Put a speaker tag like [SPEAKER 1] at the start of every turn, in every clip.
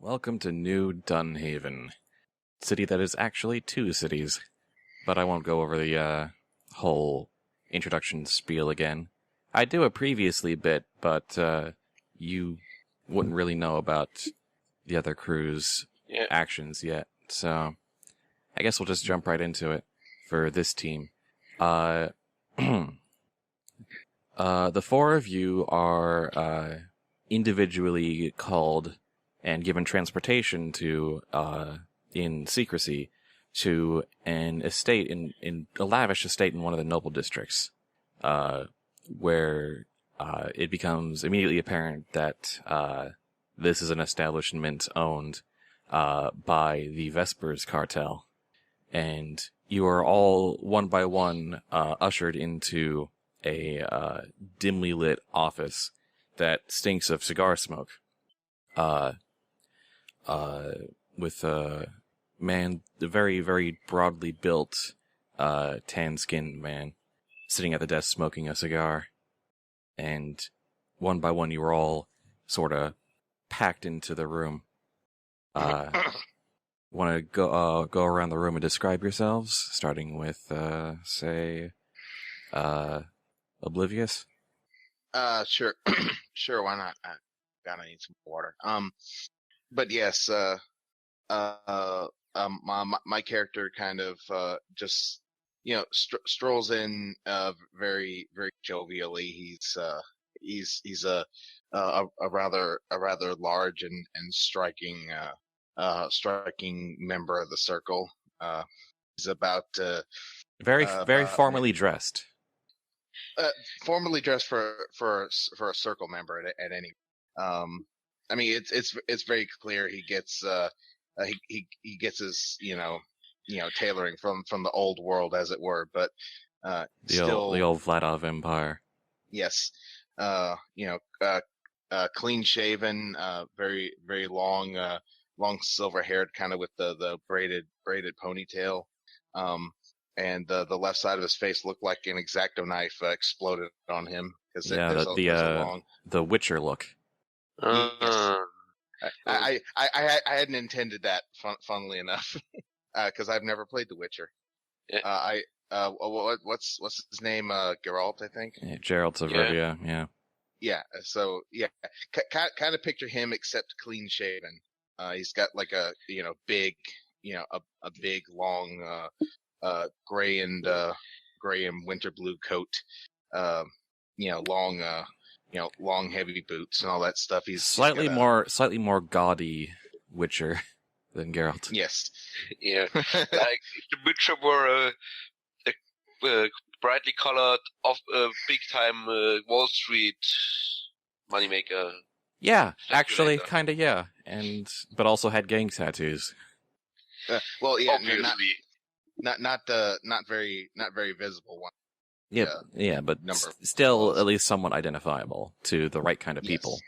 [SPEAKER 1] Welcome to New Dunhaven, city that is actually 2 cities, but I won't go over the whole introduction spiel again. I do a previously bit, but you wouldn't really know about the other crew's actions yet, so I guess we'll just jump right into it for this team. The 4 of you are individually called and given transportation to, in secrecy, to an estate in a lavish estate in one of the noble districts, where it becomes immediately apparent that this is an establishment owned by the Vespers cartel, and you are all one by one ushered into a dimly lit office that stinks of cigar smoke. With a man, the very, very broadly built, tan-skinned man, sitting at the desk smoking a cigar. And one by one, you were all sort of packed into the room. Want to go around the room and describe yourselves, starting with, say, Oblivious?
[SPEAKER 2] Sure. Sure, why not? I gotta need some water. But yes, my character kind of, just, strolls in, very, very jovially. He's a rather large and striking member of the circle. He's about,
[SPEAKER 1] very formally dressed.
[SPEAKER 2] Formally dressed for a circle member at any. I mean, it's very clear he gets he gets his tailoring from the old world, as it were, but
[SPEAKER 1] the old Vladov Empire.
[SPEAKER 2] Yes, clean shaven, very very long silver haired, kind of with the braided ponytail. And the left side of his face looked like an X-Acto knife exploded on him.
[SPEAKER 1] The Witcher look.
[SPEAKER 2] Yes. I hadn't intended that, funnily enough, because I've never played The Witcher. What's his name? Geralt, I think.
[SPEAKER 1] Yeah, Geralt of Rivia. Yeah.
[SPEAKER 2] Yeah. So yeah, kind of picture him except clean shaven. He's got like a big a big long gray and winter blue coat. Long heavy boots and all that stuff. He's
[SPEAKER 1] slightly more gaudy Witcher than Geralt.
[SPEAKER 2] Yes.
[SPEAKER 3] Yeah. Like if the Witcher were a brightly colored, big time Wall Street moneymaker.
[SPEAKER 1] Yeah, actually, kind of, yeah, but also had gang tattoos.
[SPEAKER 2] Well, yeah,
[SPEAKER 3] obviously.
[SPEAKER 2] not very visible one.
[SPEAKER 1] Yeah, but still at least somewhat identifiable to the right kind of people.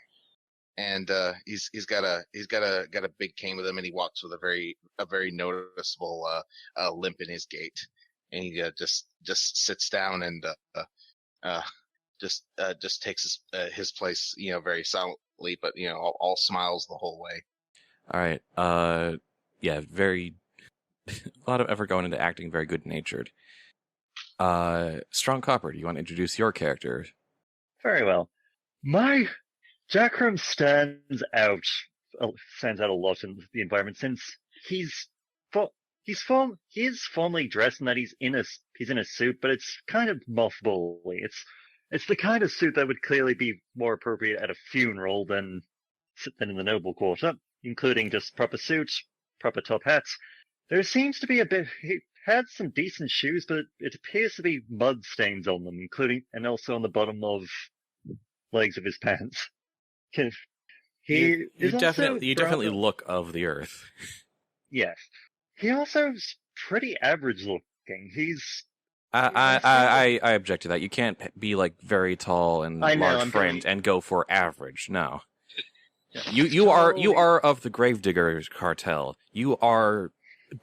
[SPEAKER 2] And he's got a big cane with him, and he walks with a very noticeable limp in his gait, and he just sits down and just takes his place, very silently, but all smiles the whole way.
[SPEAKER 1] All right, yeah, very a lot of effort going into acting, very good natured. Strong Copper, do you want to introduce your character?
[SPEAKER 4] Very well. My Jackrum stands out a lot in the environment, since he is formally dressed in that he's in a suit, but it's kind of mothbally. It's the kind of suit that would clearly be more appropriate at a funeral than in the noble quarter, including just proper suit, proper top hats. There seems to be he had some decent shoes, but it appears to be mud stains on them, and also on the bottom of legs of his pants.
[SPEAKER 1] You definitely look of the earth.
[SPEAKER 4] Yes. He also is pretty average looking.
[SPEAKER 1] I object to that. You can't be like very tall and large framed and go for average. No. You are of the Gravediggers cartel. You are,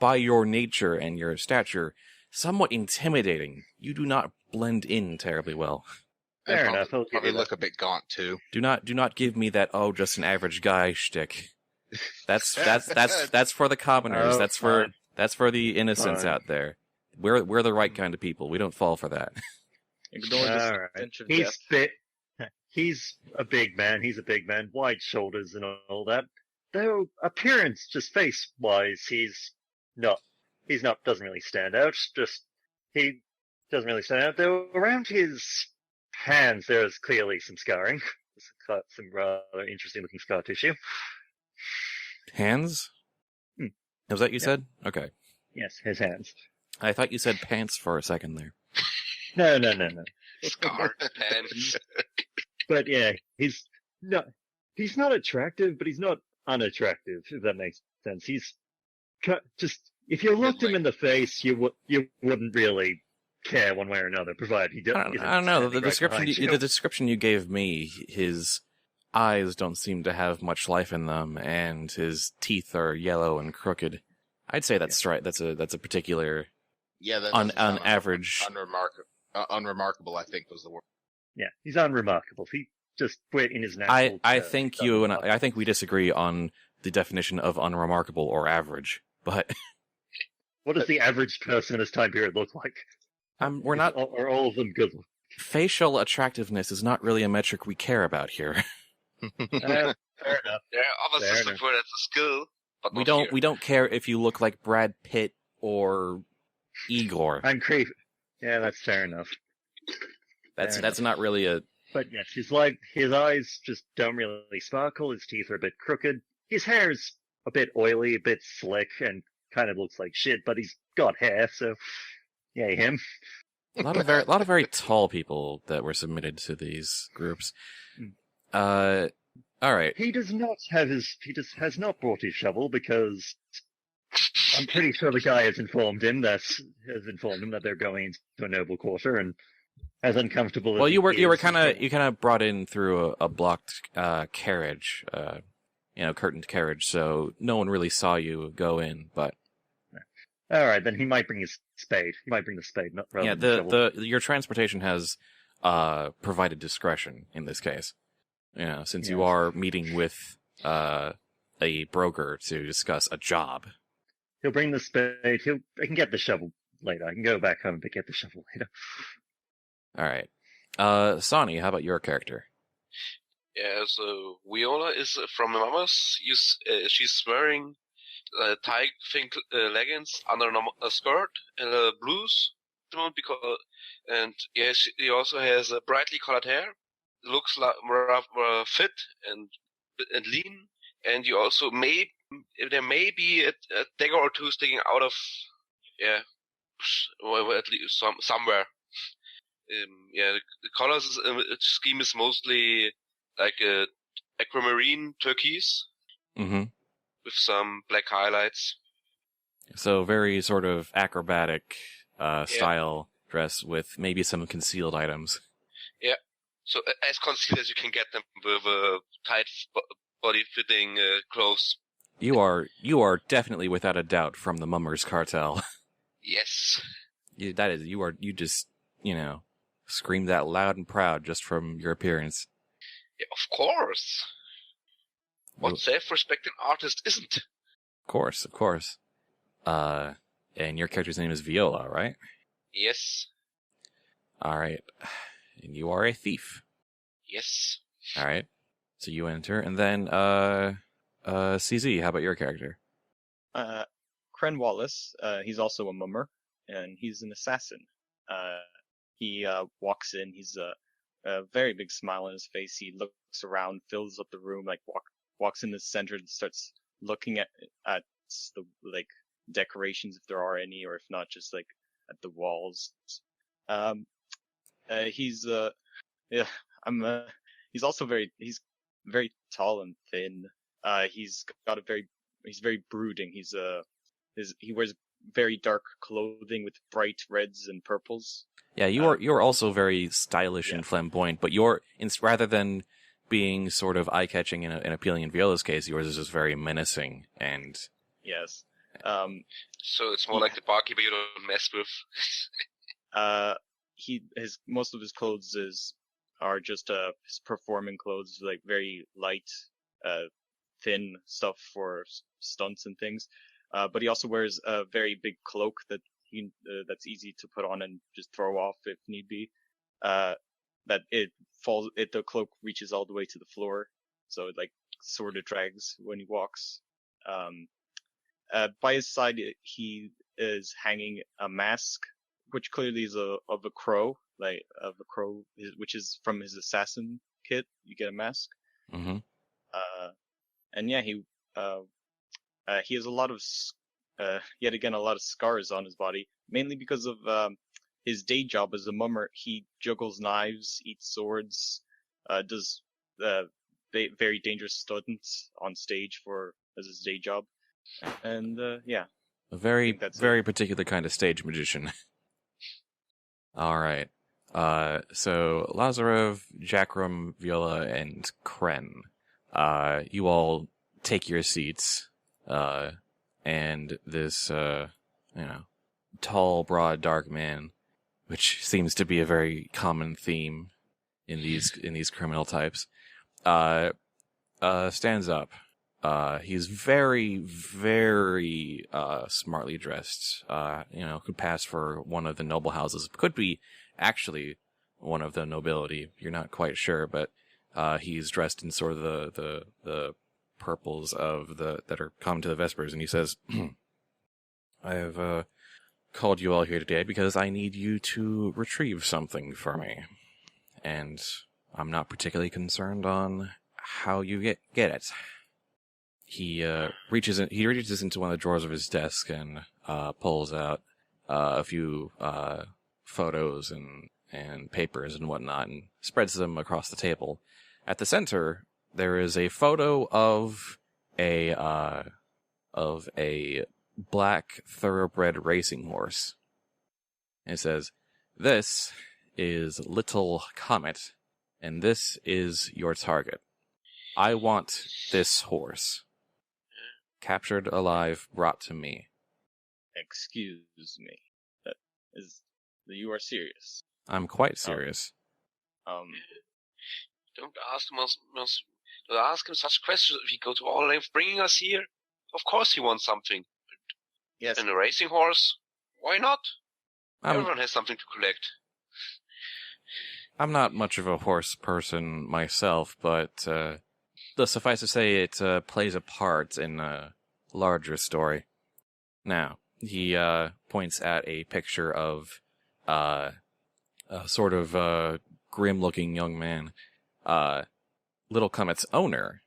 [SPEAKER 1] by your nature and your stature, somewhat intimidating. You do not blend in terribly well.
[SPEAKER 4] Fair enough.
[SPEAKER 2] Probably look a bit gaunt too.
[SPEAKER 1] Do not give me that just an average guy shtick. That's for the commoners.
[SPEAKER 4] Oh,
[SPEAKER 1] that's for the innocents
[SPEAKER 4] fine.
[SPEAKER 1] out there. We're the right kind of people. We don't fall for that.
[SPEAKER 5] Ignore this
[SPEAKER 4] All right.
[SPEAKER 5] stench of
[SPEAKER 4] He's
[SPEAKER 5] death.
[SPEAKER 4] bit. He's a big man. He's a big man, wide shoulders and all that. Though appearance, just face wise, he's not. Doesn't really stand out. He doesn't really stand out. Though around his hands, there is clearly some scarring. Some rather interesting looking scar tissue.
[SPEAKER 1] Hands?
[SPEAKER 4] Hmm.
[SPEAKER 1] Was that you
[SPEAKER 4] Yeah.
[SPEAKER 1] said? Okay.
[SPEAKER 4] Yes, his hands.
[SPEAKER 1] I thought you said pants for a second there.
[SPEAKER 4] No.
[SPEAKER 3] Scarred pants.
[SPEAKER 4] But yeah, he's not attractive, but he's not unattractive, if that makes sense. He's just, if you looked him in the face, you wouldn't really care one way or another, provided he doesn't.
[SPEAKER 1] I don't know. The
[SPEAKER 4] right
[SPEAKER 1] description
[SPEAKER 4] behind you.
[SPEAKER 1] the description you gave me, his eyes don't seem to have much life in them, and his teeth are yellow and crooked. I'd say that's right. That's a particular
[SPEAKER 2] Yeah, that
[SPEAKER 1] on
[SPEAKER 2] doesn't sound
[SPEAKER 1] average.
[SPEAKER 2] unremarkable, I think was the word.
[SPEAKER 4] Yeah, he's unremarkable. He just went in his natural.
[SPEAKER 1] I think you and I think we disagree on the definition of unremarkable or average, but
[SPEAKER 4] What does the average person in this time period look like?
[SPEAKER 1] we're not.
[SPEAKER 4] Are all of them good?
[SPEAKER 1] Facial attractiveness is not really a metric we care about here.
[SPEAKER 4] Fair enough.
[SPEAKER 3] There are other
[SPEAKER 4] Fair
[SPEAKER 3] systems
[SPEAKER 4] enough.
[SPEAKER 3] where that's a skill, but
[SPEAKER 1] We
[SPEAKER 3] not
[SPEAKER 1] don't
[SPEAKER 3] here.
[SPEAKER 1] we don't care if you look like Brad Pitt or Igor.
[SPEAKER 4] I'm creepy. Yeah, that's fair enough.
[SPEAKER 1] That's not really a.
[SPEAKER 4] But yes, his eyes just don't really sparkle. His teeth are a bit crooked. His hair's a bit oily, a bit slick, and kind of looks like shit. But he's got hair, so yay him.
[SPEAKER 1] A lot of very tall people that were submitted to these groups. All right.
[SPEAKER 4] He has not brought his shovel because I'm pretty sure the guy has informed him that they're going into a noble quarter, and as uncomfortable.
[SPEAKER 1] Well,
[SPEAKER 4] as
[SPEAKER 1] you
[SPEAKER 4] he
[SPEAKER 1] were
[SPEAKER 4] is,
[SPEAKER 1] kind of brought in through a blocked carriage, curtained carriage, so no one really saw you go in. But
[SPEAKER 4] all right, then he might bring his spade. He might bring the spade, not rather
[SPEAKER 1] yeah,
[SPEAKER 4] than the shovel.
[SPEAKER 1] your transportation has provided discretion in this case. Since you
[SPEAKER 4] Yes.
[SPEAKER 1] are meeting with a broker to discuss a job.
[SPEAKER 4] He'll bring the spade. I can get the shovel later. I can go back home to get the shovel later.
[SPEAKER 1] All right. Sani, how about your character?
[SPEAKER 3] Yeah, so Viola is from Magus. She's wearing tight thin leggings under a skirt and a blues at the moment and yeah, she also has brightly colored hair. Looks like rather fit and lean, and you also there may be a dagger or two sticking out of at least somewhere. The colors scheme is mostly like a aquamarine turquoise
[SPEAKER 1] Mm-hmm.
[SPEAKER 3] with some black highlights.
[SPEAKER 1] So very sort of acrobatic style dress with maybe some concealed items.
[SPEAKER 3] Yeah. So as concealed as you can get them with tight body-fitting clothes.
[SPEAKER 1] You are definitely without a doubt from the Mummers cartel.
[SPEAKER 3] Yes.
[SPEAKER 1] You just screamed that loud and proud just from your appearance.
[SPEAKER 3] Yeah, of course. What self-respecting artist isn't?
[SPEAKER 1] Of course. And your character's name is Viola, right?
[SPEAKER 3] Yes.
[SPEAKER 1] All right. And you are a thief.
[SPEAKER 3] Yes.
[SPEAKER 1] All right. So you enter, and then CZ, how about your character?
[SPEAKER 5] Kren Wallace, he's also a mummer, and he's an assassin. He walks in, he's a very big smile on his face. He looks around, fills up the room, walks in the center and starts looking at the decorations, if there are any, or if not, just at the walls. He's also he's very tall and thin. He's very brooding. He wears very dark clothing with bright reds and purples.
[SPEAKER 1] Yeah, you're also very stylish and flamboyant, but rather than being sort of eye-catching and appealing in Viola's case, yours is just very menacing and...
[SPEAKER 5] Yes.
[SPEAKER 3] So it's more like the barkeeper you don't mess with.
[SPEAKER 5] Most of his clothes are just his performing clothes, like very light, thin stuff for stunts and things. But he also wears a very big cloak that's easy to put on and just throw off if need be. That the cloak reaches all the way to the floor, so it like sort of drags when he walks. By his side, he is hanging a mask, which clearly is of a crow, which is from his assassin kit. You get a mask.
[SPEAKER 1] Mm-hmm.
[SPEAKER 5] And yeah, he has a lot of, yet again, a lot of scars on his body, mainly because of his day job as a mummer. He juggles knives, eats swords, does very dangerous stunts on stage as his day job, and yeah.
[SPEAKER 1] A very particular kind of stage magician. All right. So Lazarev, Jackrum, Viola, and Kren. You all take your seats, and this, tall, broad, dark man, which seems to be a very common theme in these criminal types, stands up. He's very, very, smartly dressed. Could pass for one of the noble houses. Could be actually one of the nobility. You're not quite sure, but, he's dressed in sort of the purples that are common to the Vespers, and he says, I have, called you all here today because I need you to retrieve something for me. And I'm not particularly concerned on how you get it. He reaches into one of the drawers of his desk and pulls out a few photos and papers and whatnot and spreads them across the table. At the center, there is a photo of a black thoroughbred racing horse. And it says, "This is Little Comet, and this is your target. I want this horse. Captured alive, brought to me."
[SPEAKER 5] Excuse me. You are serious?
[SPEAKER 1] I'm quite serious.
[SPEAKER 3] Don't ask him such questions if he go to all length bringing us here. Of course he wants something.
[SPEAKER 5] Yes.
[SPEAKER 3] And a racing horse? Why not? Everyone has something to collect.
[SPEAKER 1] I'm not much of a horse person myself, but suffice to say it plays a part in a larger story. Now, he points at a picture of a sort of grim-looking young man. Little Comet's owner,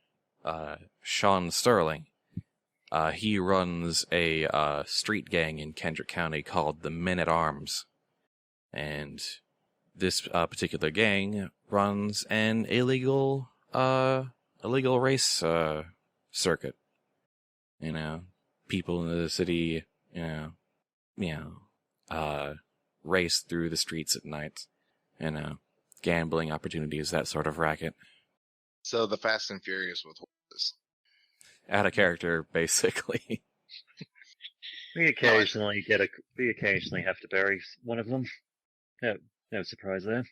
[SPEAKER 1] Sean Sterling. He runs a street gang in Kendrick County called the Men at Arms. And this particular gang runs an illegal race circuit. People in the city, race through the streets at night. Gambling opportunities, that sort of racket.
[SPEAKER 2] So the Fast and Furious with horses.
[SPEAKER 1] Out of character, basically.
[SPEAKER 4] We occasionally have to bury one of them. No surprise there.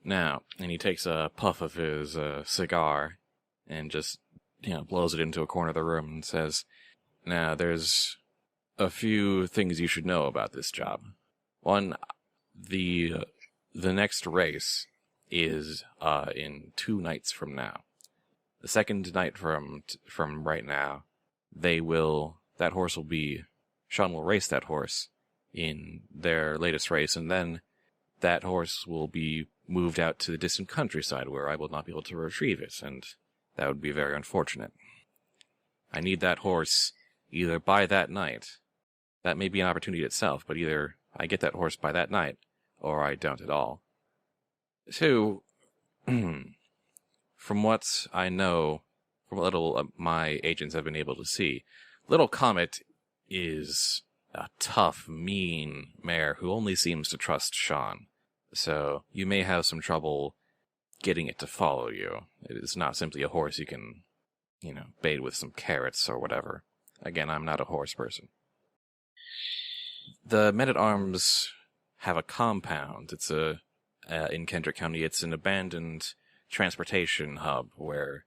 [SPEAKER 1] Now, and he takes a puff of his cigar and just, blows it into a corner of the room and says, "Now, there's a few things you should know about this job. One, the next race is in 2 nights from now. The second night from right now, Sean will race that horse in their latest race, and then that horse will be moved out to the distant countryside where I will not be able to retrieve it, and that would be very unfortunate. I need that horse either by that night. That may be an opportunity itself, but either I get that horse by that night, or I don't at all. 2, from what I know, from what little my agents have been able to see, Little Comet is a tough, mean mare who only seems to trust Sean. So you may have some trouble getting it to follow you. It is not simply a horse you can, bait with some carrots or whatever. Again, I'm not a horse person. The Men-at-Arms have a compound. It's in Kendrick County, it's an abandoned transportation hub where,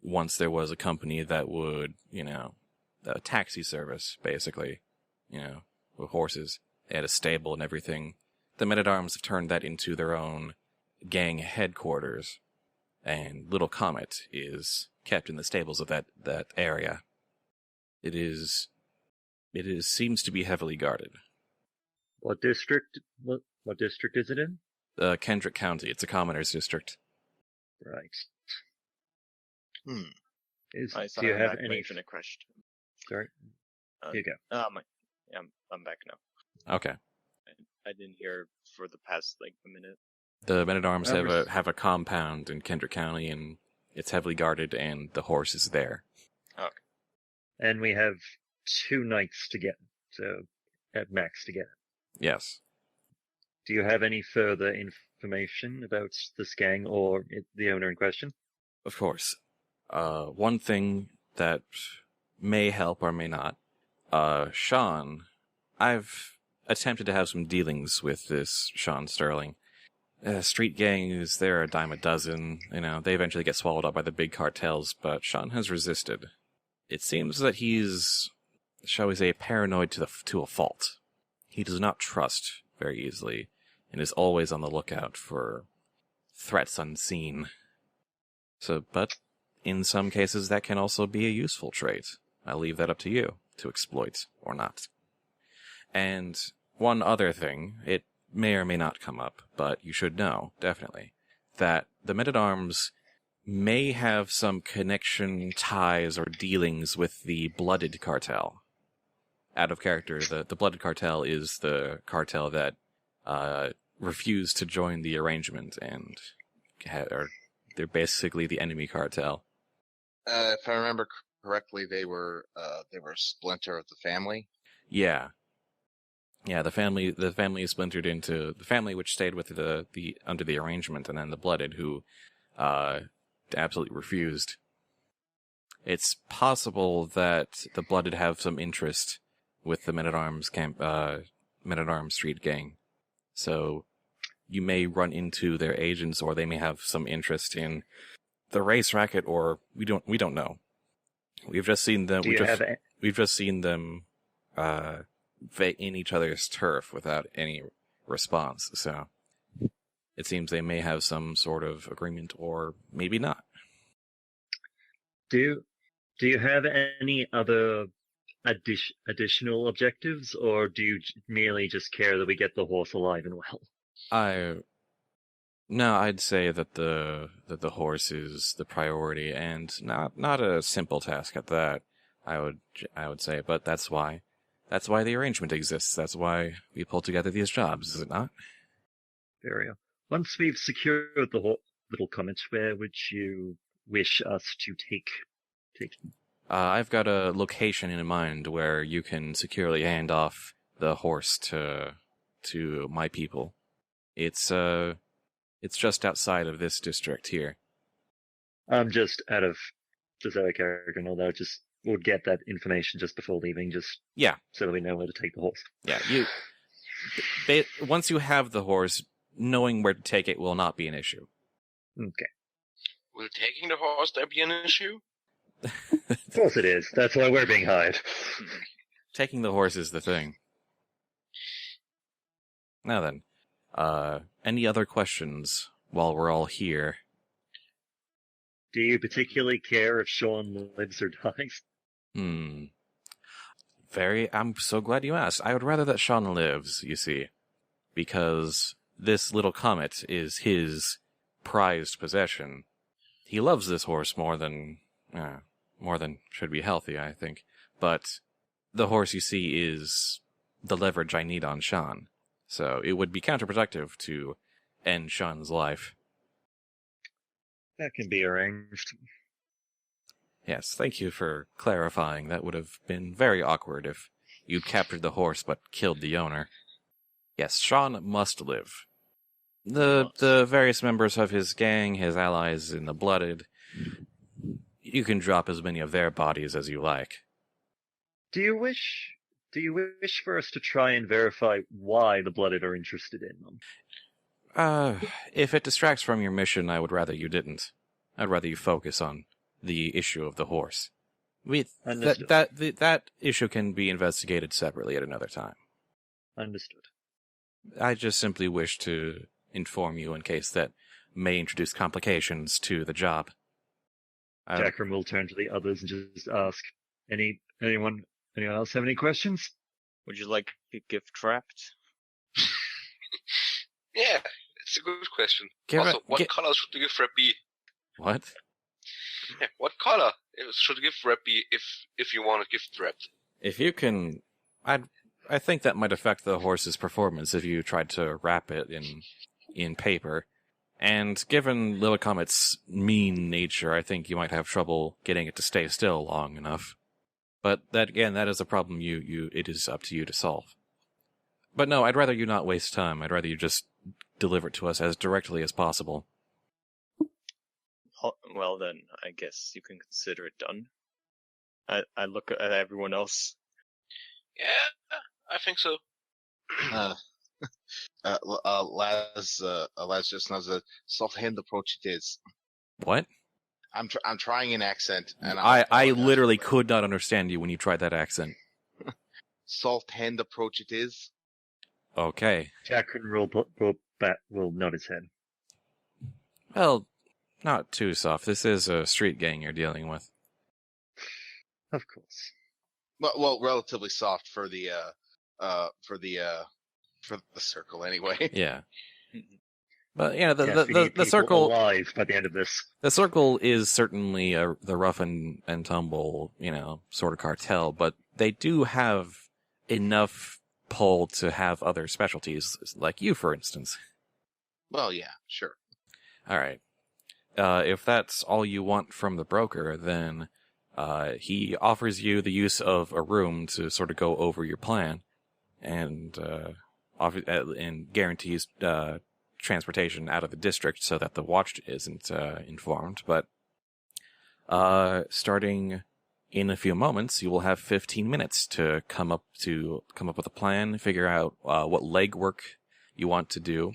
[SPEAKER 1] once there was a company that would, a taxi service, basically, with horses. They had a stable and everything. The Men-at-Arms have turned that into their own gang headquarters, and Little Comet is kept in the stables of that area. It seems to be heavily guarded.
[SPEAKER 4] What district? What district is it in?
[SPEAKER 1] Kendrick County. It's a commoner's district.
[SPEAKER 4] Right.
[SPEAKER 5] Do
[SPEAKER 4] you have any?
[SPEAKER 5] A question?
[SPEAKER 4] Sorry. Here you go.
[SPEAKER 5] I'm back now.
[SPEAKER 1] Okay.
[SPEAKER 5] I didn't hear for the past a minute.
[SPEAKER 1] The Men-at-Arms have a compound in Kendrick County, and it's heavily guarded, and the horse is there.
[SPEAKER 5] Okay.
[SPEAKER 4] And we have 2 nights to get, so at max to get it.
[SPEAKER 1] Yes.
[SPEAKER 4] Do you have any further information about this gang or the owner in question?
[SPEAKER 1] Of course. One thing that may help or may not. Sean, I've attempted to have some dealings with this Sean Sterling. Street gangs, they're a dime a dozen. They eventually get swallowed up by the big cartels, but Sean has resisted. It seems that he's, shall we say, paranoid to a fault. He does not trust very easily, and is always on the lookout for threats unseen. But in some cases, that can also be a useful trait. I'll leave that up to you to exploit or not. And one other thing, it may or may not come up, but you should know, definitely, that the Men-at-Arms may have some connection, ties, or dealings with the Blooded Cartel. Out of character, the Blooded Cartel is the cartel that refused to join the arrangement, and they're basically the enemy cartel.
[SPEAKER 2] If I remember correctly, they were a splinter of the family.
[SPEAKER 1] Yeah. Yeah, the family is splintered into the family which stayed with the under the arrangement, and then the Blooded, who absolutely refused. It's possible that the Blooded have some interest with the Men-at-Arms Men-at-Arms street gang. So you may run into their agents, or they may have some interest in the race racket, or we don't know. We've just seen them. We've just seen them in each other's turf without any response. So it seems they may have some sort of agreement, or maybe not.
[SPEAKER 4] Do you have any other additional objectives, or do you merely just care that we get the horse alive and well?
[SPEAKER 1] No, I'd say that the horse is the priority, and not a simple task at that. I would say, but that's why the arrangement exists. That's why we pull together these jobs, is it not?
[SPEAKER 4] Very well. Once we've secured the Little Comet, where would you wish us to take him?
[SPEAKER 1] I've got a location in mind where you can securely hand off the horse to my people. It's just outside of this district here.
[SPEAKER 4] I'm just out of character and all that. Just we'll get that information just before leaving,
[SPEAKER 1] yeah,
[SPEAKER 4] so that we know where to take the horse.
[SPEAKER 1] Yeah, once you have the horse, knowing where to take it will not be an issue.
[SPEAKER 4] Okay.
[SPEAKER 3] Will taking the horse there be an issue?
[SPEAKER 4] Of course it is. That's why we're being hired.
[SPEAKER 1] Taking the horse is the thing. Now then, any other questions while we're all here?
[SPEAKER 4] Do you particularly care if Sean lives or dies?
[SPEAKER 1] I'm so glad you asked. I would rather that Sean lives, you see, because this Little Comet is his prized possession. He loves this horse more than should be healthy, I think. But the horse, you see, is the leverage I need on Sean. So it would be counterproductive to end Sean's life.
[SPEAKER 4] That can be arranged.
[SPEAKER 1] Yes, thank you for clarifying. That would have been very awkward if you'd captured the horse but killed the owner. Yes, Sean must live. The various members of his gang, his allies in the Blooded, you can drop as many of their bodies as you like.
[SPEAKER 4] Do you wish for us to try and verify why the Blooded are interested in them?
[SPEAKER 1] If it distracts from your mission, I would rather you didn't. I'd rather you focus on the issue of the horse.
[SPEAKER 4] Understood.
[SPEAKER 1] That issue can be investigated separately at another time.
[SPEAKER 4] Understood.
[SPEAKER 1] I just simply wish to inform you in case that may introduce complications to the job.
[SPEAKER 4] Jackrum will turn to the others and just ask, anyone else have any questions?
[SPEAKER 5] Would you like a gift wrapped?
[SPEAKER 3] Yeah, it's a good question. What color should the gift wrap be?
[SPEAKER 1] What?
[SPEAKER 3] Yeah, what color should the gift wrap be if you want a gift wrapped?
[SPEAKER 1] If you can, I think that might affect the horse's performance if you tried to wrap it in paper. And given Lily Comet's mean nature, I think you might have trouble getting it to stay still long enough. But that is a problem it is up to you to solve. But no, I'd rather you not waste time. I'd rather you just deliver it to us as directly as possible.
[SPEAKER 5] Well then, I guess you can consider it done. I look at everyone else.
[SPEAKER 3] Yeah, I think so.
[SPEAKER 2] Laz just knows a soft-hand approach it is.
[SPEAKER 1] What?
[SPEAKER 2] I'm trying an accent, and
[SPEAKER 1] I literally could not understand you when you tried that accent.
[SPEAKER 2] Soft-hand approach it is.
[SPEAKER 1] Okay.
[SPEAKER 4] Jackrum will nod his head.
[SPEAKER 1] Well, not too soft. This is a street gang you're dealing with.
[SPEAKER 4] Of course.
[SPEAKER 2] Well, relatively soft for the circle anyway.
[SPEAKER 1] Yeah. But the circle
[SPEAKER 4] alive by the end of this.
[SPEAKER 1] The circle is certainly the rough and tumble, sort of cartel, but they do have enough pull to have other specialties, like you, for instance.
[SPEAKER 2] Well, yeah, sure.
[SPEAKER 1] All right. If that's all you want from the broker, then he offers you the use of a room to sort of go over your plan, and guarantees transportation out of the district so that the watch isn't informed. But starting in a few moments, you will have 15 minutes to come up with a plan, figure out what legwork you want to do.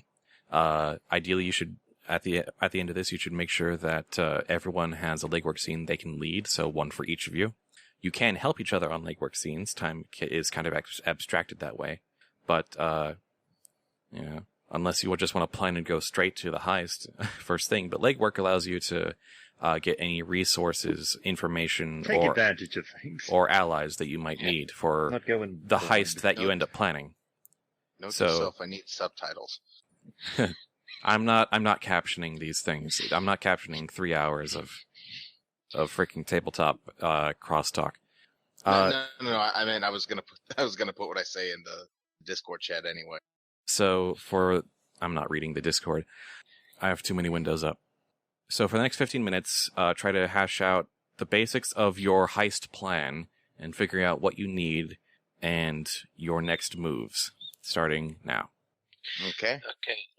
[SPEAKER 1] Ideally, you should at the end of this, you should make sure that everyone has a legwork scene they can lead, so one for each of you. You can help each other on legwork scenes. Time is kind of abstracted that way, but unless you would just want to plan and go straight to the heist first thing. But legwork allows you to get any resources, information,
[SPEAKER 4] Take advantage of things,
[SPEAKER 1] or allies that you might need for the heist that you end up planning.
[SPEAKER 2] Note to self, I need subtitles.
[SPEAKER 1] I'm not captioning these things. I'm not captioning 3 hours of freaking tabletop crosstalk.
[SPEAKER 2] No. I mean, I was gonna put what I say in the Discord chat anyway.
[SPEAKER 1] So I'm not reading the Discord. I have too many windows up. So for the next 15 minutes, try to hash out the basics of your heist plan and figuring out what you need and your next moves, starting now.
[SPEAKER 2] Okay.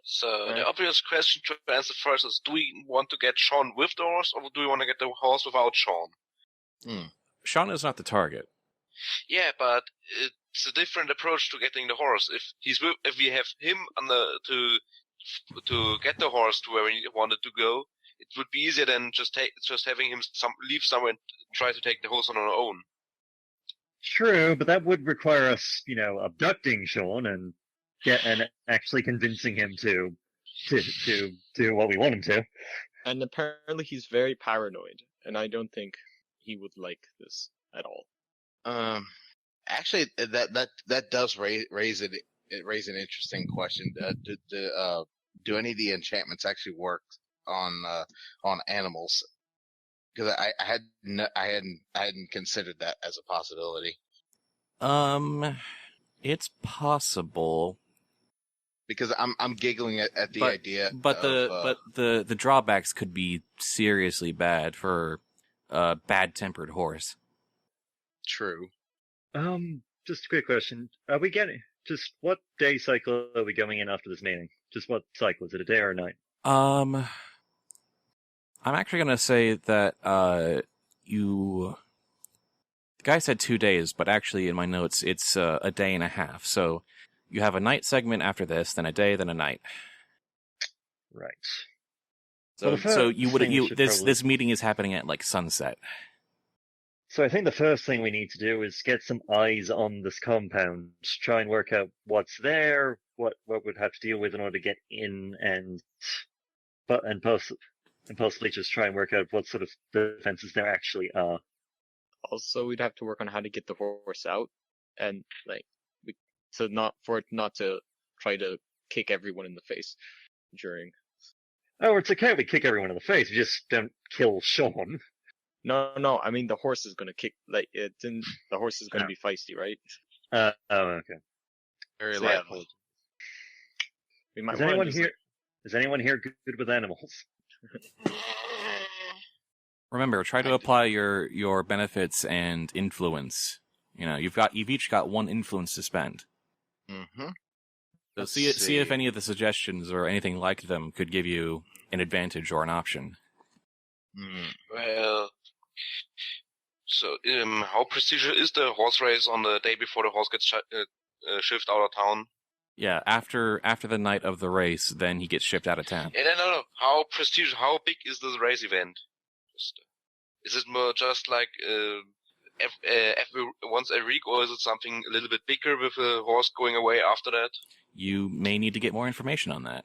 [SPEAKER 3] So the obvious question to answer first is, do we want to get Sean with the horse, or do we want to get the horse without Sean?
[SPEAKER 1] Sean is not the target.
[SPEAKER 3] Yeah, but it's a different approach to getting the horse. If we have him to get the horse to where we wanted to go, it would be easier than just having him leave somewhere and try to take the horse on our own.
[SPEAKER 4] True, but that would require us, abducting Sean and actually convincing him to do what we want him to.
[SPEAKER 5] And apparently he's very paranoid, and I don't think he would like this at all.
[SPEAKER 2] Actually, that does raise an interesting question. Do any of the enchantments actually work on animals? Because I hadn't considered that as a possibility.
[SPEAKER 1] It's possible.
[SPEAKER 2] Because I'm giggling at the idea.
[SPEAKER 1] But the drawbacks could be seriously bad for a bad-tempered horse.
[SPEAKER 2] True.
[SPEAKER 4] Just a quick question. What day cycle are we going in after this meeting? Just what cycle? Is it a day or a night?
[SPEAKER 1] I'm actually gonna say that, the guy said 2 days, but actually in my notes, it's a day and a half. So you have a night segment after this, then a day, then a night.
[SPEAKER 4] Right.
[SPEAKER 1] So,
[SPEAKER 4] Well, the
[SPEAKER 1] so
[SPEAKER 4] first
[SPEAKER 1] you would
[SPEAKER 4] thing we
[SPEAKER 1] you
[SPEAKER 4] should
[SPEAKER 1] this
[SPEAKER 4] probably-
[SPEAKER 1] this meeting is happening at like sunset.
[SPEAKER 4] So I think the first thing we need to do is get some eyes on this compound. Try and work out what's there, what we'd have to deal with in order to get in, and possibly just try and work out what sort of defenses there actually are.
[SPEAKER 5] Also, we'd have to work on how to get the horse out, and not to try to kick everyone in the face during.
[SPEAKER 4] Oh, it's okay. We kick everyone in the face. We just don't kill Sean.
[SPEAKER 5] No. I mean, the horse is gonna kick. The horse is gonna
[SPEAKER 4] No.
[SPEAKER 5] be feisty, right?
[SPEAKER 4] Okay.
[SPEAKER 2] Very
[SPEAKER 5] So, yeah,
[SPEAKER 2] likely.
[SPEAKER 5] we might
[SPEAKER 4] Is
[SPEAKER 5] wanna
[SPEAKER 4] anyone
[SPEAKER 5] just,
[SPEAKER 4] here? Is anyone here good with animals?
[SPEAKER 1] Remember, try to apply your benefits and influence. You know, you've each got one influence to spend.
[SPEAKER 2] Mm-hmm.
[SPEAKER 1] So
[SPEAKER 2] Let's
[SPEAKER 1] see if
[SPEAKER 2] see.
[SPEAKER 1] any of the suggestions or anything like them could give you an advantage or an option.
[SPEAKER 3] Well, so how prestigious is the horse race on the day before the horse gets shipped out of town?
[SPEAKER 1] Yeah, after the night of the race, then he gets shipped out of town.
[SPEAKER 3] No. How prestigious? How big is the race event? Is it more just like once a week, or is it something a little bit bigger with a horse going away after that?
[SPEAKER 1] You may need to get more information on that.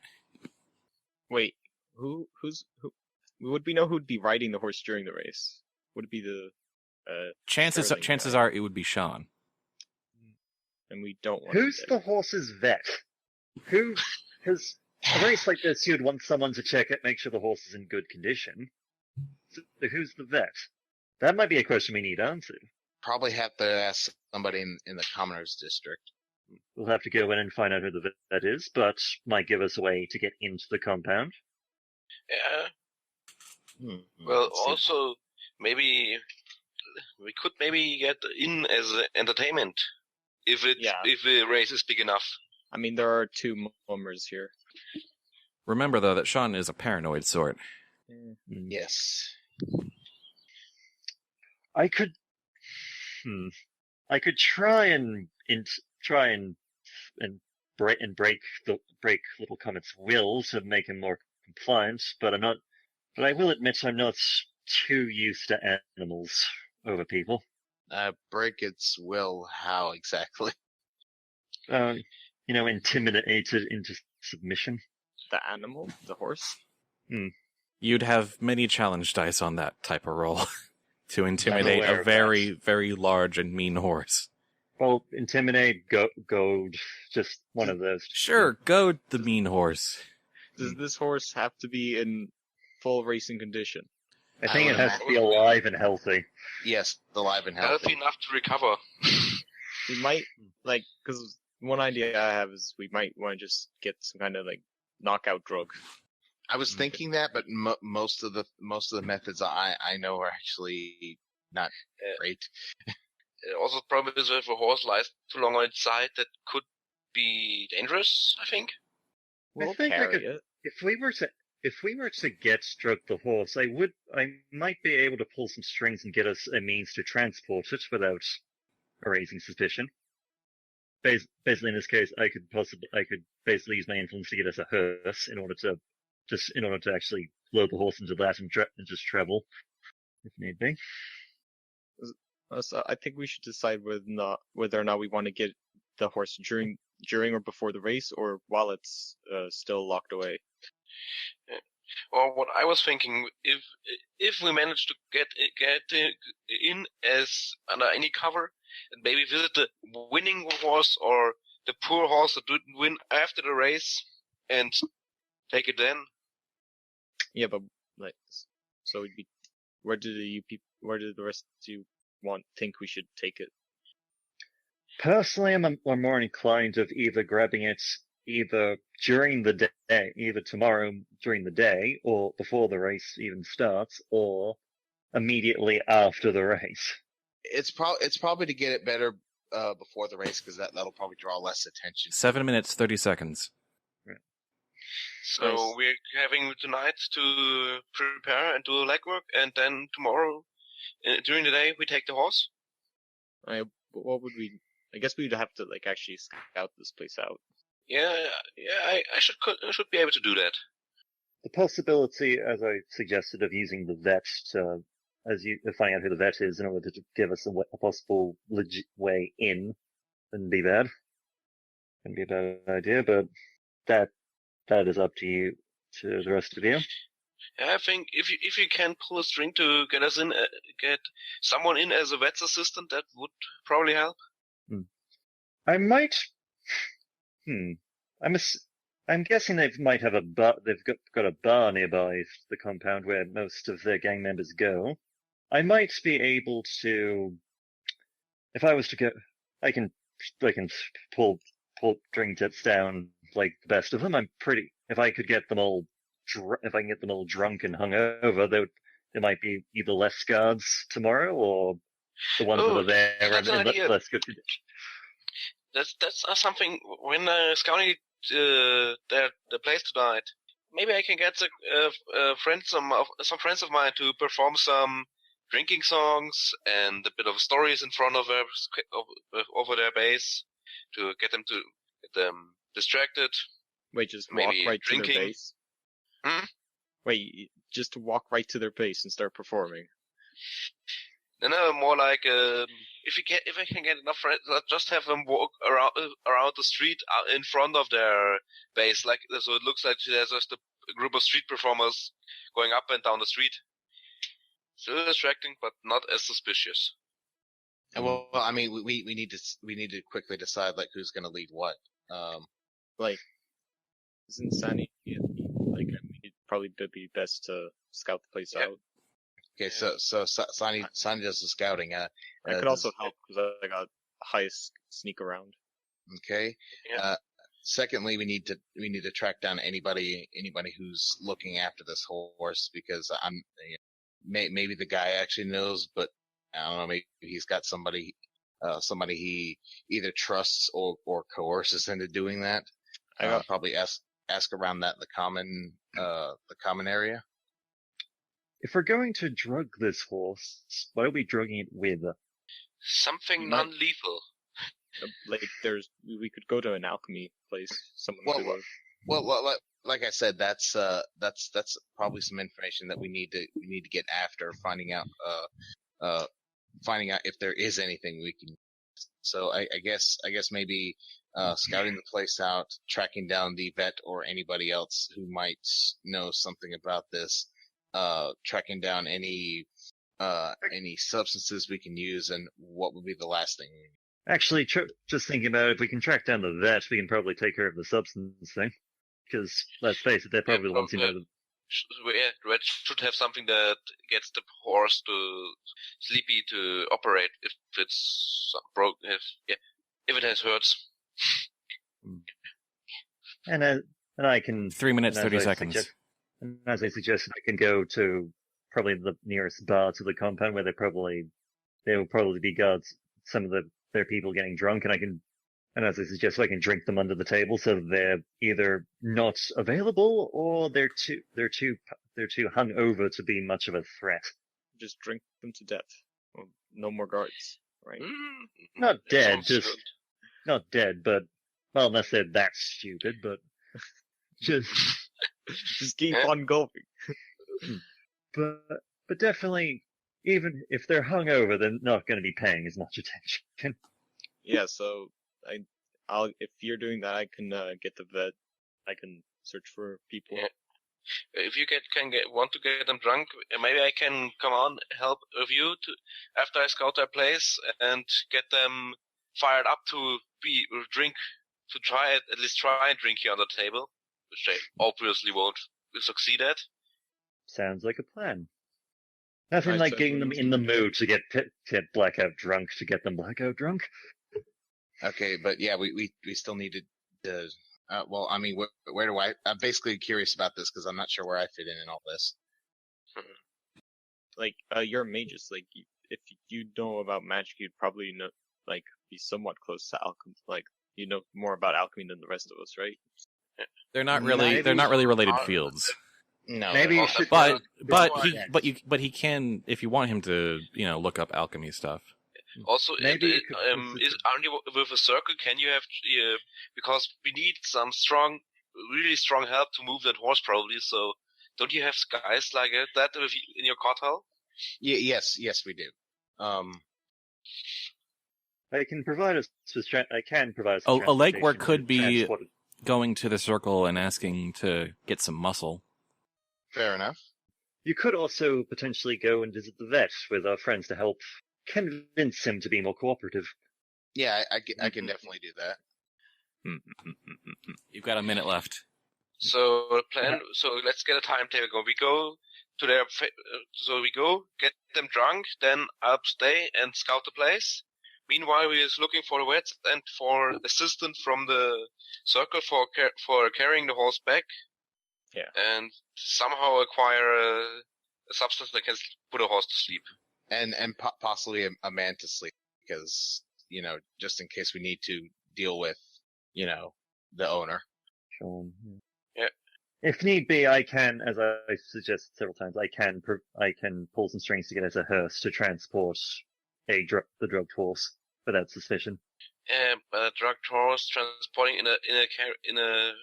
[SPEAKER 5] wait. Who? Would we know who'd be riding the horse during the race? Would it be the?
[SPEAKER 1] Chances
[SPEAKER 5] Sterling guy.
[SPEAKER 1] are it would be Sean.
[SPEAKER 5] And we don't want.
[SPEAKER 4] Who's the horse's vet? Who has a race like this? You'd want someone to check it, make sure the horse is in good condition. So who's the vet? That might be a question we need answered.
[SPEAKER 2] Probably have to ask somebody in the commoners district.
[SPEAKER 4] We'll have to go in and find out who the vet is, but might give us a way to get into the compound.
[SPEAKER 3] Yeah.
[SPEAKER 2] Hmm.
[SPEAKER 3] Well,
[SPEAKER 2] Let's see.
[SPEAKER 3] also maybe we could maybe get in as entertainment if the race is big enough.
[SPEAKER 5] I mean, there are two mummers here.
[SPEAKER 1] Remember though that Sean is a paranoid sort.
[SPEAKER 2] Yes.
[SPEAKER 4] I could try and break Little Comet's will to make him more compliant, but I will admit I'm not too used to animals over people.
[SPEAKER 2] Break its will. How exactly?
[SPEAKER 4] Intimidated into submission.
[SPEAKER 5] The animal, the horse.
[SPEAKER 1] You'd have many challenge dice on that type of roll to intimidate
[SPEAKER 4] aware
[SPEAKER 1] a
[SPEAKER 4] of
[SPEAKER 1] very, very large and mean horse.
[SPEAKER 4] Well, intimidate, goad, just one of those.
[SPEAKER 1] Sure, goad the mean horse.
[SPEAKER 5] Does this horse have to be in full racing condition?
[SPEAKER 4] I think it
[SPEAKER 2] would
[SPEAKER 4] has to be alive and healthy.
[SPEAKER 2] Yes, alive and
[SPEAKER 3] Healthy
[SPEAKER 2] healthy.
[SPEAKER 3] enough to recover.
[SPEAKER 5] We might because one idea I have is we might want to just get some kind of knockout drug.
[SPEAKER 2] I was thinking that, but most of the methods I know are actually not great.
[SPEAKER 3] Also, the problem is if a horse lies too long on its side, that could be dangerous, I think.
[SPEAKER 5] We'll
[SPEAKER 4] think I
[SPEAKER 5] carry
[SPEAKER 4] could-
[SPEAKER 5] it.
[SPEAKER 4] If we were to get Stroke the horse, I might be able to pull some strings and get us a means to transport it without raising suspicion. Basically, in this case, I could basically use my influence to get us a hearse in order to actually load the horse into that and just travel if need be.
[SPEAKER 5] So I think we should decide whether or not we want to get the horse during or before the race, or while it's still locked away.
[SPEAKER 3] Or what I was thinking, if we manage to get in as under any cover, and maybe visit the winning horse or the poor horse that didn't win after the race, and take it then.
[SPEAKER 5] Yeah, but so it'd be, where do the rest of you think we should take it?
[SPEAKER 4] Personally, I'm more inclined of either grabbing it either during the day, either tomorrow during the day, or before the race even starts, or immediately after the race.
[SPEAKER 2] It's probably to get it better before the race because that'll probably draw less attention.
[SPEAKER 1] 7 minutes, 30 seconds.
[SPEAKER 3] So
[SPEAKER 5] Nice.
[SPEAKER 3] we're having tonight to prepare and do the legwork, and then tomorrow, during the day, we take the horse.
[SPEAKER 5] What would we? I guess we'd have to actually scout this place out.
[SPEAKER 3] Yeah, I should be able to do that.
[SPEAKER 4] the possibility, as I suggested, of using the vet to, finding out who the vet is in order to give us a possible legit way in, wouldn't be bad. Wouldn't be a bad idea, but that is up to you, to the rest of you.
[SPEAKER 3] I think if you can pull a string to get us in, get someone in as a vet's assistant, that would probably help.
[SPEAKER 4] I might. I'm guessing they might have they've got a bar nearby the compound where most of their gang members go. I might be able to, if I was to go, I can pull string tips down like the best of them. If I could get them all, if I can get them all drunk and hungover, there might be either less guards tomorrow or the ones that are there and less good.
[SPEAKER 3] That's something when scouting the place tonight. Maybe I can get some friends of mine to perform some drinking songs and a bit of stories in front of over their base to get them distracted.
[SPEAKER 5] Wait, just
[SPEAKER 3] Maybe
[SPEAKER 5] walk right
[SPEAKER 3] drinking.
[SPEAKER 5] to their base? Wait, just to walk right to their base and start performing?
[SPEAKER 3] No, more like if I can get enough friends, just have them walk around the street in front of their base, like so it looks like there's just a group of street performers going up and down the street. Still distracting, but not as suspicious.
[SPEAKER 2] Well, I mean, we need to quickly decide like who's going to lead what.
[SPEAKER 5] Like, isn't Sani? Like, I mean, it'd probably be best to scout the place out.
[SPEAKER 2] Okay, so Sani does the scouting.
[SPEAKER 5] I could also help because I got highest sneak around.
[SPEAKER 2] Okay.
[SPEAKER 3] Yeah.
[SPEAKER 2] Secondly, we need to track down anybody who's looking after this horse because maybe the guy actually knows, but I don't know. Maybe he's got somebody he either trusts or coerces into doing that. I'll probably ask around that in the common area.
[SPEAKER 4] If we're going to drug this horse, what are we drugging it with?
[SPEAKER 3] Something non-lethal.
[SPEAKER 5] Like, we could go to an alchemy place.
[SPEAKER 2] Well, like I said, that's probably some information that we need to get after finding out if there is anything we can. So I guess maybe scouting the place out, tracking down the vet or anybody else who might know something about this, tracking down any substances we can use, and what would be the last thing.
[SPEAKER 4] Actually, just thinking about it, if we can track down the vet, we can probably take care of the substance thing. Because, let's face it, they're probably the ones who know the...
[SPEAKER 3] The vet should have something that gets the horse to sleepy to operate if it's broke, if it has hurts.
[SPEAKER 4] And I can...
[SPEAKER 1] 3 minutes, 30 seconds.
[SPEAKER 4] And as I suggested, I can go to probably the nearest bar to the compound where there will probably be guards, some of their people getting drunk, and as I suggest, I can drink them under the table so they're either not available or they're too hung over to be much of a threat.
[SPEAKER 5] Just drink them to death. Well, no more guards, right?
[SPEAKER 4] Not dead, not dead, but well, unless they're that stupid, but just
[SPEAKER 5] keep on going.
[SPEAKER 4] But definitely, even if they're hungover, they're not going to be paying as much attention.
[SPEAKER 5] Yeah, so if you're doing that, I can get the vet. I can search for people.
[SPEAKER 3] Yeah. If you want to get them drunk, maybe I can come on help with you after I scout their place and get them fired up to at least try and drink here on the table, which they obviously won't succeed at.
[SPEAKER 4] Sounds like a plan. Nothing like
[SPEAKER 5] so
[SPEAKER 4] getting them in the mood to get blackout drunk to get them blackout drunk.
[SPEAKER 2] Okay, but yeah, we still needed to. Well, I mean, where do I'm basically curious about this because I'm not sure where I fit in all this.
[SPEAKER 5] Like, you're a magus. Like, if you know about magic, you'd probably know, like, be somewhat close to alchemy. Like, you know more about alchemy than the rest of us, right?
[SPEAKER 1] They're not really related fields.
[SPEAKER 2] No,
[SPEAKER 4] maybe you should.
[SPEAKER 1] But he can, if you want him to, look up alchemy stuff.
[SPEAKER 3] Also,
[SPEAKER 4] Maybe
[SPEAKER 3] aren't you with a circle? Can you have because we need some really strong help to move that horse probably. So don't you have guys like that in your cartel?
[SPEAKER 2] Yes, we do.
[SPEAKER 4] I can provide us with
[SPEAKER 1] A legwork
[SPEAKER 4] transportation
[SPEAKER 1] could
[SPEAKER 4] to
[SPEAKER 1] be
[SPEAKER 4] transport it.
[SPEAKER 1] going to the circle and asking to get some muscle.
[SPEAKER 2] Fair enough.
[SPEAKER 4] You could also potentially go and visit the vet with our friends to help convince him to be more cooperative.
[SPEAKER 2] Yeah, I can definitely do that.
[SPEAKER 1] You've got a minute left.
[SPEAKER 3] So let's get a timetable going. We go to their, so we go, get them drunk, then I'll stay and scout the place. Meanwhile, we're looking for the vets and for assistance from the circle for carrying the horse back.
[SPEAKER 5] Yeah.
[SPEAKER 3] And somehow acquire a substance that can put a horse to sleep.
[SPEAKER 2] And possibly a man to sleep, because, just in case we need to deal with, the owner.
[SPEAKER 4] Sure.
[SPEAKER 3] Yeah.
[SPEAKER 4] If need be, I can, as I suggested several times, I can pull some strings together as a hearse to transport the drugged horse without suspicion.
[SPEAKER 3] But a drugged horse transporting in a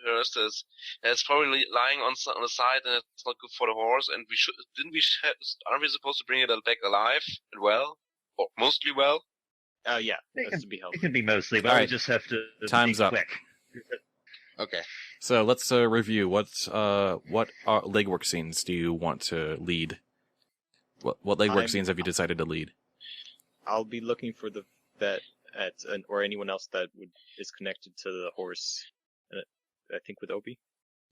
[SPEAKER 3] hearse that's probably lying on the side, and it's not good for the horse. And aren't we supposed to bring it back alive and well, or mostly well?
[SPEAKER 5] Yeah, that's to be helpful.
[SPEAKER 4] It can be mostly, but
[SPEAKER 1] All
[SPEAKER 4] I
[SPEAKER 1] right.
[SPEAKER 4] just have to
[SPEAKER 1] Time's
[SPEAKER 4] be
[SPEAKER 1] up.
[SPEAKER 4] quick.
[SPEAKER 2] Okay.
[SPEAKER 1] So let's review. What legwork scenes do you want to lead? What legwork scenes have you decided to lead?
[SPEAKER 5] I'll be looking for the vet or anyone else that is connected to the horse. I think with Obi.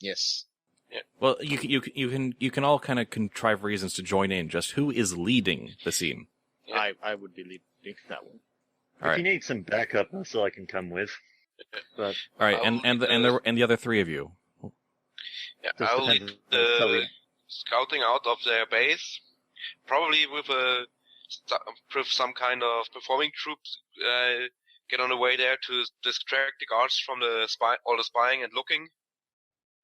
[SPEAKER 2] Yes.
[SPEAKER 3] Yeah.
[SPEAKER 1] Well, you can all kind of contrive reasons to join in. Just who is leading the scene?
[SPEAKER 3] Yeah.
[SPEAKER 5] I would be leading that one.
[SPEAKER 1] All
[SPEAKER 4] If you
[SPEAKER 1] right,
[SPEAKER 4] need some backup, that's all I can come with. But
[SPEAKER 1] all right, and the other three of you.
[SPEAKER 3] Yeah,
[SPEAKER 4] Just
[SPEAKER 3] I'll lead
[SPEAKER 4] depends
[SPEAKER 3] the
[SPEAKER 4] on how we-
[SPEAKER 3] scouting out of their base, probably with some kind of performing troops. Get on the way there to distract the guards from all the spying and looking,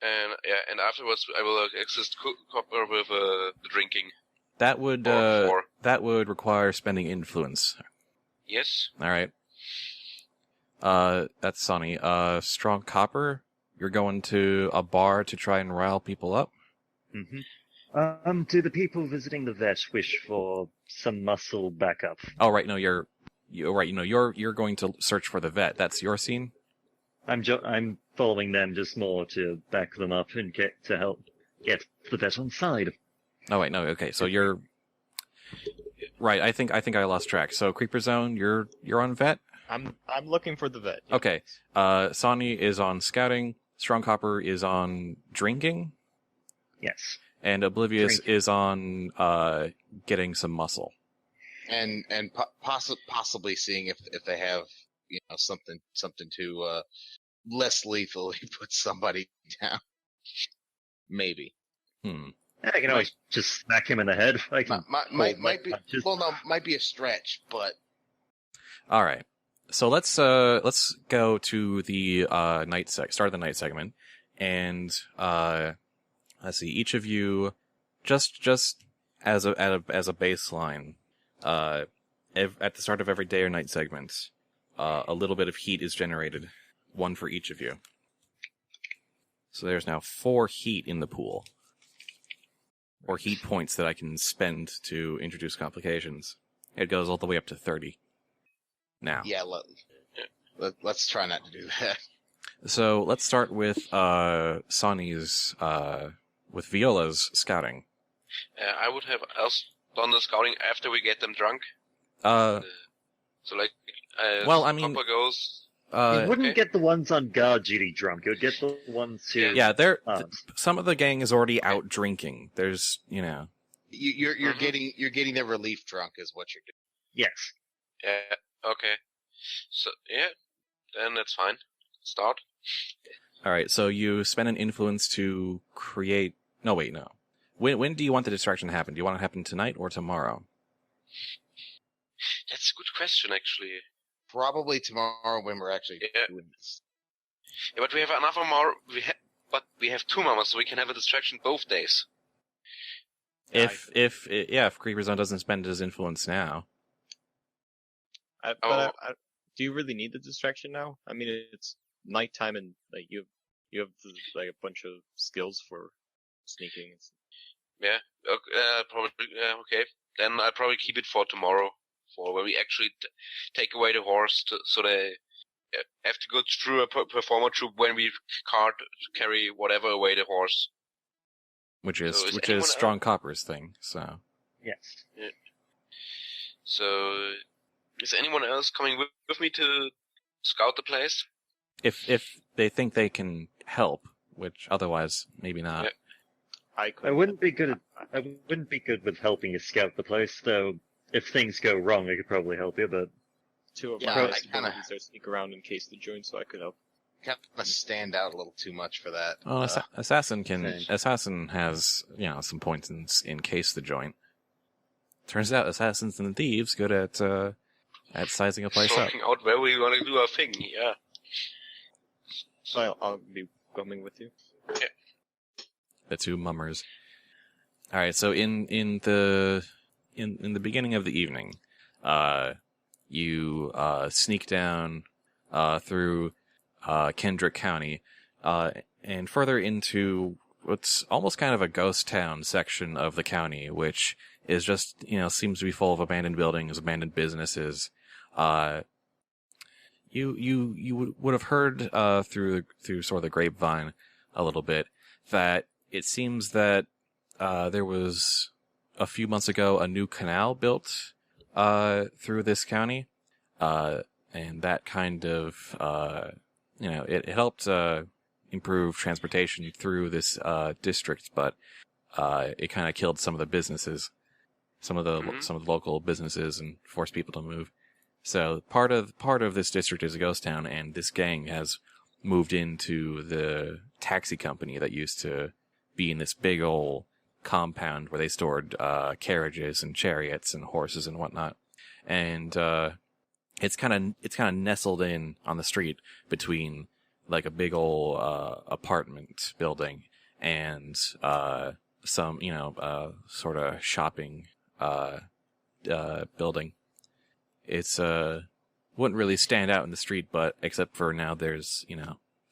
[SPEAKER 3] and afterwards I will assist Copper with the drinking.
[SPEAKER 1] That would
[SPEAKER 3] Or
[SPEAKER 1] that would require spending influence.
[SPEAKER 3] Yes.
[SPEAKER 1] All right. That's Sani. Strong Copper, you're going to a bar to try and rile people up?
[SPEAKER 4] Mm-hmm. Do the people visiting the vet wish for some muscle backup?
[SPEAKER 1] Oh, right. No, you're right. You're going to search for the vet. That's your scene?
[SPEAKER 4] I'm following them just more to back them up and help get the vet on side.
[SPEAKER 1] Oh, wait. No. Okay. So you're right. I think I lost track. So CreeperZone, you're on vet?
[SPEAKER 5] I'm looking for the vet. Yeah.
[SPEAKER 1] Okay. Sani is on scouting. Strong Copper is on drinking.
[SPEAKER 4] Yes.
[SPEAKER 1] And Oblivious is on getting some muscle.
[SPEAKER 2] And possibly seeing if they have something to less lethally put somebody down. Maybe.
[SPEAKER 4] I can always just smack him in the head. I can
[SPEAKER 2] Might be might be a stretch, but
[SPEAKER 1] All right. So let's go to the start of the night segment, and let's see, each of you just as a baseline, at the start of every day or night segment, a little bit of heat is generated, one for each of you. So there's now 4 heat in the pool, or heat points that I can spend to introduce complications. It goes all the way up to 30. Now.
[SPEAKER 2] yeah, let's try not to do that.
[SPEAKER 1] So let's start with Sani's with Viola's scouting.
[SPEAKER 3] I would have else done the scouting after we get them drunk.
[SPEAKER 1] Well, I mean,
[SPEAKER 3] Copper goes.
[SPEAKER 4] You wouldn't
[SPEAKER 3] okay.
[SPEAKER 4] get the ones on guard duty drunk. You would get the ones who...
[SPEAKER 1] yeah, some of the gang is already out drinking. There's,
[SPEAKER 2] You're
[SPEAKER 3] Mhm.
[SPEAKER 2] getting their relief drunk is what you're doing.
[SPEAKER 4] Yes.
[SPEAKER 3] Yeah. Okay. So yeah, then that's fine. Start.
[SPEAKER 1] all right. So you spend an influence to create. No, wait, no. When do you want the distraction to happen? Do you want it to happen tonight or tomorrow?
[SPEAKER 3] That's a good question, actually.
[SPEAKER 2] Probably tomorrow when we're actually
[SPEAKER 3] Yeah.
[SPEAKER 2] doing this.
[SPEAKER 3] Yeah, but we have another more. But we have 2 mamas, so we can have a distraction both days.
[SPEAKER 1] If CreeperZone doesn't spend his influence now.
[SPEAKER 5] Do you really need the distraction now? I mean, it's nighttime and like you have like a bunch of skills for sneaking.
[SPEAKER 3] Yeah. Probably. Okay. Then I'll probably keep it for tomorrow, for where we actually take away the horse, so they have to go through a performer troop when we can't carry whatever away the horse.
[SPEAKER 1] Which is
[SPEAKER 3] So
[SPEAKER 1] which is Strong Copper's thing. So
[SPEAKER 4] Yes.
[SPEAKER 3] Yeah. So, is anyone else coming with me to scout the place?
[SPEAKER 1] if they think they can help, which otherwise maybe not.
[SPEAKER 3] Yeah.
[SPEAKER 4] I wouldn't be good with helping you scout the place, though. If things go wrong, I could probably help you, but
[SPEAKER 5] Two of
[SPEAKER 2] Yeah,
[SPEAKER 5] my
[SPEAKER 2] I
[SPEAKER 5] guys
[SPEAKER 2] kinda-
[SPEAKER 5] are sneak around in case the joint, so I could help.
[SPEAKER 2] Kind of stand out a little too much for that.
[SPEAKER 1] Well, Assassin
[SPEAKER 4] Same.
[SPEAKER 1] Assassin has some points in case the joint. Turns out assassins and thieves good at sizing a place up.
[SPEAKER 3] Sorting out where we want to do our thing. Yeah.
[SPEAKER 5] So I'll be coming with you.
[SPEAKER 1] The two mummers. All right, so in the beginning of the evening, you sneak down through Kendrick County and further into what's almost kind of a ghost town section of the county, which is just seems to be full of abandoned buildings, abandoned businesses. You would have heard through sort of the grapevine a little bit that it seems that there was a few months ago a new canal built through this county, and that kind of it helped improve transportation through this district, but it kind of killed some of the businesses, some of the local businesses, and forced people to move. So part of this district is a ghost town, and this gang has moved into the taxi company that used to be in this big old compound where they stored carriages and chariots and horses and whatnot. And it's kind of nestled in on the street between like a big old apartment building and some sort of shopping building. It's wouldn't really stand out in the street, but except for now there's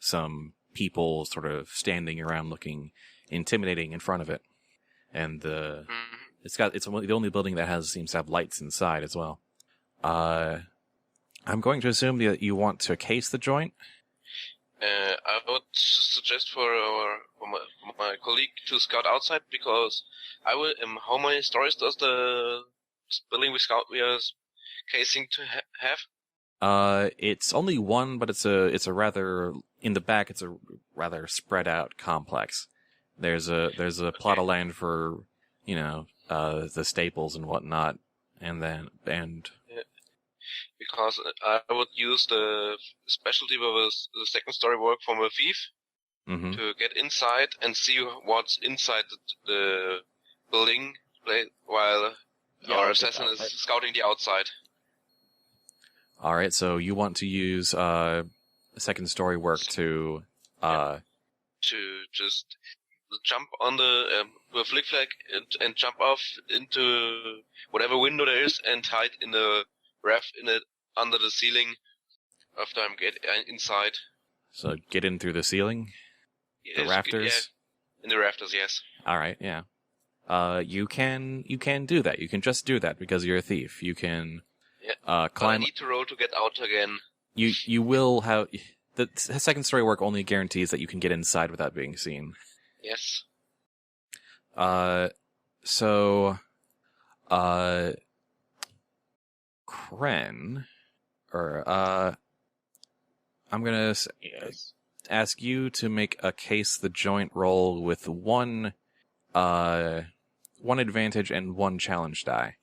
[SPEAKER 1] some people sort of standing around looking intimidating in front of it. And it's the only building that seems to have lights inside as well. I'm going to assume that you want to case the joint.
[SPEAKER 3] I would suggest for my colleague to scout outside, because I will. How many stories does the building we are casing to have?
[SPEAKER 1] It's only one, but it's a rather in the back. It's a rather spread out complex. There's a plot of land for the staples and whatnot, and
[SPEAKER 3] because I would use the specialty of the second story work from a thief to get inside and see what's inside the building while our assassin is scouting the outside.
[SPEAKER 1] All right, so you want to use second story work to
[SPEAKER 3] just jump on the flick flag and jump off into whatever window there is and hide in the raft under the ceiling after I'm inside.
[SPEAKER 1] So get in through the ceiling, the rafters.
[SPEAKER 3] Yeah, in the rafters, yes.
[SPEAKER 1] All right, yeah. You can do that. You can just do that because you're a thief. You can climb.
[SPEAKER 3] But I need to roll to get out again.
[SPEAKER 1] You will have the second story work only guarantees that you can get inside without being seen.
[SPEAKER 3] Yes.
[SPEAKER 1] So, Kren, or I'm gonna ask you to make a case the joint roll with one advantage and one challenge die,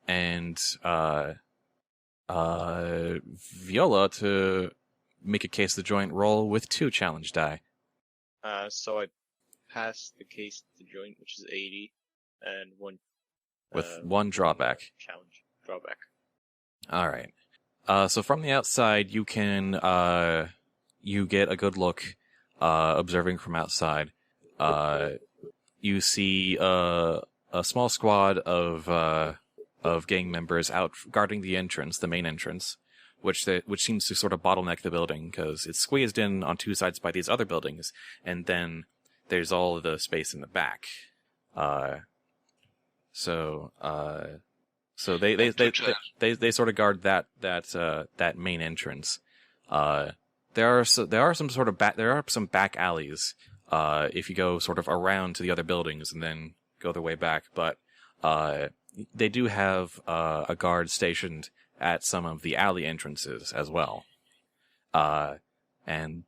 [SPEAKER 1] and Viola to make a case the joint roll with two challenge die.
[SPEAKER 5] So I passed the case to joint, which is 80, and one
[SPEAKER 1] with one drawback.
[SPEAKER 5] Challenge drawback.
[SPEAKER 1] All right. So from the outside, you can you get a good look, observing from outside. You see a small squad of gang members out guarding the entrance, the main entrance, which seems to sort of bottleneck the building because it's squeezed in on two sides by these other buildings, and then there's all of the space in the back. So they sort of guard that main entrance. There are some back alleys. If you go sort of around to the other buildings and then go their way back, but they do have a guard stationed at some of the alley entrances as well. And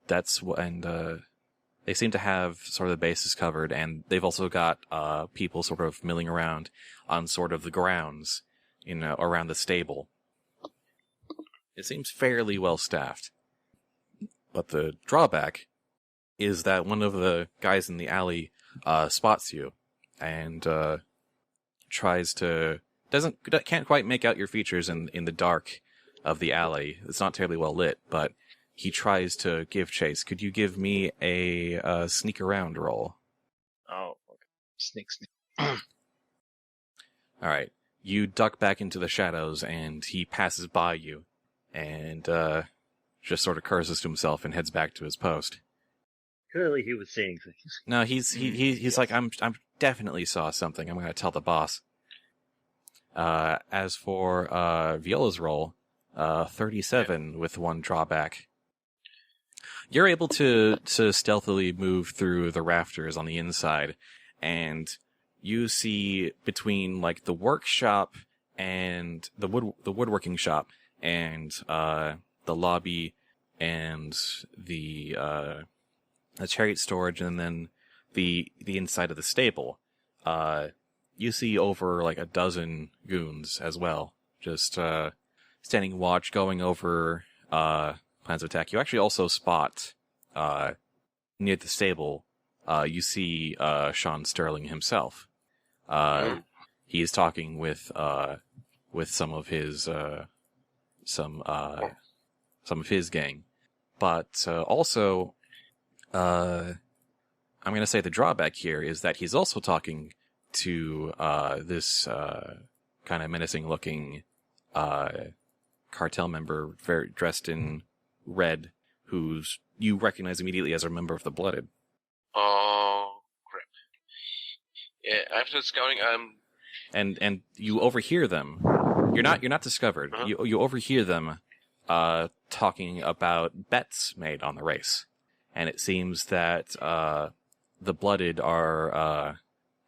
[SPEAKER 1] they seem to have sort of the bases covered, and they've also got people sort of milling around on sort of the grounds, around the stable. It seems fairly well staffed. But the drawback is that one of the guys in the alley spots you and can't quite make out your features in the dark of the alley. It's not terribly well lit, but he tries to give chase. Could you give me a sneak around roll?
[SPEAKER 5] Oh, okay.
[SPEAKER 2] Sneak.
[SPEAKER 1] All right. You duck back into the shadows, and he passes by you, and just sort of curses to himself and heads back to his post.
[SPEAKER 4] Clearly, he was seeing things.
[SPEAKER 1] No, he's
[SPEAKER 5] Yes.
[SPEAKER 1] like, I'm definitely saw something. I'm going to tell the boss. As for Viola's roll, 37 with one drawback. You're able to stealthily move through the rafters on the inside, and you see between like the workshop and the woodworking shop and the lobby and the chariot storage and then the inside of the stable. You see over like a dozen goons as well, just standing watch, going over plans of attack. You actually also spot near the stable. You see Sean Sterling himself. He is talking with some of his gang, but also I'm going to say the drawback here is that he's also talking to this kind of menacing looking cartel member, very dressed in red, who's you recognize immediately as a member of the Blooded.
[SPEAKER 3] Oh, crap. Yeah, after scouting,
[SPEAKER 1] And you overhear them. You're not discovered.
[SPEAKER 3] Uh-huh.
[SPEAKER 1] You overhear them talking about bets made on the race, and it seems that the Blooded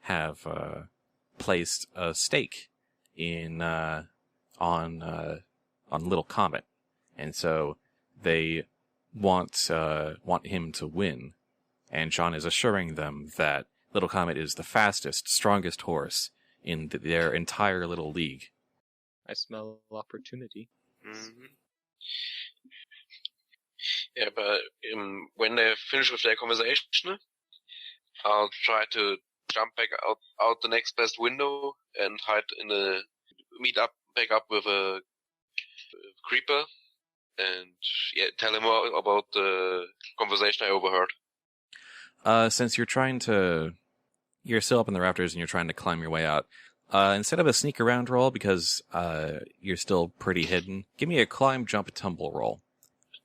[SPEAKER 1] have placed a stake in on Little Comet, and so they want him to win. And Sean is assuring them that Little Comet is the fastest, strongest horse in their entire little league.
[SPEAKER 5] I smell opportunity.
[SPEAKER 3] Mm-hmm. Yeah, but when they finish with their conversation, I'll try to jump back out the next best window and back up with a creeper, and tell him about the conversation I overheard.
[SPEAKER 1] Since you're still up in the rafters and you're trying to climb your way out, instead of a sneak around roll, because you're still pretty hidden, give me a climb, jump, tumble roll.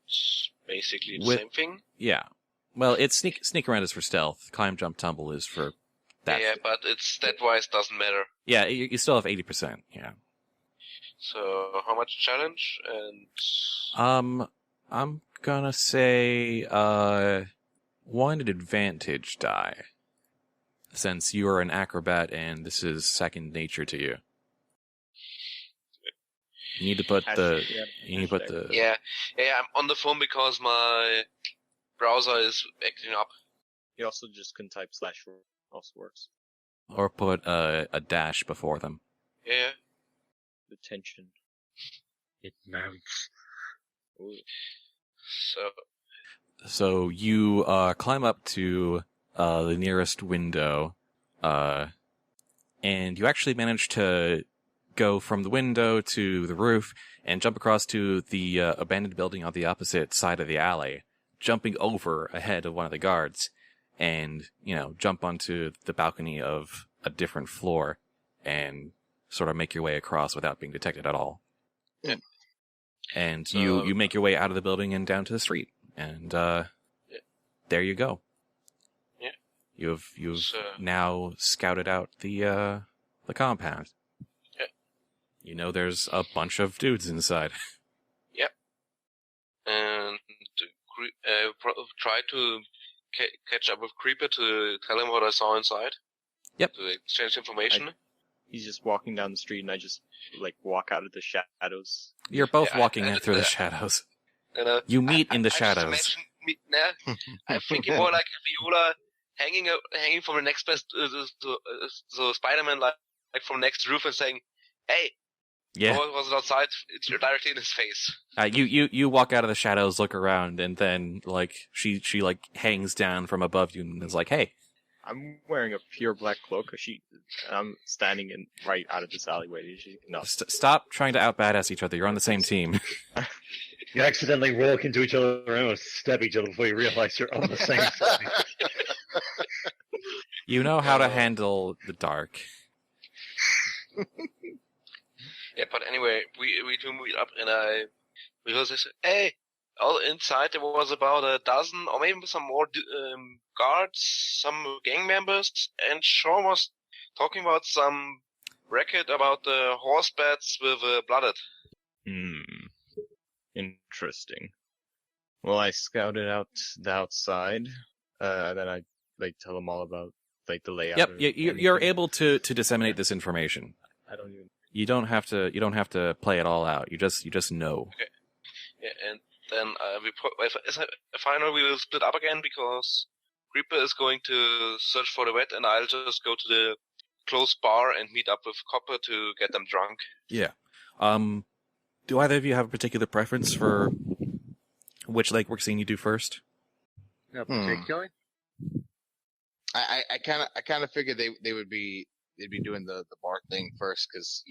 [SPEAKER 3] It's basically the
[SPEAKER 1] With-
[SPEAKER 3] same thing.
[SPEAKER 1] Yeah. Well, it's sneak around is for stealth. Climb, jump, tumble is for that.
[SPEAKER 3] Yeah, but it's stat-wise doesn't matter.
[SPEAKER 1] Yeah, you still have 80%. Yeah.
[SPEAKER 3] So how much challenge? And
[SPEAKER 1] I'm gonna say one advantage die, since you are an acrobat and this is second nature to you. You need to put
[SPEAKER 3] yeah, I'm on the phone because my browser is acting up.
[SPEAKER 5] You also just can type /. Also works.
[SPEAKER 1] or put a dash before them.
[SPEAKER 3] Yeah.
[SPEAKER 5] The tension.
[SPEAKER 4] It mounts.
[SPEAKER 5] Ooh.
[SPEAKER 1] So you climb up to the nearest window, and you actually manage to go from the window to the roof and jump across to the abandoned building on the opposite side of the alley, jumping over ahead of one of the guards, and, jump onto the balcony of a different floor and sort of make your way across without being detected at all.
[SPEAKER 3] Yeah.
[SPEAKER 1] And you make your way out of the building and down to the street. And there you go.
[SPEAKER 3] Yeah.
[SPEAKER 1] You've
[SPEAKER 3] So,
[SPEAKER 1] now scouted out the compound.
[SPEAKER 3] Yeah.
[SPEAKER 1] You know there's a bunch of dudes inside.
[SPEAKER 3] and try to catch up with Creeper to tell him what I saw inside.
[SPEAKER 1] Yep.
[SPEAKER 3] To exchange information.
[SPEAKER 5] He's just walking down the street, and I just walk out of the shadows.
[SPEAKER 1] You're both
[SPEAKER 3] Yeah,
[SPEAKER 1] walking
[SPEAKER 3] I-
[SPEAKER 1] in through the shadows.
[SPEAKER 3] And,
[SPEAKER 1] You meet in the
[SPEAKER 3] I just
[SPEAKER 1] shadows.
[SPEAKER 3] imagine I'm thinking more like Viola hanging from the next best, so Spider-Man like from next roof and saying, "Hey,
[SPEAKER 1] Yeah.
[SPEAKER 3] what was it outside?" It's directly in his face.
[SPEAKER 1] You walk out of the shadows, look around, and then she hangs down from above you and is like, "Hey."
[SPEAKER 5] I'm wearing a pure black cloak. I'm standing right out of this alleyway. No.
[SPEAKER 1] Stop trying to out-badass each other. You're on the same team.
[SPEAKER 4] You accidentally walk into each other and almost stab each other before you realize you're on the same side.
[SPEAKER 1] You know how to handle the dark.
[SPEAKER 3] Yeah, but anyway, we do meet up, and because I said, "Hey, all inside there was about a dozen or maybe some more guards, some gang members, and Sean was talking about some racket about the horse beds with blooded."
[SPEAKER 5] Interesting. Well, I scouted out the outside, then I tell them all about the layout.
[SPEAKER 1] Yep, you're able to disseminate this information.
[SPEAKER 5] I don't even.
[SPEAKER 1] You don't have to play it all out. You just know.
[SPEAKER 3] Okay. Yeah, and then finally we will split up again because Creeper is going to search for the vet, and I'll just go to the close bar and meet up with Copper to get them drunk.
[SPEAKER 1] Yeah. Do either of you have a particular preference for which legwork scene you do first?
[SPEAKER 4] No, particularly?
[SPEAKER 2] I kind of figured they'd be doing the bar thing first because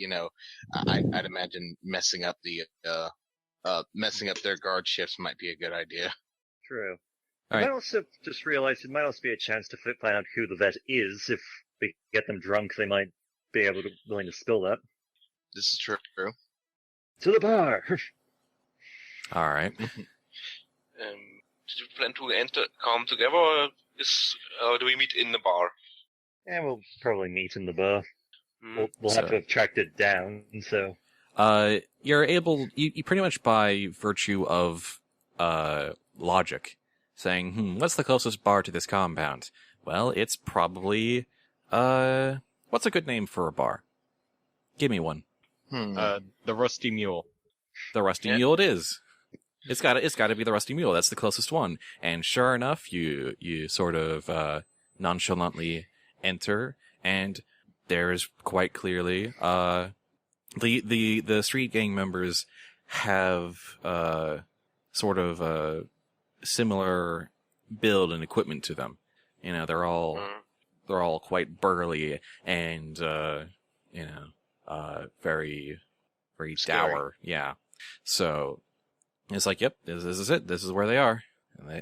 [SPEAKER 2] I'd imagine messing up their guard shifts might be a good idea.
[SPEAKER 4] True.
[SPEAKER 1] All
[SPEAKER 4] I
[SPEAKER 1] right.
[SPEAKER 4] might also just realize it might also be a chance to find out who the vet is. If we get them drunk, they might be willing to spill that.
[SPEAKER 2] This is true.
[SPEAKER 4] To the bar!
[SPEAKER 1] All right.
[SPEAKER 3] Did you plan to come together, or do we meet in the bar?
[SPEAKER 4] Yeah, we'll probably meet in the bar.
[SPEAKER 3] Hmm.
[SPEAKER 4] We'll have to have tracked it down, so...
[SPEAKER 1] You're able, you pretty much by virtue of, logic, saying, what's the closest bar to this compound? Well, it's probably, what's a good name for a bar? Give me one.
[SPEAKER 5] The Rusty Mule.
[SPEAKER 1] The Rusty Mule it is. It's gotta be the Rusty Mule. That's the closest one. And sure enough, you sort of, nonchalantly enter, and there's quite clearly, the street gang members have, sort of a similar build and equipment to them. You know, they're all quite burly and, very, very
[SPEAKER 2] Scary.
[SPEAKER 1] dour. Yeah. So, it's like, yep, this is it. This is where they are.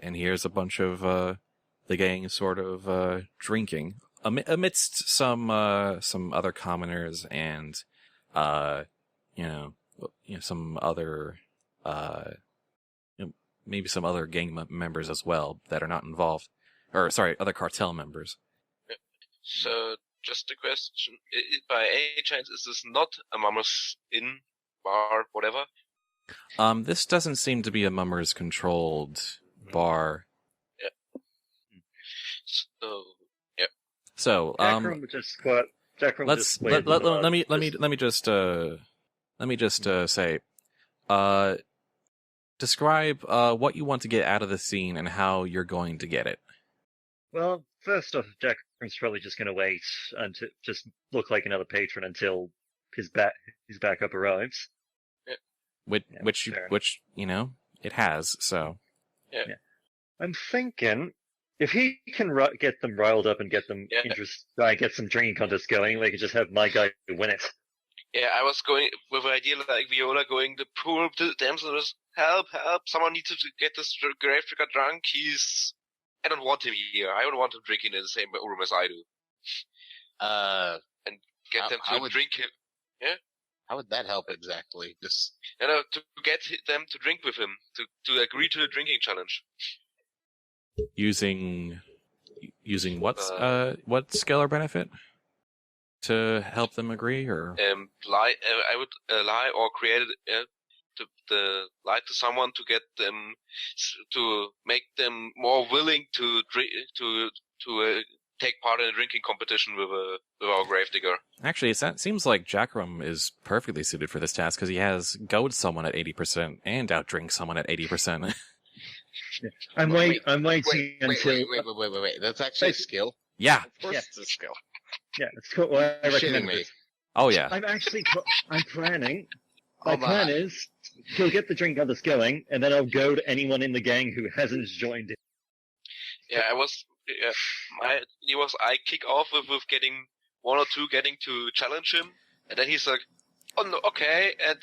[SPEAKER 1] And here's a bunch of, the gang sort of, drinking amidst some other commoners and, some other, maybe some other gang members as well that are not involved. Or, sorry, other cartel members.
[SPEAKER 3] So, just a question. By any chance, is this not a Mama's Inn, bar, whatever?
[SPEAKER 1] This doesn't seem to be a mummers controlled bar.
[SPEAKER 3] Yeah. So, yeah.
[SPEAKER 1] So,
[SPEAKER 4] Jackrum would just squat. Jackrum would just wave
[SPEAKER 1] let
[SPEAKER 4] them,
[SPEAKER 1] me just say, describe what you want to get out of the scene and how you're going to get it.
[SPEAKER 4] Well, first off, Jackrum's probably just going to wait and just look like another patron until his backup arrives.
[SPEAKER 1] Which
[SPEAKER 4] fair
[SPEAKER 1] it has. So
[SPEAKER 3] Yeah.
[SPEAKER 4] I'm thinking if he can get them riled up and get them interested, get some drinking contests going, they could just have my guy win it.
[SPEAKER 3] Yeah, I was going with an idea like Viola going to poor damsels, help, someone needs to get this Gravekeeper drunk, I don't want him here, I don't want him drinking in the same room as I do. And get them to drink him. Yeah?
[SPEAKER 2] How would that help exactly? Just
[SPEAKER 3] to get them to drink with him, to agree to the drinking challenge.
[SPEAKER 1] using using what skill or benefit to help them agree, or
[SPEAKER 3] lie. I would lie or create the lie to someone to get them to make them more willing to drink to take part in a drinking competition with our Gravedigger.
[SPEAKER 1] Actually, it seems like Jackrum is perfectly suited for this task because he has goad someone at 80% and outdrink someone at 80%.
[SPEAKER 4] I'm waiting until.
[SPEAKER 2] Wait. That's actually a skill.
[SPEAKER 1] Yeah.
[SPEAKER 5] Of course it's a skill.
[SPEAKER 4] Yeah, it's cool. Well, I
[SPEAKER 2] You're
[SPEAKER 4] recommend
[SPEAKER 2] shitting me.
[SPEAKER 4] it.
[SPEAKER 1] Oh yeah.
[SPEAKER 4] I'm planning. My
[SPEAKER 2] Hold
[SPEAKER 4] plan
[SPEAKER 2] on.
[SPEAKER 4] is he'll get the drink others going, and then I'll goad anyone in the gang who hasn't joined it.
[SPEAKER 3] Yeah, I kick off with getting one or two getting to challenge him, and then he's like, "Oh no, okay," and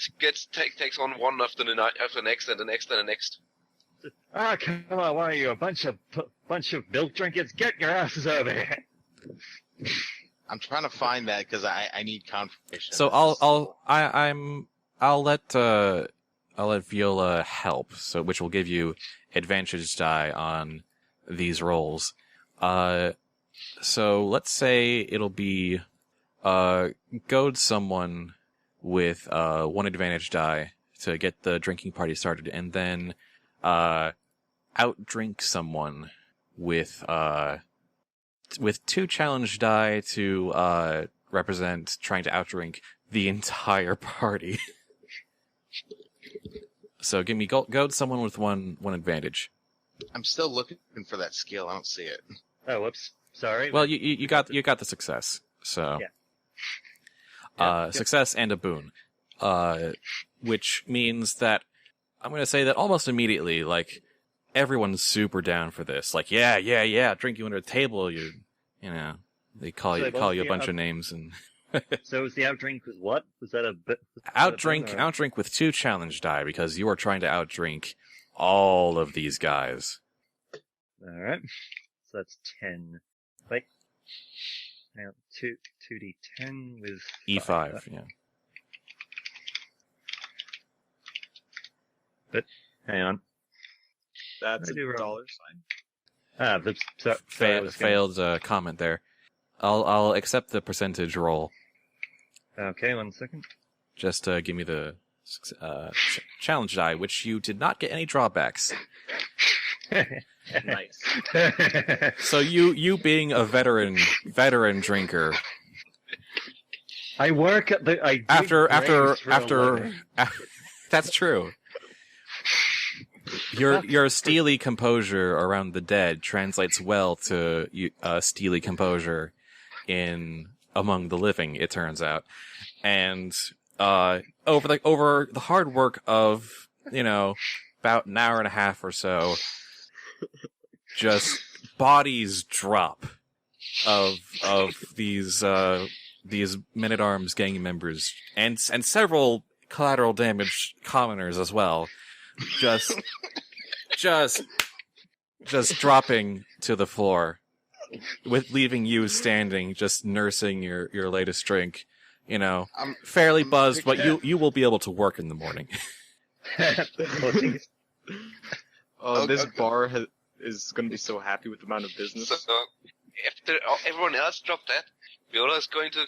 [SPEAKER 3] takes on one after the next and the next and the next.
[SPEAKER 4] Ah, come on! Why are you a bunch of milk drinkers? Get your asses over here!
[SPEAKER 2] I'm trying to find that because I need confirmation.
[SPEAKER 1] So I'll let Viola help, which will give you advantage die on these rolls. So let's say it'll be goad someone with 1 advantage die to get the drinking party started, and then outdrink someone with 2 challenge die to represent trying to outdrink the entire party. So give me goad someone with one advantage.
[SPEAKER 2] I'm still looking for that skill. I don't see it.
[SPEAKER 4] Oh, whoops! Sorry.
[SPEAKER 1] Well, you got the success. So
[SPEAKER 4] Yeah.
[SPEAKER 1] success and a boon, which means that I'm going to say that almost immediately, like, everyone's super down for this. Like, yeah, drink you under the table. You know, they call you a bunch of names and.
[SPEAKER 4] So was the outdrink with what? Was that a bit?
[SPEAKER 1] Outdrink with 2 challenge die because you are trying to outdrink all of these guys.
[SPEAKER 4] All right. So that's 10. Wait. Now 2d10 with
[SPEAKER 1] E5, yeah.
[SPEAKER 4] But hang on.
[SPEAKER 5] That's
[SPEAKER 4] I do
[SPEAKER 5] a
[SPEAKER 4] wrong.
[SPEAKER 5] dollar sign.
[SPEAKER 1] Failed comment there. I'll accept the percentage roll.
[SPEAKER 4] Okay, 1 second.
[SPEAKER 1] Just give me the challenge die, which you did not get any drawbacks.
[SPEAKER 5] Nice.
[SPEAKER 1] So you being a veteran drinker.
[SPEAKER 4] I work at the. I dig
[SPEAKER 1] After
[SPEAKER 4] graves for a living.
[SPEAKER 1] that's true. Your steely composure around the dead translates well to steely composure among the living, it turns out. And over the hard work of about an hour and a half or so, just bodies drop of these men-at-arms gang members and several collateral damage commoners as well. Just dropping to the floor, with leaving you standing, just nursing your latest drink.
[SPEAKER 2] I'm
[SPEAKER 1] Fairly buzzed, but you will be able to work in the morning.
[SPEAKER 5] This bar is going to be so happy with the amount of business.
[SPEAKER 3] So after everyone else dropped that, Viola is going to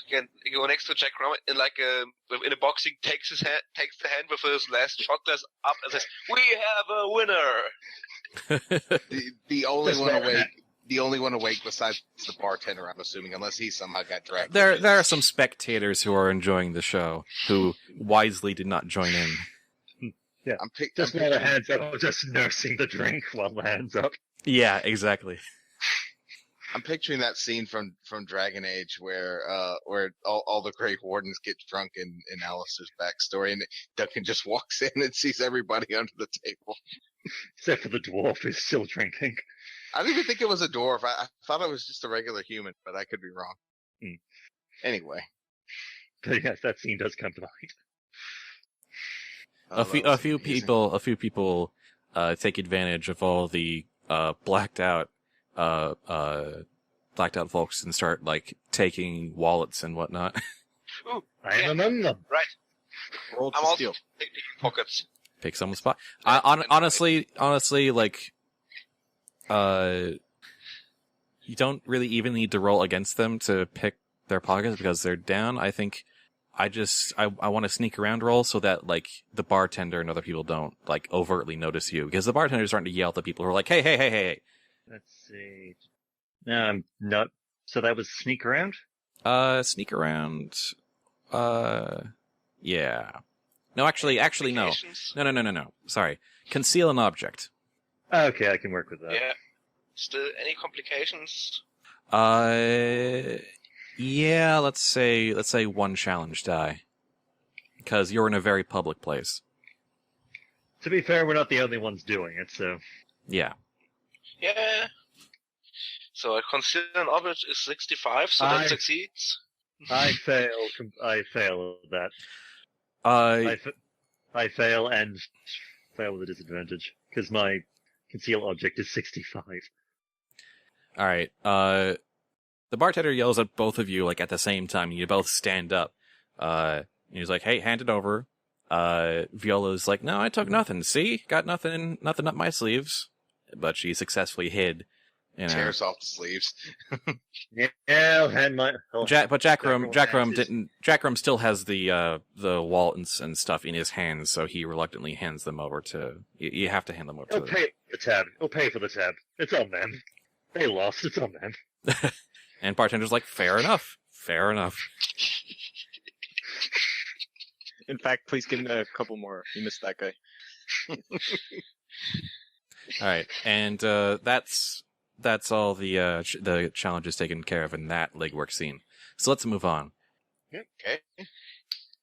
[SPEAKER 3] go next to Jackrum and in a boxing takes the hand with his last shot glass up and says, "We have a winner."
[SPEAKER 2] the only one awake besides the bartender, I'm assuming, unless he somehow got dragged.
[SPEAKER 1] There are some spectators who are enjoying the show who wisely did not join in.
[SPEAKER 4] Yeah, just while the hands up, just nursing the drink while the hands up.
[SPEAKER 1] Yeah, exactly.
[SPEAKER 2] I'm picturing that scene from Dragon Age where all the Grey Wardens get drunk in Alistair's backstory, and Duncan just walks in and sees everybody under the table.
[SPEAKER 4] Except for the dwarf who's still drinking.
[SPEAKER 2] I didn't even think it was a dwarf. I thought it was just a regular human, but I could be wrong. Anyway.
[SPEAKER 4] But yes, that scene does come to mind.
[SPEAKER 1] A few people take advantage of all the blacked out folks and start taking wallets and whatnot.
[SPEAKER 3] Ooh,
[SPEAKER 4] I remember them.
[SPEAKER 3] Right.
[SPEAKER 5] Roll to
[SPEAKER 3] I'm also
[SPEAKER 5] steal.
[SPEAKER 3] taking pockets.
[SPEAKER 1] Pick someone's spot. Honestly, you don't really even need to roll against them to pick their pockets because they're down. I think I want to sneak around roll so that, like, the bartender and other people don't, like, overtly notice you. Because the bartender's starting to yell at the people who are like, hey.
[SPEAKER 4] Let's see. No, I'm not. So that was sneak around?
[SPEAKER 1] Sneak around. Yeah. No, actually, no. No. Sorry. Conceal an object.
[SPEAKER 4] Okay, I can work with that.
[SPEAKER 3] Yeah. Still, any complications?
[SPEAKER 1] Yeah, let's say one challenge die. Because you're in a very public place.
[SPEAKER 4] To be fair, we're not the only ones doing it, so...
[SPEAKER 1] Yeah.
[SPEAKER 3] Yeah. So I consider an object is 65, so that succeeds.
[SPEAKER 4] I fail that. I fail and fail with a disadvantage, because my conceal object is 65.
[SPEAKER 1] Alright, the bartender yells at both of you, like, at the same time, and you both stand up. He's like, hey, hand it over. Viola's like, no, I took nothing. See? Got nothing up my sleeves. But she successfully hid. You know.
[SPEAKER 2] Tears off the sleeves.
[SPEAKER 4] Yeah, I'll hand my...
[SPEAKER 1] But Jackrum still has the wallet and stuff in his hands, so he reluctantly hands them over to... You have to hand them over to...
[SPEAKER 4] He'll pay for the tab. It's on them. They lost. It's on them.
[SPEAKER 1] And bartender's like, fair enough.
[SPEAKER 5] In fact, please give me a couple more. You missed that guy.
[SPEAKER 1] Alright, and that's all the challenges taken care of in that legwork scene. So let's move on.
[SPEAKER 2] Okay.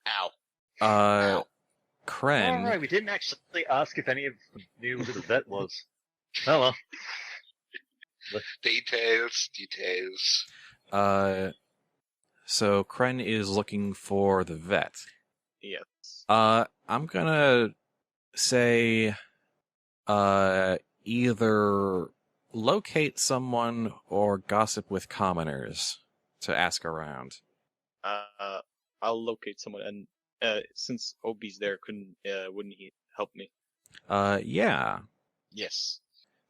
[SPEAKER 2] Ow.
[SPEAKER 1] Ow. Kren.
[SPEAKER 4] Alright, we didn't actually ask if any of them knew who the vet was. Oh well.
[SPEAKER 3] Details.
[SPEAKER 1] So Kren is looking for the vet.
[SPEAKER 5] Yes.
[SPEAKER 1] I'm gonna say, either locate someone or gossip with commoners to ask around.
[SPEAKER 5] I'll locate someone, and since Obi's there, wouldn't he help me?
[SPEAKER 1] Yeah.
[SPEAKER 2] Yes.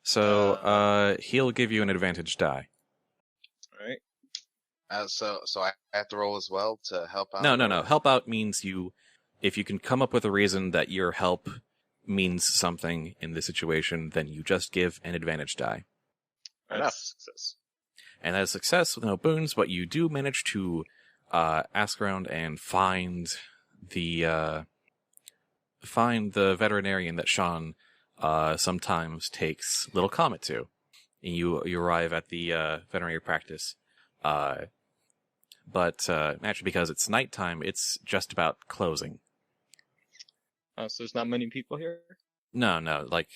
[SPEAKER 1] So, he'll give you an advantage die.
[SPEAKER 5] Alright.
[SPEAKER 2] So I have to roll as well to help out?
[SPEAKER 1] No. Help out means if you can come up with a reason that your help means something in this situation, then you just give an advantage die.
[SPEAKER 5] Enough success.
[SPEAKER 1] And that is success with no boons, but you do manage to ask around and find the veterinarian that Sean sometimes takes Little Comet to. And you arrive at the veterinary practice. But naturally, because it's nighttime, it's just about closing.
[SPEAKER 5] So there's not many people here?
[SPEAKER 1] No, like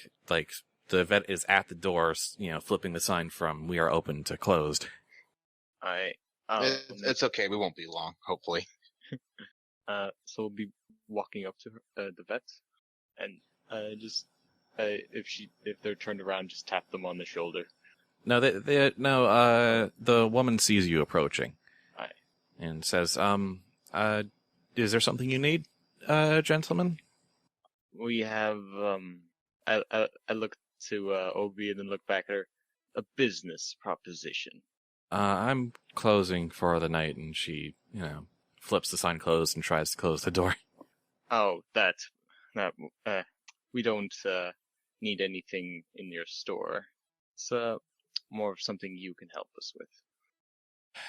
[SPEAKER 1] the vet is at the doors, flipping the sign from "We are open" to "Closed."
[SPEAKER 2] It's okay. We won't be long, hopefully.
[SPEAKER 5] So we'll be walking up to her, the vet, and just if they're turned around, just tap them on the shoulder.
[SPEAKER 1] No, the woman sees you approaching,
[SPEAKER 5] Aye.
[SPEAKER 1] and says, "Is there something you need, gentlemen?"
[SPEAKER 5] We have I look to Obi and then look back at her. A business proposition.
[SPEAKER 1] I'm closing for the night, and she, flips the sign closed and tries to close the door.
[SPEAKER 5] Oh, that we don't need anything in your store. It's more of something you can help us with.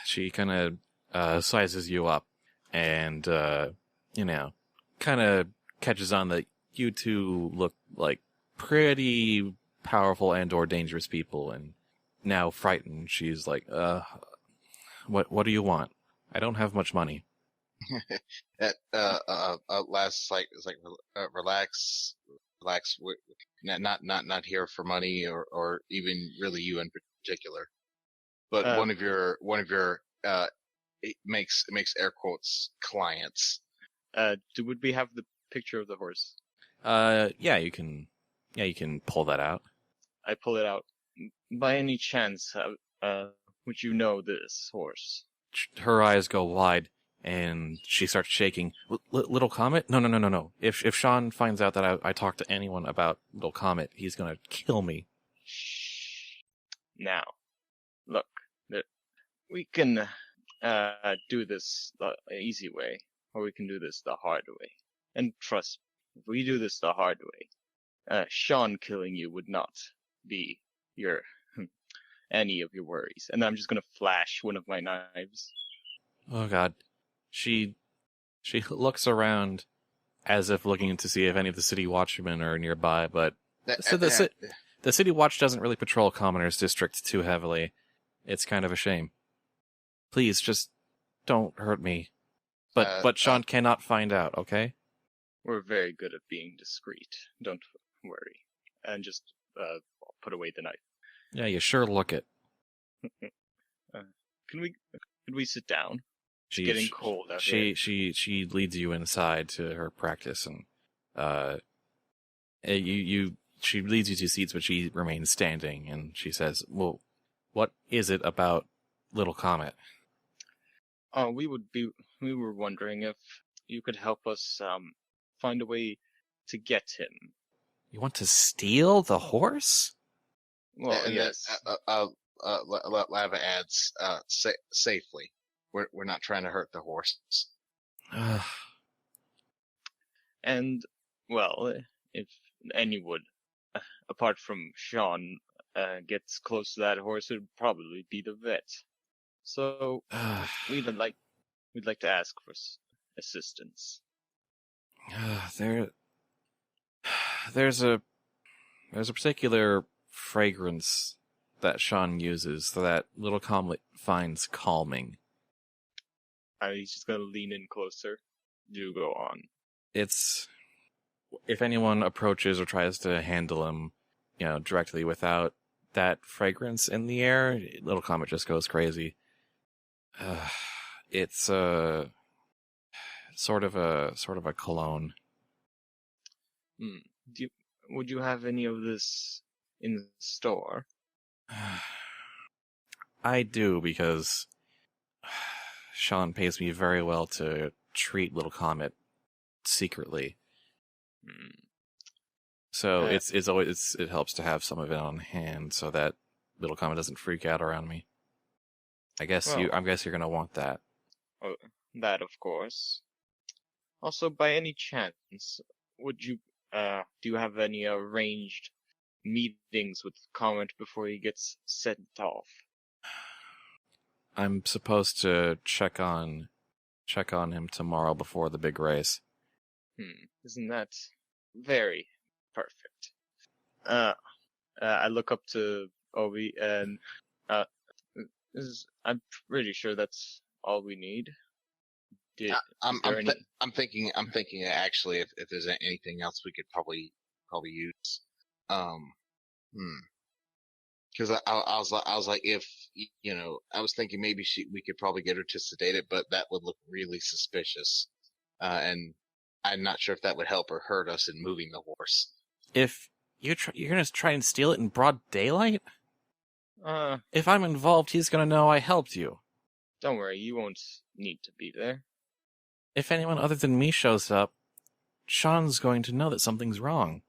[SPEAKER 1] She kind of sizes you up, and kind of catches on that you two look like pretty powerful and/or dangerous people, and now frightened, she's like, what do you want? I don't have much money.
[SPEAKER 2] Last is like, relax. Not here for money or even really you in particular, but one of your it makes air quotes clients.
[SPEAKER 5] Would we have the picture of the horse?
[SPEAKER 1] Yeah, you can pull that out.
[SPEAKER 5] I pull it out. By any chance, would you know this horse?
[SPEAKER 1] Her eyes go wide, and she starts shaking. Little Comet? No. If Sean finds out that I talked to anyone about Little Comet, he's gonna kill me.
[SPEAKER 5] Shh. Now, look, we can do this the easy way, or we can do this the hard way. And trust me, if we do this the hard way, Sean killing you would not be your any of your worries. And I'm just gonna flash one of my knives.
[SPEAKER 1] Oh God. She looks around as if looking to see if any of the city watchmen are nearby, but the city watch doesn't really patrol Commoner's district too heavily. It's kind of a shame. Please, just don't hurt me. But Sean cannot find out, okay?
[SPEAKER 5] We're very good at being discreet. Don't worry. And just put away the knife.
[SPEAKER 1] Yeah, you sure look it.
[SPEAKER 5] Could we sit down? It's getting cold out here.
[SPEAKER 1] She leads you inside to her practice, and she leads you to seats, but she remains standing, and she says, "Well, what is it about Little Comet?"
[SPEAKER 5] Oh, we were wondering if you could help us find a way to get him.
[SPEAKER 1] You want to steal the horse?
[SPEAKER 5] Well, yes.
[SPEAKER 2] Lava adds, safely. We're not trying to hurt the horse.
[SPEAKER 5] And, well, if anyone, apart from Sean, gets close to that horse, it would probably be the vet. So, we'd like to ask for assistance.
[SPEAKER 1] There's a particular fragrance that Sean uses that Little Comet finds calming.
[SPEAKER 5] He's just gonna lean in closer. Do go on.
[SPEAKER 1] It's, if anyone approaches or tries to handle him, directly without that fragrance in the air, Little Comet just goes crazy. It's sort of a cologne.
[SPEAKER 5] Would you have any of this in the store?
[SPEAKER 1] I do, because Sean pays me very well to treat Little Comet secretly. So it helps to have some of it on hand so that Little Comet doesn't freak out around me. I guess you're gonna want that.
[SPEAKER 5] Oh, that of course. Also, by any chance, would you do you have any arranged meetings with Comet before he gets sent off?
[SPEAKER 1] I'm supposed to check on him tomorrow before the big race.
[SPEAKER 5] Isn't that very perfect? I look up to Obi and I'm pretty sure that's all we need.
[SPEAKER 2] I'm thinking actually if there's anything else we could probably use. Because I was like, if I was thinking maybe we could probably get her to sedate it, but that would look really suspicious, and I'm not sure if that would help or hurt us in moving the horse.
[SPEAKER 1] If you're gonna try and steal it in broad daylight, if I'm involved, he's gonna know I helped you.
[SPEAKER 5] Don't worry, you won't need to be there.
[SPEAKER 1] If anyone other than me shows up, Sean's going to know that something's wrong.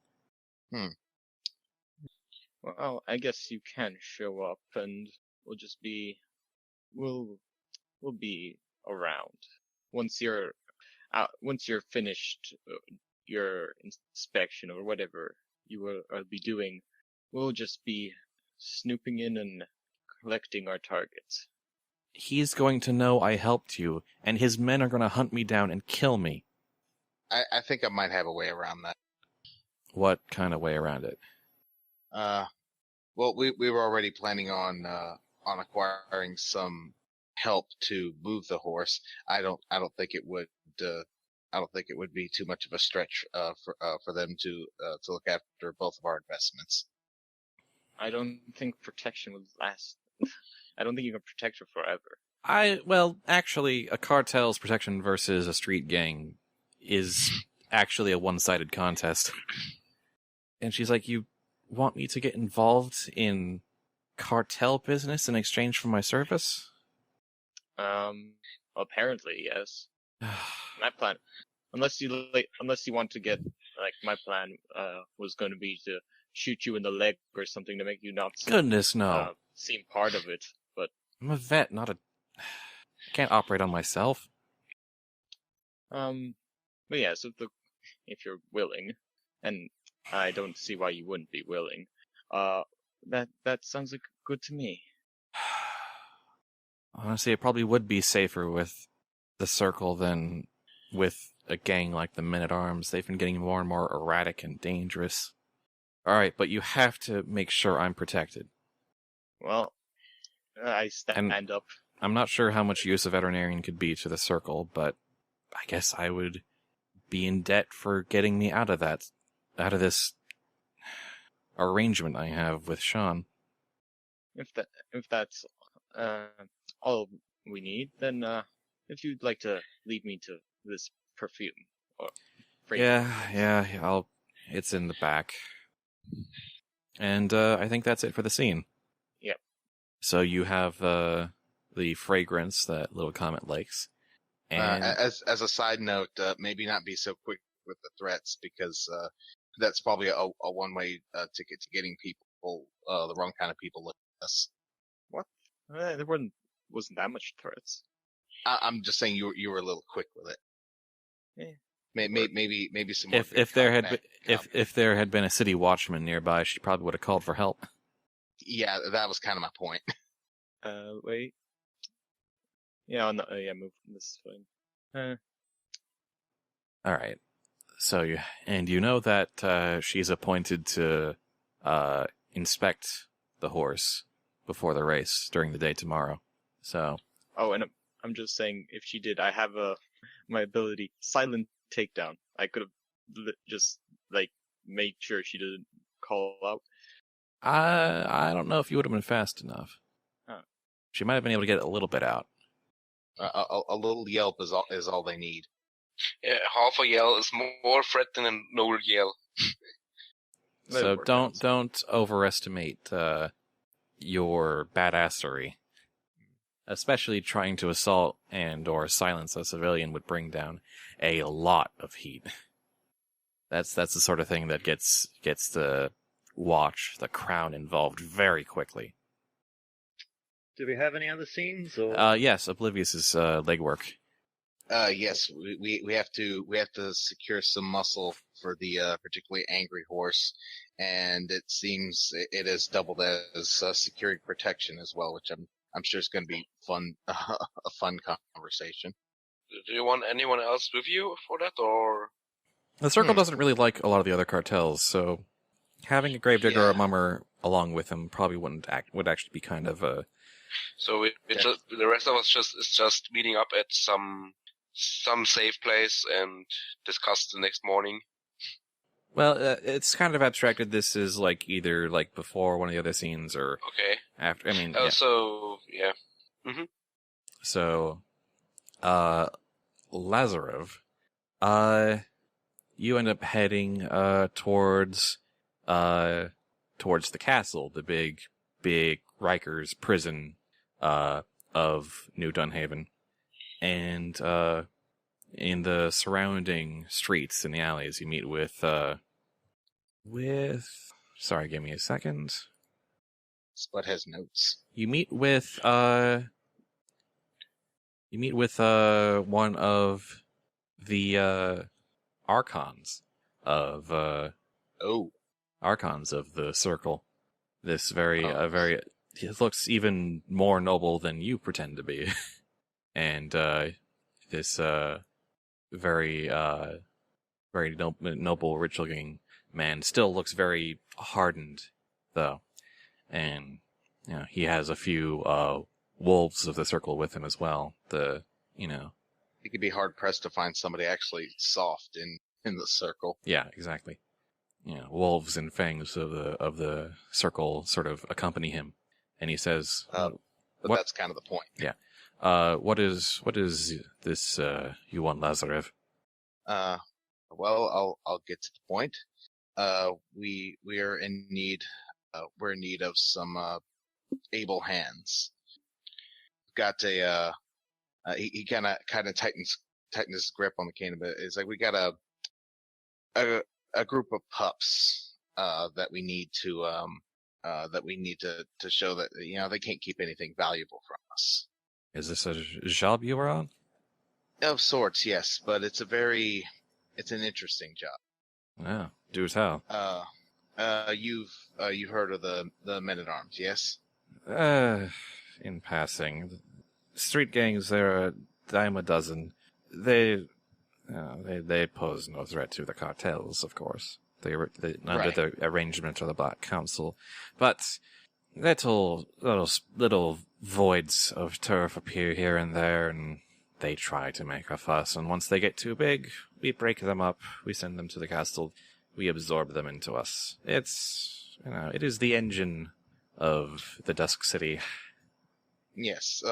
[SPEAKER 5] Well, I guess you can show up, and we'll be around once you're finished your inspection or whatever you will be doing. We'll just be snooping in and collecting our targets.
[SPEAKER 1] He's going to know I helped you, and his men are going to hunt me down and kill me.
[SPEAKER 2] I think I might have a way around that.
[SPEAKER 1] What kind of way around it?
[SPEAKER 2] Well, we were already planning on acquiring some help to move the horse. I don't think it would be too much of a stretch for them to look after both of our investments.
[SPEAKER 5] I don't think protection would last. I don't think you can protect her forever.
[SPEAKER 1] Actually, a cartel's protection versus a street gang is actually a one-sided contest. And she's like, you want me to get involved in cartel business in exchange for my service?
[SPEAKER 5] Apparently, yes. My plan, unless you want to get, my plan, was going to be to shoot you in the leg or something to make you not
[SPEAKER 1] Goodness, no.
[SPEAKER 5] seem part of it, but
[SPEAKER 1] I'm a vet, not a can't operate on myself.
[SPEAKER 5] But yeah, so if you're willing, and I don't see why you wouldn't be willing, that sounds like good to me.
[SPEAKER 1] Honestly, it probably would be safer with the Circle than with a gang like the Men-at-Arms. They've been getting more and more erratic and dangerous. Alright, but you have to make sure I'm protected.
[SPEAKER 5] Well, I stand up.
[SPEAKER 1] I'm not sure how much use a veterinarian could be to the Circle, but I guess I would be in debt for getting me out of this arrangement I have with Sean.
[SPEAKER 5] If that's all we need, then if you'd like to lead me to this perfume or fragrance.
[SPEAKER 1] Yeah, it's in the back. And I think that's it for the scene.
[SPEAKER 5] Yep.
[SPEAKER 1] So you have the fragrance that Little Comet likes. And
[SPEAKER 2] as a side note, maybe not be so quick with the threats, because that's probably a one-way ticket to getting people, the wrong kind of people looking at us.
[SPEAKER 5] What? There wasn't that much threats.
[SPEAKER 2] I'm just saying you were a little quick with it.
[SPEAKER 5] Yeah.
[SPEAKER 2] Maybe some more.
[SPEAKER 1] if there had been a city watchman nearby, she probably would have called for help.
[SPEAKER 2] Yeah, that was kind of my point.
[SPEAKER 5] Wait. Yeah, move. This is fine.
[SPEAKER 1] All right. So you know that she's appointed to inspect the horse before the race during the day tomorrow. So.
[SPEAKER 5] Oh, and I'm just saying, if she did, I have my ability silent takedown. I could have just made sure she didn't call out.
[SPEAKER 1] I don't know if you would have been fast enough.
[SPEAKER 5] Huh.
[SPEAKER 1] She might have been able to get a little bit out.
[SPEAKER 2] A little yelp is all they need.
[SPEAKER 3] Yeah, half a yell is more threat than a no yell.
[SPEAKER 1] So don't overestimate your badassery. Especially trying to assault and or silence a civilian would bring down a lot of heat. That's the sort of thing that gets the crown involved very quickly.
[SPEAKER 4] Do we have any other scenes? Or?
[SPEAKER 1] Yes, Oblivious's legwork.
[SPEAKER 2] Yes, we have to secure some muscle for the particularly angry horse, and it seems it has doubled as securing protection as well, which I'm sure it's going to be fun, a fun conversation.
[SPEAKER 3] Do you want anyone else with you for that, or?
[SPEAKER 1] The Circle doesn't really like a lot of the other cartels, so having a Gravedigger or a Mummer along with him probably would actually be kind of a.
[SPEAKER 3] So the rest of us is just meeting up at some safe place and discuss the next morning.
[SPEAKER 1] Well, it's kind of abstracted. This is either before one of the other scenes or after. I mean,
[SPEAKER 3] so yeah. Mm-hmm.
[SPEAKER 1] So, Lazarev, you end up heading towards the castle, the big Rikers prison of New Dunhaven, and in the surrounding streets and the alleys, you meet with sorry, give me a second.
[SPEAKER 2] Spud has notes.
[SPEAKER 1] You meet with one of the archons of the Circle. This it looks even more noble than you pretend to be. And this very noble, rich-looking man still looks very hardened, though. And he has a few wolves of the Circle with him as well.
[SPEAKER 2] You could be hard pressed to find somebody actually soft in the Circle.
[SPEAKER 1] Yeah, exactly. Wolves and fangs of the Circle sort of accompany him, and he says,
[SPEAKER 2] but that's kind of the point.
[SPEAKER 1] Yeah. What is this you want, Lazarev?
[SPEAKER 2] Well, I'll get to the point. We are in need. We're in need of some able hands. Got a he kind of tightens his grip on the cane a bit. It's like we got a group of pups that we need to show that they can't keep anything valuable from us.
[SPEAKER 1] Is this a job you were on?
[SPEAKER 2] Of sorts, yes, but it's an interesting job.
[SPEAKER 1] Yeah, do tell.
[SPEAKER 2] You've heard of the men-at-arms, yes?
[SPEAKER 1] In passing. Street gangs, they're a dime a dozen. They pose no threat to the cartels, of course. Under the arrangement of the Black Council. But little voids of turf appear here and there, and they try to make a fuss. And once they get too big, we break them up, we send them to the castle, we absorb them into us. It is the engine of the Dusk City.
[SPEAKER 2] Yes,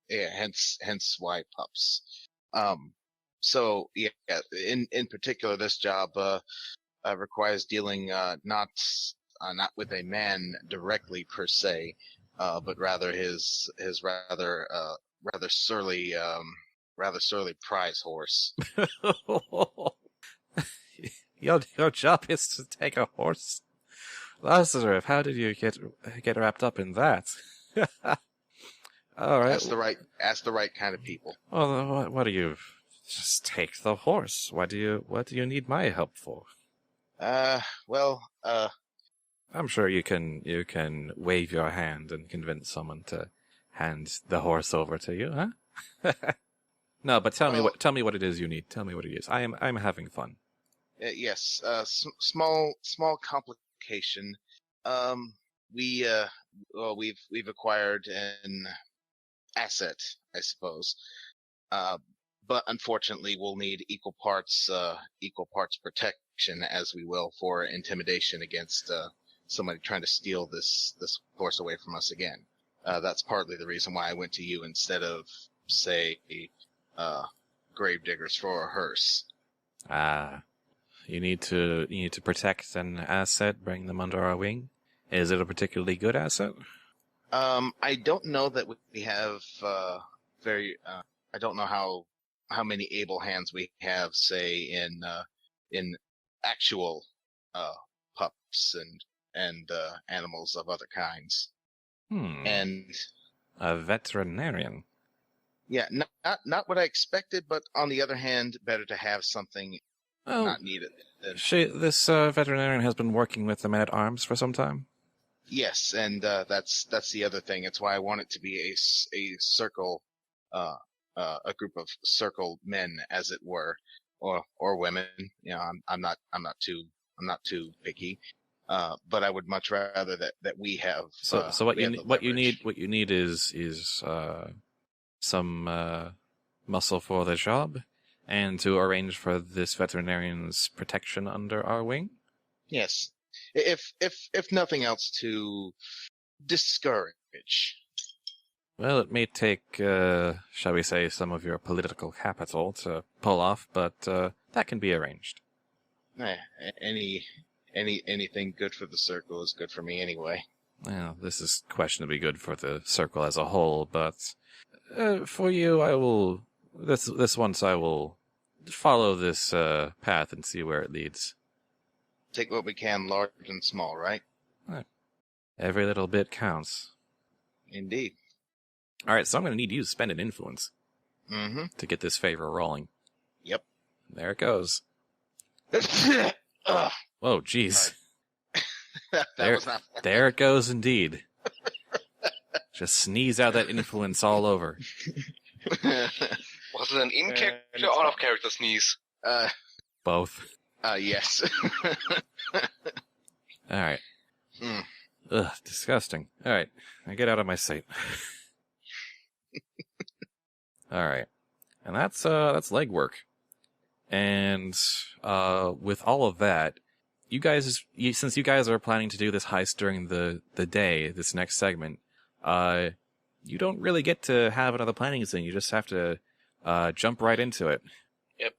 [SPEAKER 2] yeah, hence why pups. So yeah, in particular, this job requires dealing not with a man directly per se, but rather his rather surly prize horse.
[SPEAKER 1] Your job is to take a horse? Lazarev, how did you get wrapped up in that? All right.
[SPEAKER 2] Ask the right kind of people.
[SPEAKER 1] Well, what do you... Just take the horse. What do you need my help for? I'm sure you can wave your hand and convince someone to hand the horse over to you, huh? No, but tell me what it is you need. Tell me what it is. I'm having fun.
[SPEAKER 2] Yes, small complication. We've acquired an asset, I suppose. But unfortunately, we'll need equal parts protection, as we will, for intimidation against somebody trying to steal this horse away from us again. That's partly the reason why I went to you instead of, say, Gravediggers for a hearse.
[SPEAKER 1] You need to protect an asset, bring them under our wing. Is it a particularly good asset?
[SPEAKER 2] I don't know that we have I don't know how many able hands we have, say, in actual pups and animals of other kinds. And
[SPEAKER 1] a veterinarian.
[SPEAKER 2] Yeah, not what I expected, but on the other hand, better to have something not needed.
[SPEAKER 1] This veterinarian has been working with the men-at-arms for some time.
[SPEAKER 2] Yes, and that's the other thing. It's why I want it to be a circle, a group of circle men, as it were, or women. You know, I'm not too picky. But I would much rather that we have.
[SPEAKER 1] So what you need is some muscle for the job, and to arrange for this veterinarian's protection under our wing.
[SPEAKER 2] Yes, if nothing else, to discourage.
[SPEAKER 1] Well, it may take, shall we say, some of your political capital to pull off, but that can be arranged.
[SPEAKER 2] Anything good for the circle is good for me anyway.
[SPEAKER 1] Well, this is questionably good for the circle as a whole, but for you, I will. This once I will follow this path and see where it leads.
[SPEAKER 2] Take what we can, large and small, right?
[SPEAKER 1] Every little bit counts.
[SPEAKER 2] Indeed.
[SPEAKER 1] All right, so I'm going to need you to spend an influence to get this favor rolling.
[SPEAKER 2] Yep.
[SPEAKER 1] There it goes. Whoa, jeez. There it goes indeed. Just sneeze out that influence all over.
[SPEAKER 3] Was it an in-character or out-of-character sneeze?
[SPEAKER 2] Both. Yes.
[SPEAKER 1] Alright. Ugh, disgusting. Alright, now get out of my sight. Alright. And that's legwork. And with all of that, since you guys are planning to do this heist during the day, this next segment, you don't really get to have another planning scene. You just have to jump right into it.
[SPEAKER 3] Yep.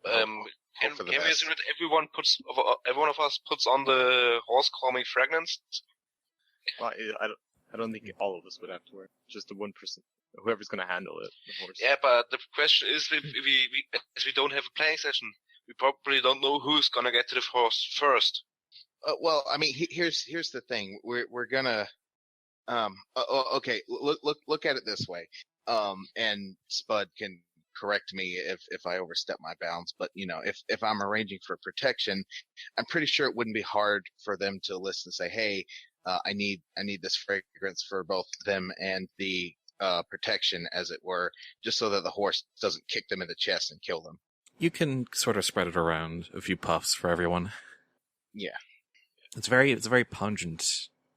[SPEAKER 3] Can we assume that everyone of us puts on the horse calming fragments?
[SPEAKER 5] Well, I don't think all of us would have to wear. Just the one person, whoever's going to handle it. The horse.
[SPEAKER 3] Yeah, but the question is, if we don't have a planning session, we probably don't know who's going to get to the horse first.
[SPEAKER 2] Well, I mean, here's the thing. We're gonna. Okay. Look at it this way. And Spud can correct me if I overstep my bounds, but if I'm arranging for protection, I'm pretty sure it wouldn't be hard for them to listen and say, hey, I need this fragrance for both them and the protection, as it were, just so that the horse doesn't kick them in the chest and kill them.
[SPEAKER 1] You can sort of spread it around, a few puffs for everyone.
[SPEAKER 2] Yeah.
[SPEAKER 1] It's a very pungent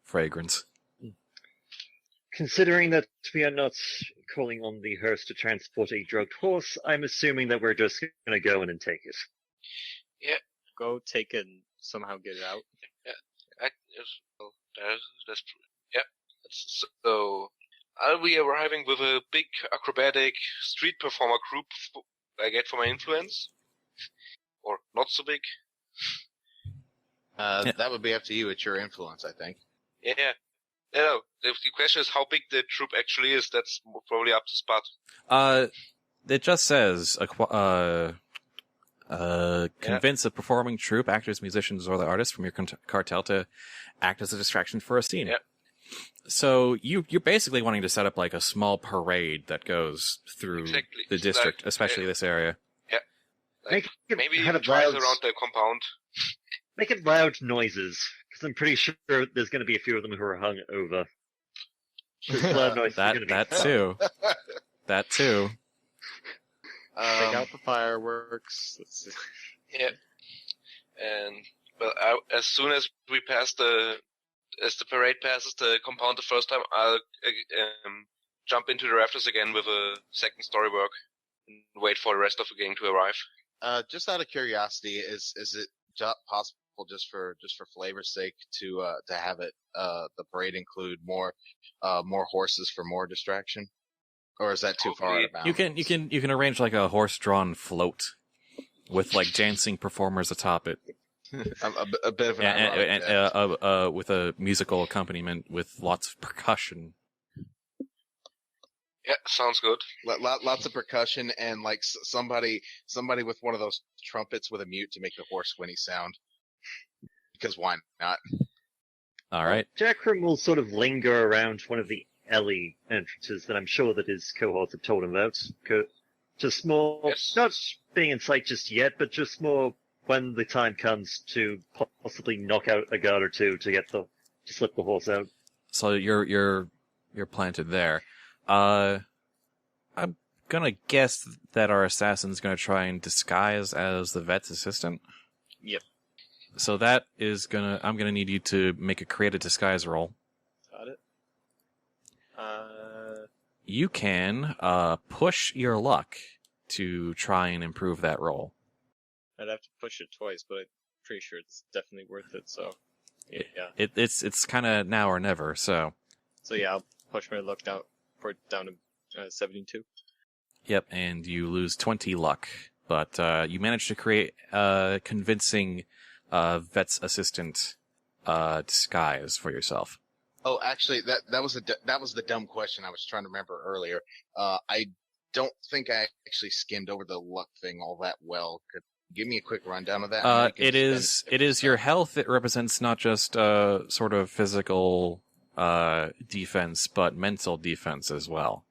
[SPEAKER 1] fragrance.
[SPEAKER 4] Considering that we are not calling on the hearse to transport a drugged horse, I'm assuming that we're just going to go in and take it.
[SPEAKER 3] Yeah.
[SPEAKER 5] Go take it and somehow get it out.
[SPEAKER 3] That's yeah. So, I'll be arriving with a big acrobatic street performer group I get from my influence, or not so big.
[SPEAKER 2] That would be up to you. It's your influence, I think.
[SPEAKER 3] Yeah. No, the question is how big the troop actually is. That's probably up to Spud.
[SPEAKER 1] It just says, convince a performing troupe, actors, musicians, or the artists from your cartel to act as a distraction for a scene.
[SPEAKER 3] Yeah.
[SPEAKER 1] So you're basically wanting to set up like a small parade that goes through the district, especially this area.
[SPEAKER 3] Yeah. Like, maybe
[SPEAKER 4] have
[SPEAKER 3] even drive around the compound.
[SPEAKER 4] Make it loud noises, because I'm pretty sure there's going to be a few of them who are hung over. Loud noises are going to be
[SPEAKER 1] that too. That too.
[SPEAKER 5] Take out the fireworks.
[SPEAKER 3] Yeah. And as soon as we pass as the parade passes the compound the first time, I'll jump into the rafters again with a second story work and wait for the rest of the gang to arrive.
[SPEAKER 2] Just out of curiosity, is it possible just for flavor's sake to have it the parade include more horses for more distraction, or is that too far out of bounds?
[SPEAKER 1] You can arrange like a horse-drawn float with like dancing performers atop it.
[SPEAKER 2] a bit of an
[SPEAKER 1] with a musical accompaniment with lots of percussion.
[SPEAKER 3] Yeah, sounds good.
[SPEAKER 2] Lots of percussion and like somebody with one of those trumpets with a mute to make the horse whinny sound. Because why not?
[SPEAKER 1] All right.
[SPEAKER 4] Jackrum will sort of linger around one of the alley entrances that I'm sure that his cohorts have told him about. Just more,
[SPEAKER 3] yes.
[SPEAKER 4] Not being in sight just yet, but just more when the time comes to possibly knock out a guard or two to slip the horse out.
[SPEAKER 1] So you're planted there. I'm gonna guess that our assassin's gonna try and disguise as the vet's assistant.
[SPEAKER 5] Yep.
[SPEAKER 1] So that is I'm gonna need you to make a creative disguise roll.
[SPEAKER 5] Got it.
[SPEAKER 1] You can push your luck to try and improve that roll.
[SPEAKER 5] I'd have to push it twice, but I'm pretty sure it's definitely worth it. So, yeah.
[SPEAKER 1] It's kind of now or never. So
[SPEAKER 5] yeah, I'll push my luck down to 72.
[SPEAKER 1] Yep, and you lose 20 luck, but you managed to create a convincing vet's assistant disguise for yourself.
[SPEAKER 2] Oh, actually, that was the dumb question I was trying to remember earlier. I don't think I actually skimmed over the luck thing all that well. Could you give me a quick rundown of that?
[SPEAKER 1] It is your health. It represents not just sort of physical defense, but mental defense as well.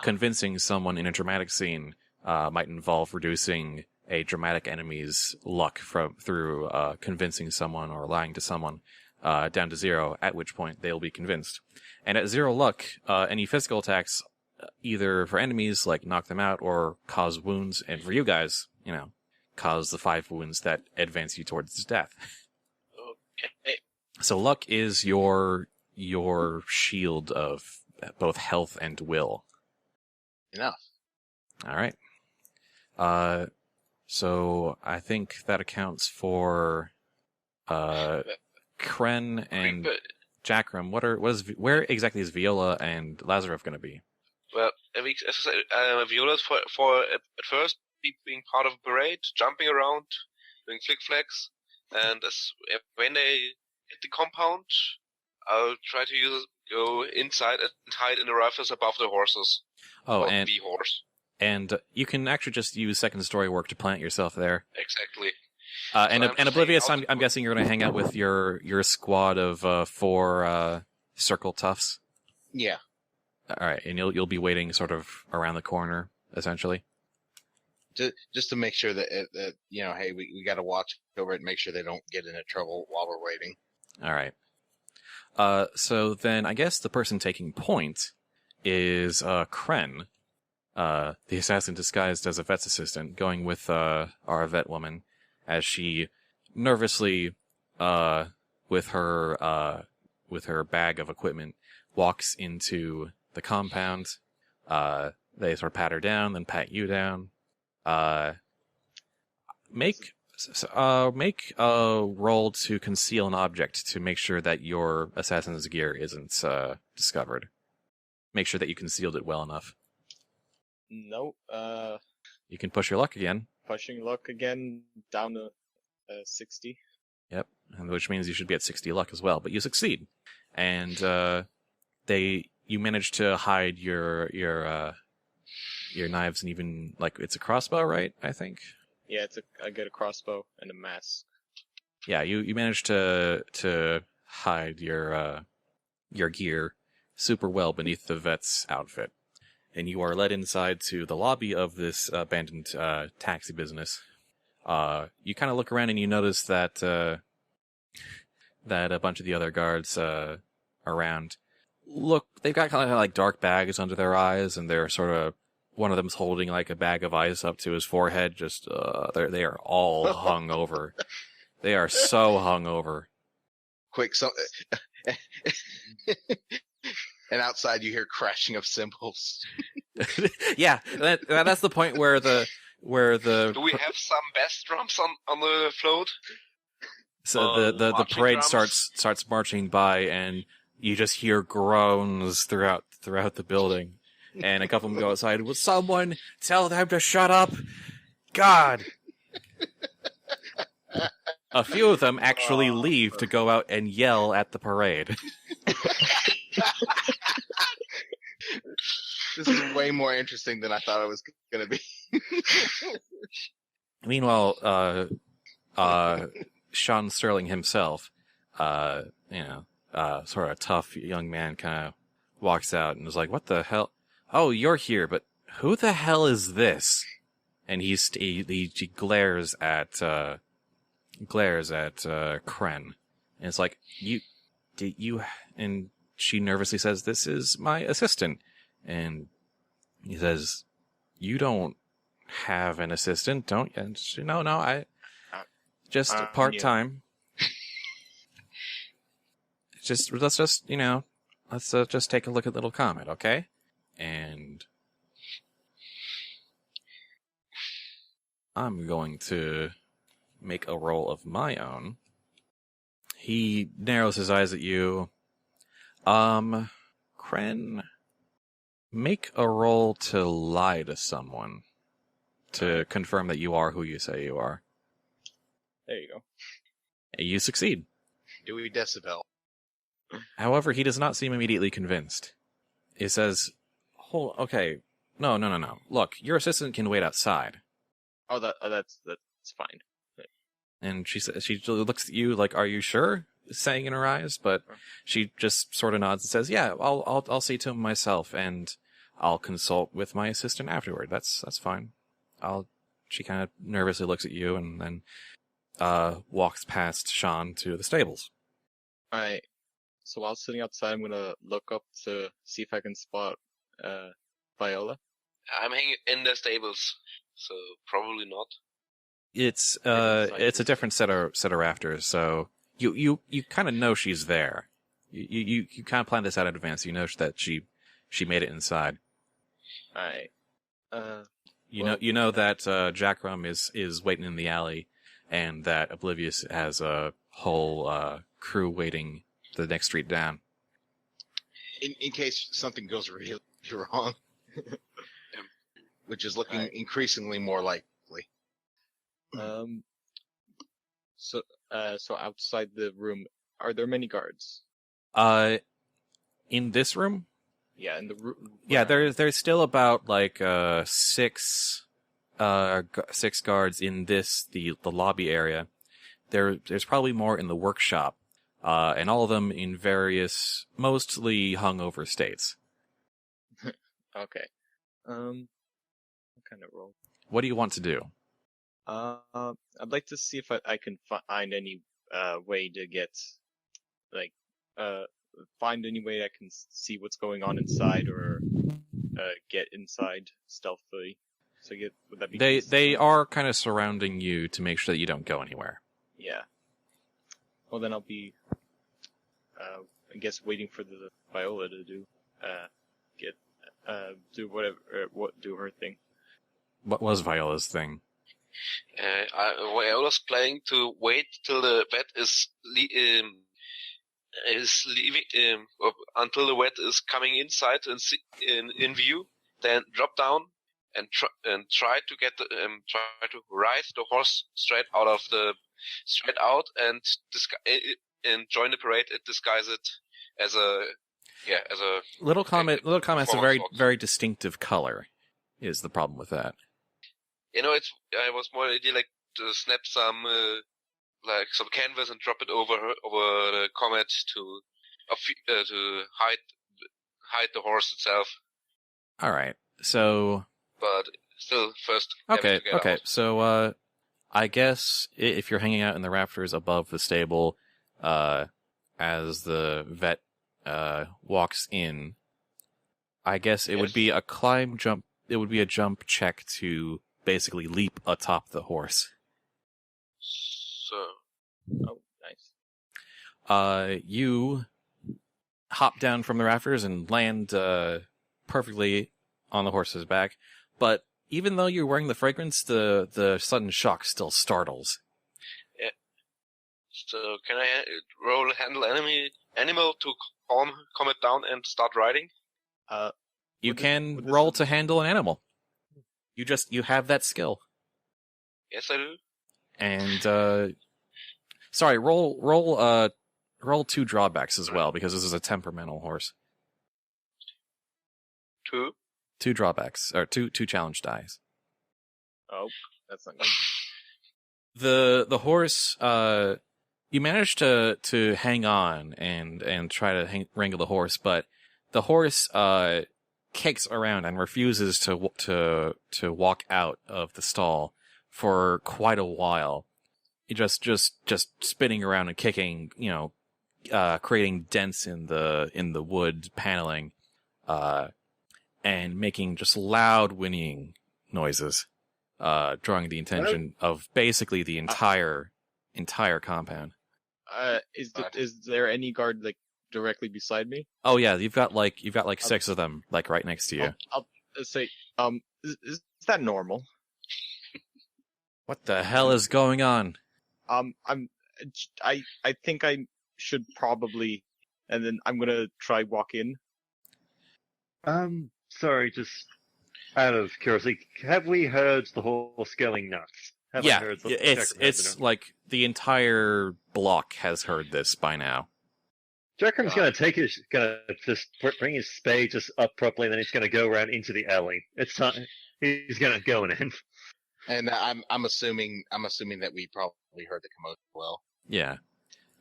[SPEAKER 1] Convincing someone in a dramatic scene might involve reducing a dramatic enemy's luck through convincing someone or lying to someone down to 0, at which point they'll be convinced. And at 0 luck, any physical attacks, either for enemies, like knock them out, or cause wounds, and for you guys, cause the 5 wounds that advance you towards death.
[SPEAKER 3] Okay.
[SPEAKER 1] So luck is your shield of both health and will.
[SPEAKER 2] Enough.
[SPEAKER 1] All right. So I think that accounts for Kren and Jackrum. Where exactly is Viola and Lazarev going to be?
[SPEAKER 3] Well, as I said, Viola's for at first being part of a parade, jumping around, doing flick flags, and when they hit the compound, I'll try to go inside and hide in the rafters above the horses.
[SPEAKER 1] Oh, and
[SPEAKER 3] the horse.
[SPEAKER 1] And you can actually just use second story work to plant yourself there.
[SPEAKER 3] Exactly.
[SPEAKER 1] And Oblivious, I'm guessing you're going to hang out with your squad of 4 circle toughs.
[SPEAKER 2] Yeah.
[SPEAKER 1] All right, and you'll be waiting sort of around the corner, essentially.
[SPEAKER 2] Just to make sure that, hey, we got to watch over it and make sure they don't get into trouble while we're waiting.
[SPEAKER 1] All right. So then I guess the person taking point is Kren, the assassin disguised as a vet's assistant, going with our vet woman as she nervously, with her bag of equipment, walks into the compound. They sort of pat her down, then pat you down. Make a roll to conceal an object to make sure that your assassin's gear isn't discovered. Make sure that you concealed it well enough.
[SPEAKER 5] Nope.
[SPEAKER 1] You can push your luck again.
[SPEAKER 5] Pushing luck again down to 60.
[SPEAKER 1] Yep, and which means you should be at 60 luck as well. But you succeed, and you manage to hide your knives and even it's a crossbow, right? I think.
[SPEAKER 5] Yeah, I get a crossbow and a mask.
[SPEAKER 1] Yeah, you managed to hide your gear super well beneath the vet's outfit, and you are led inside to the lobby of this abandoned taxi business. You kind of look around and you notice that that a bunch of the other guards around they've got kind of like dark bags under their eyes, and they're sort of. One of them's holding like a bag of ice up to his forehead. Just, they are all hung over. They are so hung over.
[SPEAKER 2] Quick, and outside you hear crashing of cymbals.
[SPEAKER 1] Yeah, that's the point where the.
[SPEAKER 3] Do we have some bass drums on the float?
[SPEAKER 1] So the parade
[SPEAKER 3] drums?
[SPEAKER 1] starts marching by, and you just hear groans throughout the building. And a couple of them go outside. Will someone tell them to shut up? God. A few of them actually leave to go out and yell at the parade.
[SPEAKER 2] This is way more interesting than I thought it was going to be.
[SPEAKER 1] Meanwhile, Sean Sterling himself, sort of a tough young man, kind of walks out and is like, "What the hell? Oh, you're here, but who the hell is this?" And he glares at Kren, and it's like, you, and she nervously says, "This is my assistant," and he says, "You don't have an assistant, don't you?" And she, no, I just part time. Let's just take a look at Little Comet, okay? And I'm going to make a roll of my own. He narrows his eyes at you. Kren, make a roll to lie to someone to confirm that you are who you say you are.
[SPEAKER 5] There you go.
[SPEAKER 1] You succeed.
[SPEAKER 2] Dewey Decibel.
[SPEAKER 1] However, he does not seem immediately convinced. He says, okay, no. Look, your assistant can wait outside.
[SPEAKER 5] Oh, that's fine.
[SPEAKER 1] And she looks at you like, "Are you sure?" saying in her eyes, but she just sort of nods and says, "Yeah, I'll see to him myself, and I'll consult with my assistant afterward. That's fine." She kind of nervously looks at you and then walks past Sean to the stables.
[SPEAKER 5] Alright. So while sitting outside, I'm gonna look up to see if I can spot Viola.
[SPEAKER 3] I'm hanging in the stables, so probably not.
[SPEAKER 1] It's a different set of rafters, so you kind of know she's there. You kind of plan this out in advance. You know that she made it inside.
[SPEAKER 5] Alright.
[SPEAKER 1] You know that Jackrum is waiting in the alley, and that Oblivious has a whole crew waiting the next street down.
[SPEAKER 2] In case something goes really wrong. Which is looking increasingly more likely.
[SPEAKER 5] So outside the room, are there many guards?
[SPEAKER 1] In this room?
[SPEAKER 5] Yeah, in the room.
[SPEAKER 1] Yeah, there's still about six guards in the lobby area. There's probably more in the workshop, and all of them in various, mostly hungover states.
[SPEAKER 5] Okay. What kind of roll?
[SPEAKER 1] What do you want to do?
[SPEAKER 5] I'd like to see if I can find any way to get, like, find any way I can see what's going on inside, or get inside stealthily. So would that be?
[SPEAKER 1] They are kind of surrounding you to make sure that you don't go anywhere.
[SPEAKER 5] Yeah. Well, then I'll be, I guess, waiting for the Viola to do do her thing.
[SPEAKER 1] What was Viola's thing?
[SPEAKER 3] Viola's planning to wait till the vet is leaving, until the vet is coming inside and in view, then drop down and try to get try to ride the horse straight out and join the parade and disguise it as a
[SPEAKER 1] Little Comet. Little Comet's a very,
[SPEAKER 3] performance.
[SPEAKER 1] very distinctive color. Is the problem with that?
[SPEAKER 3] I was more idea like to snap some canvas and drop it over the comet to hide the horse itself.
[SPEAKER 1] All right. So.
[SPEAKER 3] But still, first. having
[SPEAKER 1] Okay.
[SPEAKER 3] to get
[SPEAKER 1] Okay.
[SPEAKER 3] out.
[SPEAKER 1] So, I guess if you're hanging out in the rafters above the stable, as the vet walks in, I guess it would be a climb jump. It would be a jump check to basically leap atop the horse.
[SPEAKER 3] So
[SPEAKER 5] Oh, nice.
[SPEAKER 1] You hop down from the rafters and land perfectly on the horse's back, but even though you're wearing the fragrance, the sudden shock still startles.
[SPEAKER 3] So can I roll handle animal to calm it down and start riding?
[SPEAKER 1] You
[SPEAKER 5] Would
[SPEAKER 1] can
[SPEAKER 5] this-
[SPEAKER 1] roll to handle an animal. You have that skill.
[SPEAKER 3] Yes, I do.
[SPEAKER 1] And sorry, roll 2 drawbacks as well, because this is a temperamental horse.
[SPEAKER 3] 2.
[SPEAKER 1] 2 drawbacks, or two challenge dice.
[SPEAKER 5] Oh, that's not good.
[SPEAKER 1] The horse, you managed to hang on and try to wrangle the horse, but the horse kicks around and refuses to walk out of the stall for quite a while. He just spinning around and kicking, creating dents in the wood paneling, and making just loud whinnying noises, drawing the attention of basically the entire compound.
[SPEAKER 5] Is there any guard like directly beside me?
[SPEAKER 1] Oh yeah, you've got like 6 of them like right next to you.
[SPEAKER 5] I'll say, is that normal?
[SPEAKER 1] What the hell is going on?
[SPEAKER 5] I think I should probably, and then I'm gonna try walk in.
[SPEAKER 4] Sorry, just out of curiosity, have we heard the horse going nuts? Have I
[SPEAKER 1] Yeah,
[SPEAKER 4] heard the
[SPEAKER 1] it's
[SPEAKER 4] Jackrum's heard
[SPEAKER 1] like the entire block has heard this by now.
[SPEAKER 4] Jackrum's gonna gonna just bring his spade just up properly, and then he's gonna go around into the alley. It's time. He's gonna go in.
[SPEAKER 2] And I'm assuming that we probably heard the commotion as well.
[SPEAKER 1] Yeah.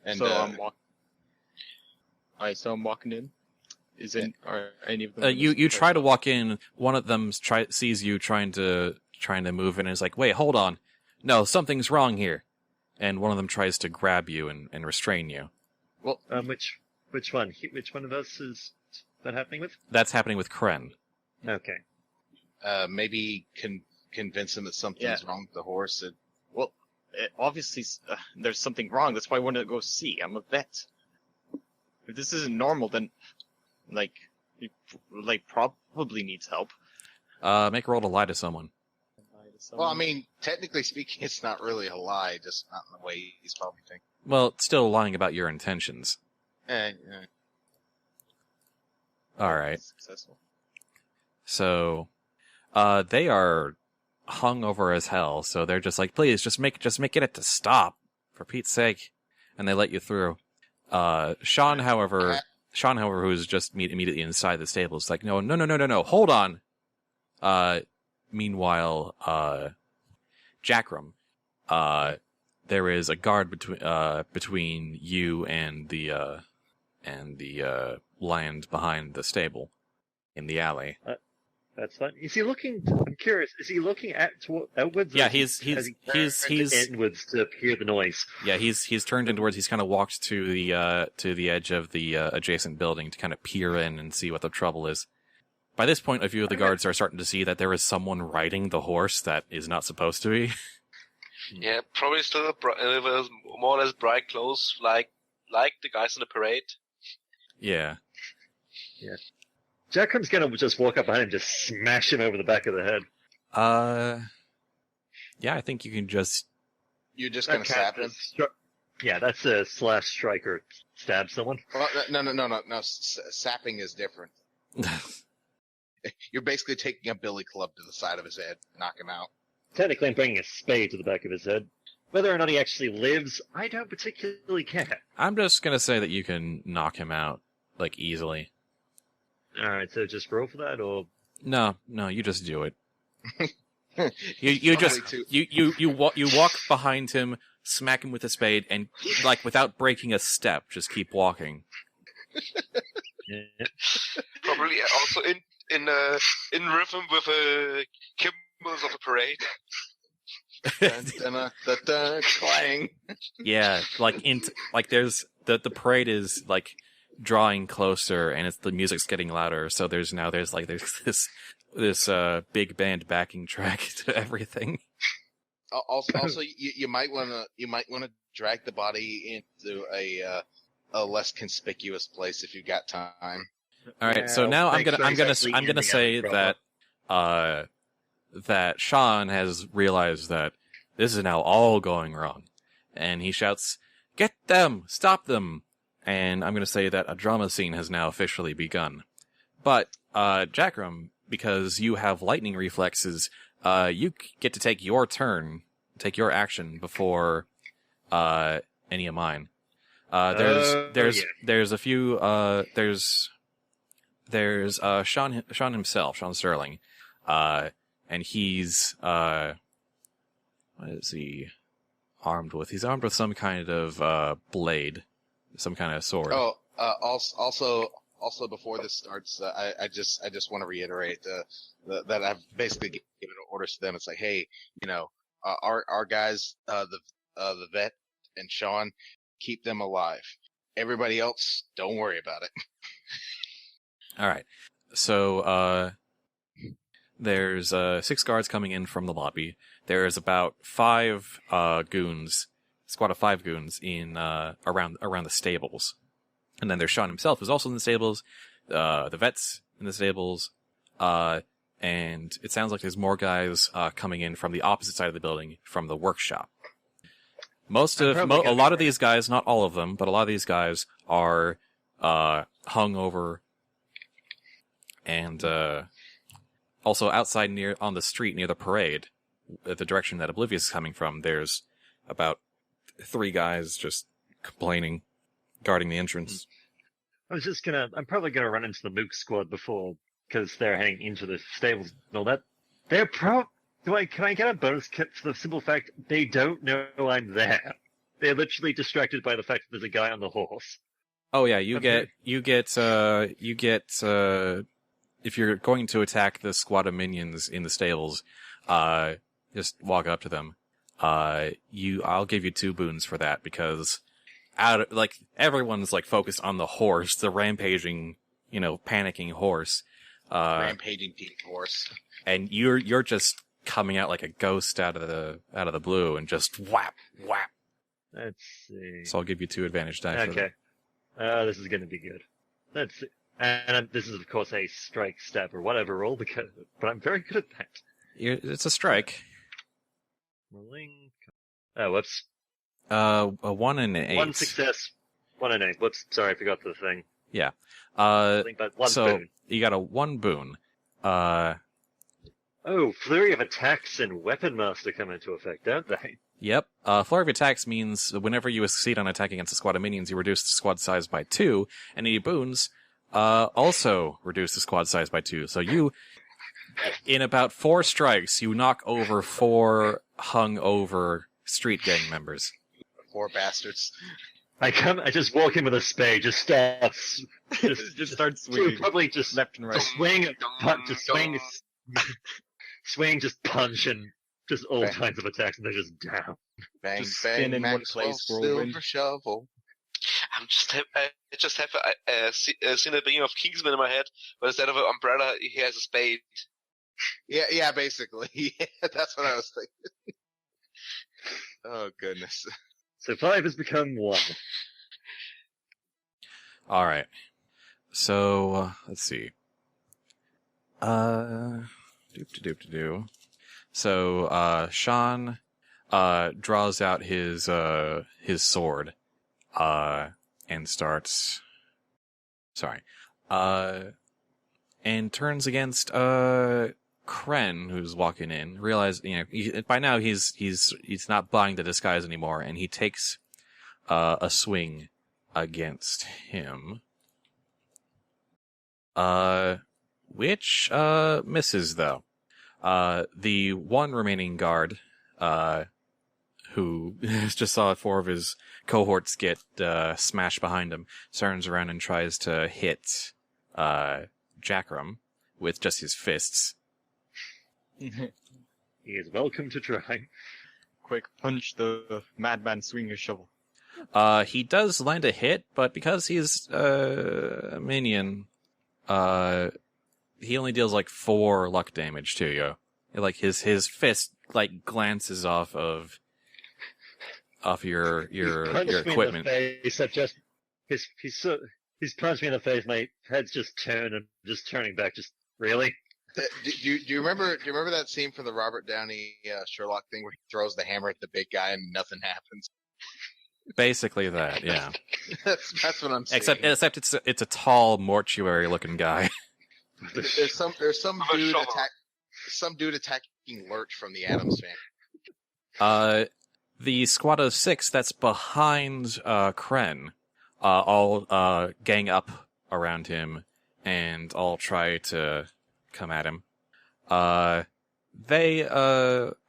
[SPEAKER 2] And
[SPEAKER 5] So I'm walking. Alright, so I'm walking in. Are any of them?
[SPEAKER 1] You try to walk in. One of them sees you trying to move in, and is like, "Wait, hold on, no, something's wrong here." And one of them tries to grab you and restrain you.
[SPEAKER 5] Well,
[SPEAKER 4] Which one? Which one of us is that happening with?
[SPEAKER 1] That's happening with Kren.
[SPEAKER 4] Okay.
[SPEAKER 2] maybe convince him that something's wrong with the horse.
[SPEAKER 5] Obviously, there's something wrong. That's why I wanted to go see. I'm a vet. If this isn't normal, then, he probably needs help.
[SPEAKER 1] Make a roll to lie to someone.
[SPEAKER 2] Well, I mean, technically speaking, it's not really a lie, just not in the way he's probably thinking.
[SPEAKER 1] Well, it's still lying about your intentions. All right.
[SPEAKER 5] Successful.
[SPEAKER 1] So, they are hungover as hell. So they're just like, please, just make it to stop, for Pete's sake. And they let you through. Sean, however, who's just immediately inside the stable, is like, no, hold on. Meanwhile, Jackrum, there is a guard between you and the land behind the stable in the alley.
[SPEAKER 4] That's fine. Is he looking? I'm curious. Is he looking outwards?
[SPEAKER 1] Yeah,
[SPEAKER 4] or
[SPEAKER 1] he's
[SPEAKER 4] inwards to hear the noise.
[SPEAKER 1] Yeah, he's turned inwards. He's kind of walked to the edge of the adjacent building to kind of peer in and see what the trouble is. By this point, a few of the guards are starting to see that there is someone riding the horse that is not supposed to be.
[SPEAKER 3] Yeah, probably still with more or less bright clothes, like the guys in the parade.
[SPEAKER 1] Yeah.
[SPEAKER 4] Yeah. Jackrum's gonna just walk up behind him, just smash him over the back of the head.
[SPEAKER 1] Yeah, I think you can just...
[SPEAKER 2] You're just gonna stab him?
[SPEAKER 4] Yeah, that's a slash striker. Stab someone?
[SPEAKER 2] Well, no. Sapping is different. You're basically taking a billy club to the side of his head, knock him out.
[SPEAKER 4] Technically, I'm bringing a spade to the back of his head. Whether or not he actually lives, I don't particularly care.
[SPEAKER 1] I'm just gonna say that you can knock him out, like, easily.
[SPEAKER 4] Alright, so just roll for that, or...
[SPEAKER 1] No, you just do it. you walk behind him, smack him with a spade, and, like, without breaking a step, just keep walking.
[SPEAKER 4] Yeah.
[SPEAKER 3] Probably also in rhythm with Kimbals of the parade.
[SPEAKER 2] Clang.
[SPEAKER 1] Yeah, there's the parade is like drawing closer, and the music's getting louder. So there's this big band backing track to everything.
[SPEAKER 2] Also, you might want to drag the body into a less conspicuous place if you've got time.
[SPEAKER 1] All right, so now I'm gonna say that that Sean has realized that this is now all going wrong, and he shouts, "Get them! Stop them!" And I'm gonna say that a drama scene has now officially begun. But Jackrum, because you have lightning reflexes, you get to take your turn, take your action before any of mine. There's a few there's Sean himself, Sean Sterling, and he's what is he armed with? He's armed with some kind of blade, some kind of sword.
[SPEAKER 2] Oh, also before this starts, I just want to reiterate that I've basically given orders to them. It's like, hey, our guys, the vet and Sean, keep them alive. Everybody else, don't worry about it.
[SPEAKER 1] All right. So there's 6 guards coming in from the lobby. There's about 5 goons, squad of 5 goons in around the stables. And then there's Sean himself, who's also in the stables, the vet's in the stables, and it sounds like there's more guys coming in from the opposite side of the building, from the workshop. A lot of these guys, not all of them, but a lot of these guys are hung over, and also outside on the street near the parade, at the direction that Oblivious is coming from, there's about 3 guys just complaining, guarding the entrance.
[SPEAKER 4] I'm probably gonna run into the Mook squad because they're heading into the stables and all that. Can I get a bonus kit for the simple fact they don't know I'm there? They're literally distracted by the fact that there's a guy on the horse.
[SPEAKER 1] Oh yeah, you get if you're going to attack the squad of minions in the stables, just walk up to them. I'll give you 2 boons for that, because everyone's focused on the horse, the rampaging, panicking horse.
[SPEAKER 2] Rampaging pink horse.
[SPEAKER 1] And you're just coming out like a ghost out of the blue and just whap.
[SPEAKER 4] Let's see.
[SPEAKER 1] So I'll give you 2 advantage dice.
[SPEAKER 4] Okay. This is gonna be good. Let's see. And this is of course a strike, stab, or whatever roll, but I'm very good at that.
[SPEAKER 1] It's a strike.
[SPEAKER 4] Rolling. Oh, whoops.
[SPEAKER 1] A 1 and an 8.
[SPEAKER 4] 1 success. 1 and 8. Whoops. Sorry, I forgot the thing.
[SPEAKER 1] Yeah.
[SPEAKER 4] But 1
[SPEAKER 1] so
[SPEAKER 4] boon.
[SPEAKER 1] You got a 1 boon.
[SPEAKER 4] Flurry of attacks and Weapon Master come into effect, don't they?
[SPEAKER 1] Yep. Flurry of attacks means whenever you succeed on attacking against a squad of minions, you reduce the squad size by 2, and any boons also reduce the squad size by 2. So you, in about 4 strikes, you knock over 4 hung-over street gang members.
[SPEAKER 2] 4 bastards.
[SPEAKER 4] I just walk in with a spade, just start
[SPEAKER 5] swinging.
[SPEAKER 4] Probably just
[SPEAKER 5] left and right.
[SPEAKER 4] swing Swing, just punch, and just all
[SPEAKER 2] Bang.
[SPEAKER 4] kinds of attacks, and they're just down.
[SPEAKER 2] Bang,
[SPEAKER 5] Just spin
[SPEAKER 2] bang,
[SPEAKER 5] in one
[SPEAKER 2] Maxwell,
[SPEAKER 5] place, whirlwind.
[SPEAKER 2] silver shovel.
[SPEAKER 3] I just have a seen a being of Kingsman in my head, but instead of an umbrella, he has a spade.
[SPEAKER 2] Yeah, basically. Yeah, that's what I was thinking. Oh, goodness.
[SPEAKER 4] So 5 has become 1.
[SPEAKER 1] All right. So let's see. So Sean draws out his sword and starts. Sorry. And turns against Kren, who's walking in. Realize, by now he's not buying the disguise anymore, and he takes a swing against him. Which misses though. The one remaining guard, who just saw 4 of his cohorts get smashed behind him, turns around and tries to hit Jackrum with just his fists.
[SPEAKER 4] He is welcome to try.
[SPEAKER 5] Quick, punch the madman, swing your shovel.
[SPEAKER 1] He does land a hit, but because he's a minion, he only deals like 4 luck damage to you. Like his fist like glances off of your equipment.
[SPEAKER 4] He's punched me in the face. My head's just turned and just turning back. Just really.
[SPEAKER 2] Do you remember that scene from the Robert Downey Sherlock thing where he throws the hammer at the big guy and nothing happens?
[SPEAKER 1] Basically that, yeah.
[SPEAKER 2] that's what I'm saying.
[SPEAKER 1] Except it's a tall mortuary looking guy.
[SPEAKER 2] There's some dude attacking Lurch from the Addams Family.
[SPEAKER 1] The squad of 6 that's behind Kren all gang up around him and all try to come at him. They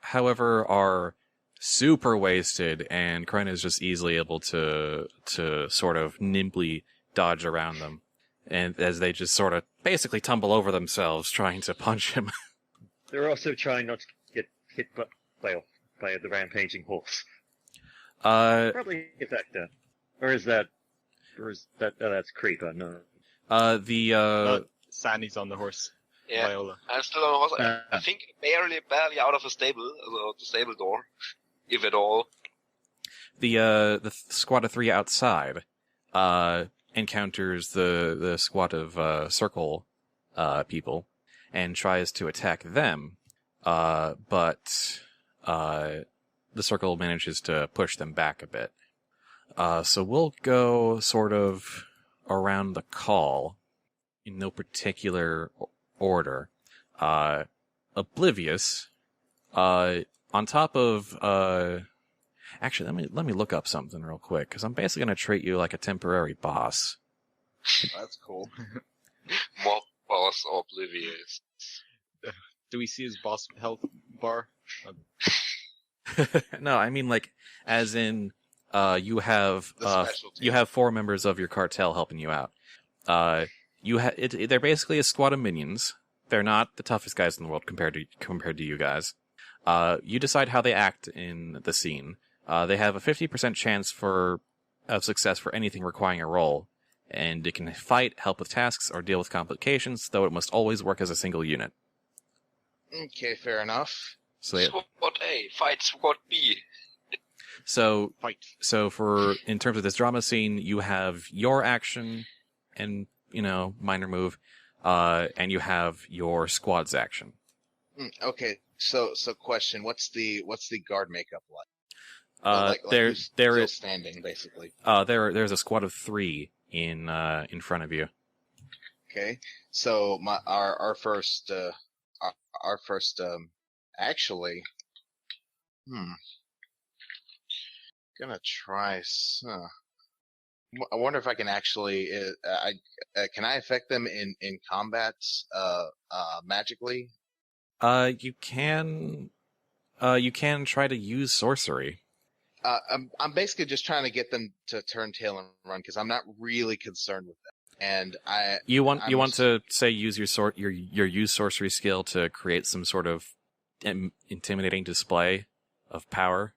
[SPEAKER 1] however are super wasted, and Kren is just easily able to sort of nimbly dodge around them, and as they just sort of basically tumble over themselves trying to punch him.
[SPEAKER 4] They're also trying not to get hit by the rampaging horse. Probably get back there. Or is that that's Creeper? No.
[SPEAKER 5] Sani's on the horse.
[SPEAKER 3] Yeah,
[SPEAKER 5] Viola.
[SPEAKER 3] I'm still on the horse. I think barely out of the stable door, if at all.
[SPEAKER 1] The squad of 3 outside encounters the squad of circle people and tries to attack them, but the circle manages to push them back a bit. So we'll go sort of around the call in no particular order. Oblivious, on top of, actually, let me look up something real quick, because I'm basically going to treat you like a temporary boss.
[SPEAKER 2] That's cool.
[SPEAKER 3] Mob boss Oblivious.
[SPEAKER 5] Do we see his boss health bar?
[SPEAKER 1] No, I mean like, as in, you have 4 members of your cartel helping you out. They're basically a squad of minions. They're not the toughest guys in the world compared to you guys. You decide how they act in the scene. They have a 50% chance of success for anything requiring a roll, and it can fight, help with tasks, or deal with complications, though it must always work as a single unit.
[SPEAKER 2] Okay, fair enough.
[SPEAKER 1] So
[SPEAKER 3] Squad A, fight Squad B.
[SPEAKER 1] So
[SPEAKER 5] Fight.
[SPEAKER 1] In terms of this drama scene, you have your action and, minor move, and you have your squad's action.
[SPEAKER 2] Okay, so question: what's the guard makeup like?
[SPEAKER 1] There's
[SPEAKER 2] still standing basically.
[SPEAKER 1] There's a squad of 3 in front of you.
[SPEAKER 2] Okay, so our first actually, gonna try. I wonder if I can actually. Can I affect them in combat magically?
[SPEAKER 1] You can try to use sorcery.
[SPEAKER 2] I'm basically just trying to get them to turn tail and run because I'm not really concerned with them. and
[SPEAKER 1] You want to say use your use sorcery skill to create some sort of intimidating display of power?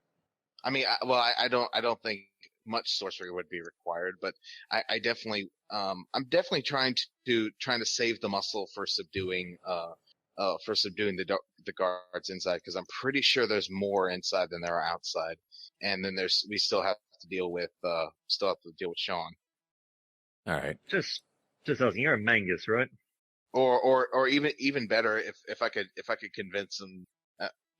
[SPEAKER 2] I mean, I don't think much sorcery would be required, but I definitely, I'm definitely trying to save the muscle for subduing the guards inside, because I'm pretty sure there's more inside than there are outside, and then we still have to deal with Sean.
[SPEAKER 1] All right.
[SPEAKER 4] Just asking, you're a Magus, right?
[SPEAKER 2] Or even better, if I could convince him,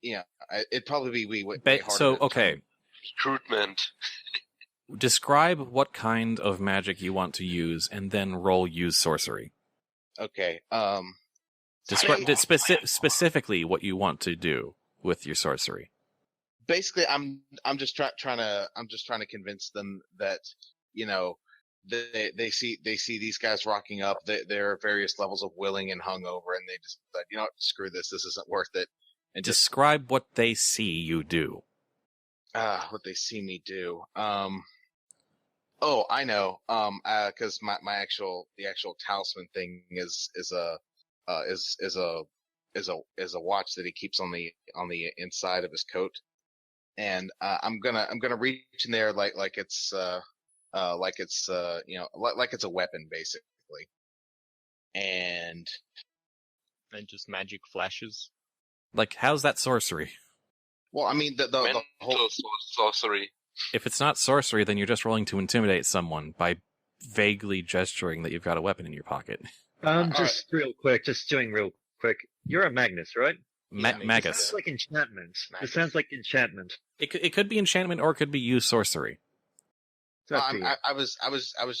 [SPEAKER 2] it'd probably be way harder.
[SPEAKER 1] So okay.
[SPEAKER 3] Recruitment.
[SPEAKER 1] Describe what kind of magic you want to use, and then roll use sorcery.
[SPEAKER 2] Okay.
[SPEAKER 1] Describe specifically what you want to do with your sorcery.
[SPEAKER 2] Basically, I'm just trying to convince them that, they see these guys rocking up. There are various levels of willing and hungover, and they just said, screw this. This isn't worth it. And
[SPEAKER 1] describe what they see you do.
[SPEAKER 2] What they see me do. Oh, I know. Because the actual talisman thing is a watch that he keeps on the inside of his coat, and I'm gonna reach in there like it's a weapon basically, and
[SPEAKER 5] just magic flashes.
[SPEAKER 1] Like, how's that sorcery?
[SPEAKER 2] Well, I mean the whole
[SPEAKER 3] sorcery.
[SPEAKER 1] If it's not sorcery, then you're just rolling to intimidate someone by vaguely gesturing that you've got a weapon in your pocket.
[SPEAKER 4] Just real quick. You're a Magnus, right?
[SPEAKER 1] Magus.
[SPEAKER 4] It sounds like enchantment. It sounds like enchantment.
[SPEAKER 1] It could be enchantment, or it could be use sorcery.
[SPEAKER 2] I was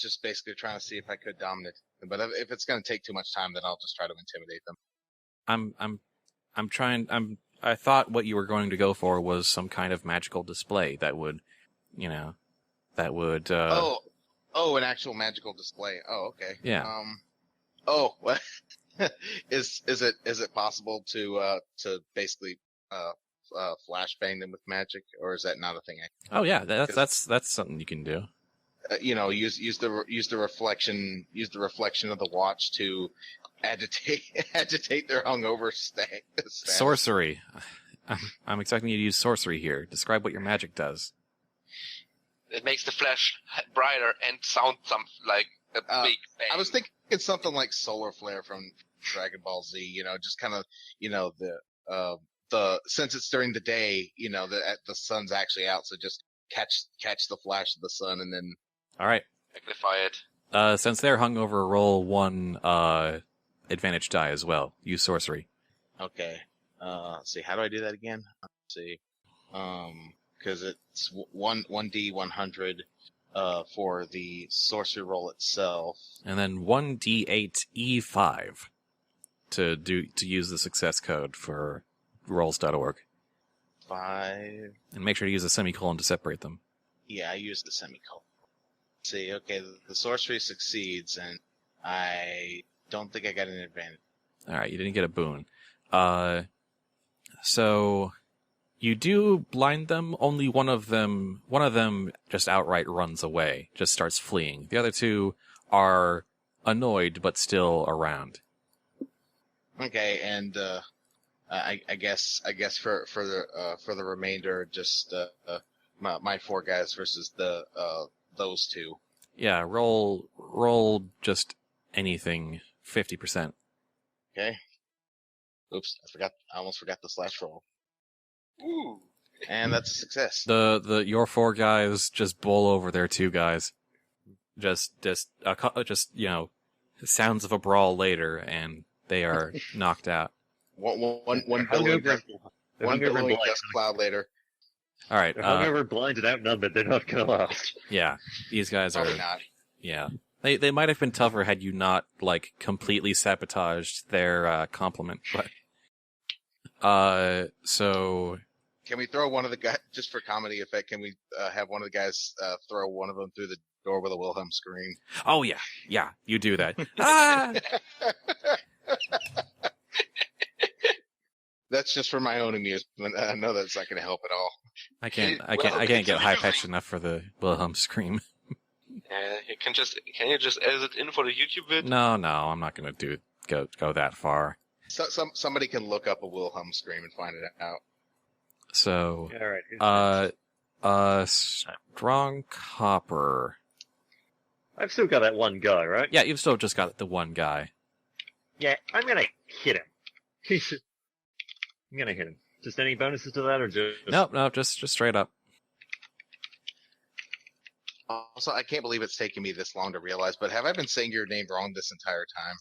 [SPEAKER 2] just basically trying to see if I could dominate them, but if it's going to take too much time, then I'll just try to intimidate them.
[SPEAKER 1] I thought what you were going to go for was some kind of magical display that would,
[SPEAKER 2] an actual magical display. Oh, okay.
[SPEAKER 1] Yeah.
[SPEAKER 2] What? Is it possible to basically flashbang them with magic, or is that not a thing?
[SPEAKER 1] Oh yeah, that's something you can do.
[SPEAKER 2] Use the reflection of the watch to agitate their hungover state.
[SPEAKER 1] Sorcery. I'm expecting you to use sorcery here. Describe what your magic does.
[SPEAKER 3] It makes the flash brighter and sound something like a big bang.
[SPEAKER 2] I was thinking something like solar flare from Dragon Ball Z. Just kind of the since it's during the day, the sun's actually out, so just catch the flash of the sun and then.
[SPEAKER 1] All right.
[SPEAKER 3] Magnify it.
[SPEAKER 1] Since they're hungover, roll one advantage die as well. Use sorcery.
[SPEAKER 2] Okay. Let's see. How do I do that again? Let's see. Because it's 1d 100 for the sorcery roll itself,
[SPEAKER 1] and then 1d8 E5 to use the success code for rolls.org.
[SPEAKER 2] 5.
[SPEAKER 1] And make sure to use a semicolon to separate them.
[SPEAKER 2] Yeah, I used the semicolon. Let's see, okay, the sorcery succeeds, and I don't think I got an advantage.
[SPEAKER 1] Alright, you didn't get a boon. So you do blind them. Only one of them just outright runs away, just starts fleeing. The other two are annoyed, but still around.
[SPEAKER 2] Okay, and I guess for the remainder, just my 4 guys versus those 2.
[SPEAKER 1] Yeah, roll just anything, 50%.
[SPEAKER 2] Okay. Oops, I almost forgot the slash roll.
[SPEAKER 3] Ooh.
[SPEAKER 2] And that's a success.
[SPEAKER 1] Your 4 guys just bowl over their 2 guys. Just sounds of a brawl later, and they are knocked out.
[SPEAKER 2] One billowing dust cloud later.
[SPEAKER 1] All right.
[SPEAKER 4] Hungover, blinded, outnumbered. They're not gonna last.
[SPEAKER 1] Yeah, these guys are.
[SPEAKER 2] Probably not.
[SPEAKER 1] Yeah, they might have been tougher had you not completely sabotaged their compliment. But so
[SPEAKER 2] can we throw one of the guys just for comedy effect? Can we have one of the guys throw one of them through the door with a Wilhelm scream?
[SPEAKER 1] Oh yeah, you do that. Ah!
[SPEAKER 2] That's just for my own amusement. I know that's not going to help at all.
[SPEAKER 1] I can't get high pitched enough for the Wilhelm scream.
[SPEAKER 3] Can you just edit it in for the YouTube vid?
[SPEAKER 1] No, I'm not gonna go that far.
[SPEAKER 2] So somebody can look up a Wilhelm scream and find it out.
[SPEAKER 1] So,
[SPEAKER 4] All right.
[SPEAKER 1] strong copper.
[SPEAKER 4] I've still got that one guy, right?
[SPEAKER 1] Yeah, you've still just got the one guy.
[SPEAKER 4] Yeah, I'm gonna hit him. I'm gonna hit him. Just any bonuses to that, or just...
[SPEAKER 1] Nope, just straight up.
[SPEAKER 2] Also, I can't believe it's taken me this long to realize, but have I been saying your name wrong this entire time?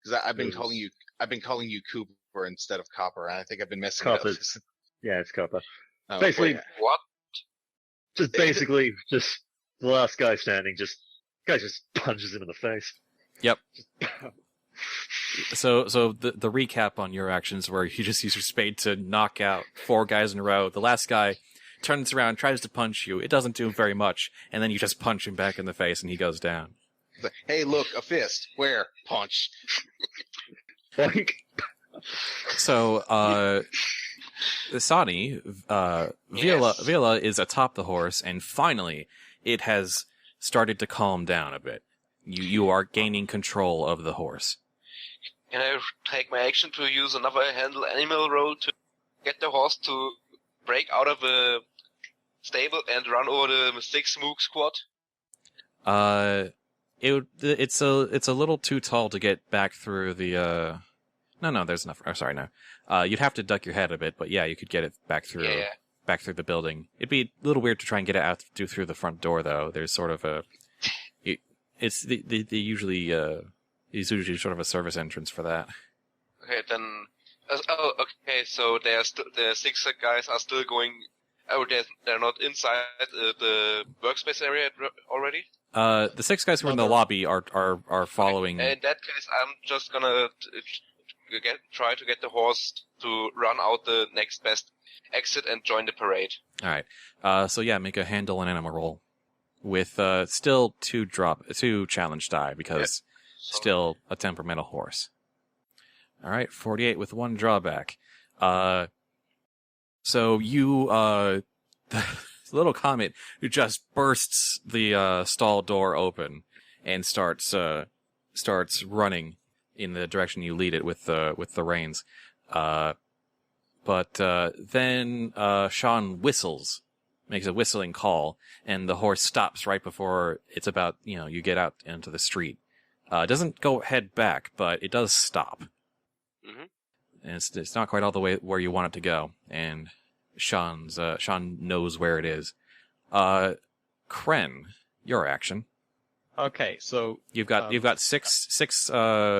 [SPEAKER 2] Because I've been calling you Cooper instead of Copper, and I think I've been messing it up.
[SPEAKER 4] Yeah, it's Copper.
[SPEAKER 2] Oh,
[SPEAKER 4] Basically,
[SPEAKER 2] wait.
[SPEAKER 3] What?
[SPEAKER 4] just basically, just the last guy standing, guy just punches him in the face.
[SPEAKER 1] Yep. So the recap on your actions where you just use your spade to knock out 4 guys in a row. The last guy turns around, tries to punch you. It doesn't do very much, and then you just punch him back in the face, and he goes down.
[SPEAKER 2] Hey, look, a fist. Where? Punch.
[SPEAKER 4] Like,
[SPEAKER 1] So, Sani, Viola is atop the horse, and finally, it has started to calm down a bit. You are gaining control of the horse.
[SPEAKER 3] Can I take my action to use another handle animal roll to get the horse to break out of the stable and run over the Six Moog squad?
[SPEAKER 1] It's a little too tall to get back through the, No, there's enough. Oh, sorry, no. You'd have to duck your head a bit, but yeah, you could get it back through the building. It'd be a little weird to try and get it out through the front door, though. There's sort of it's usually sort of a service entrance for that.
[SPEAKER 3] Okay, then. Okay. So the 6 guys are still going. Oh, they're not inside the workspace area already.
[SPEAKER 1] The 6 guys who are in the lobby are following.
[SPEAKER 3] In that case, I'm just gonna try to get the horse to run out the next best exit and join the parade.
[SPEAKER 1] All right. So yeah, make a handle and animal roll with still 2 challenge die because still a temperamental horse. All right, 48 with 1 drawback. So you the little comet who just bursts the stall door open and starts running in the direction you lead it with the reins. But then Sean makes a whistling call, and the horse stops right before it's about, you get out into the street. It doesn't go head back, but it does stop.
[SPEAKER 3] Mm-hmm.
[SPEAKER 1] And it's not quite all the way where you want it to go, and Sean knows where it is. Kren, your action.
[SPEAKER 5] Okay, so
[SPEAKER 1] You've got six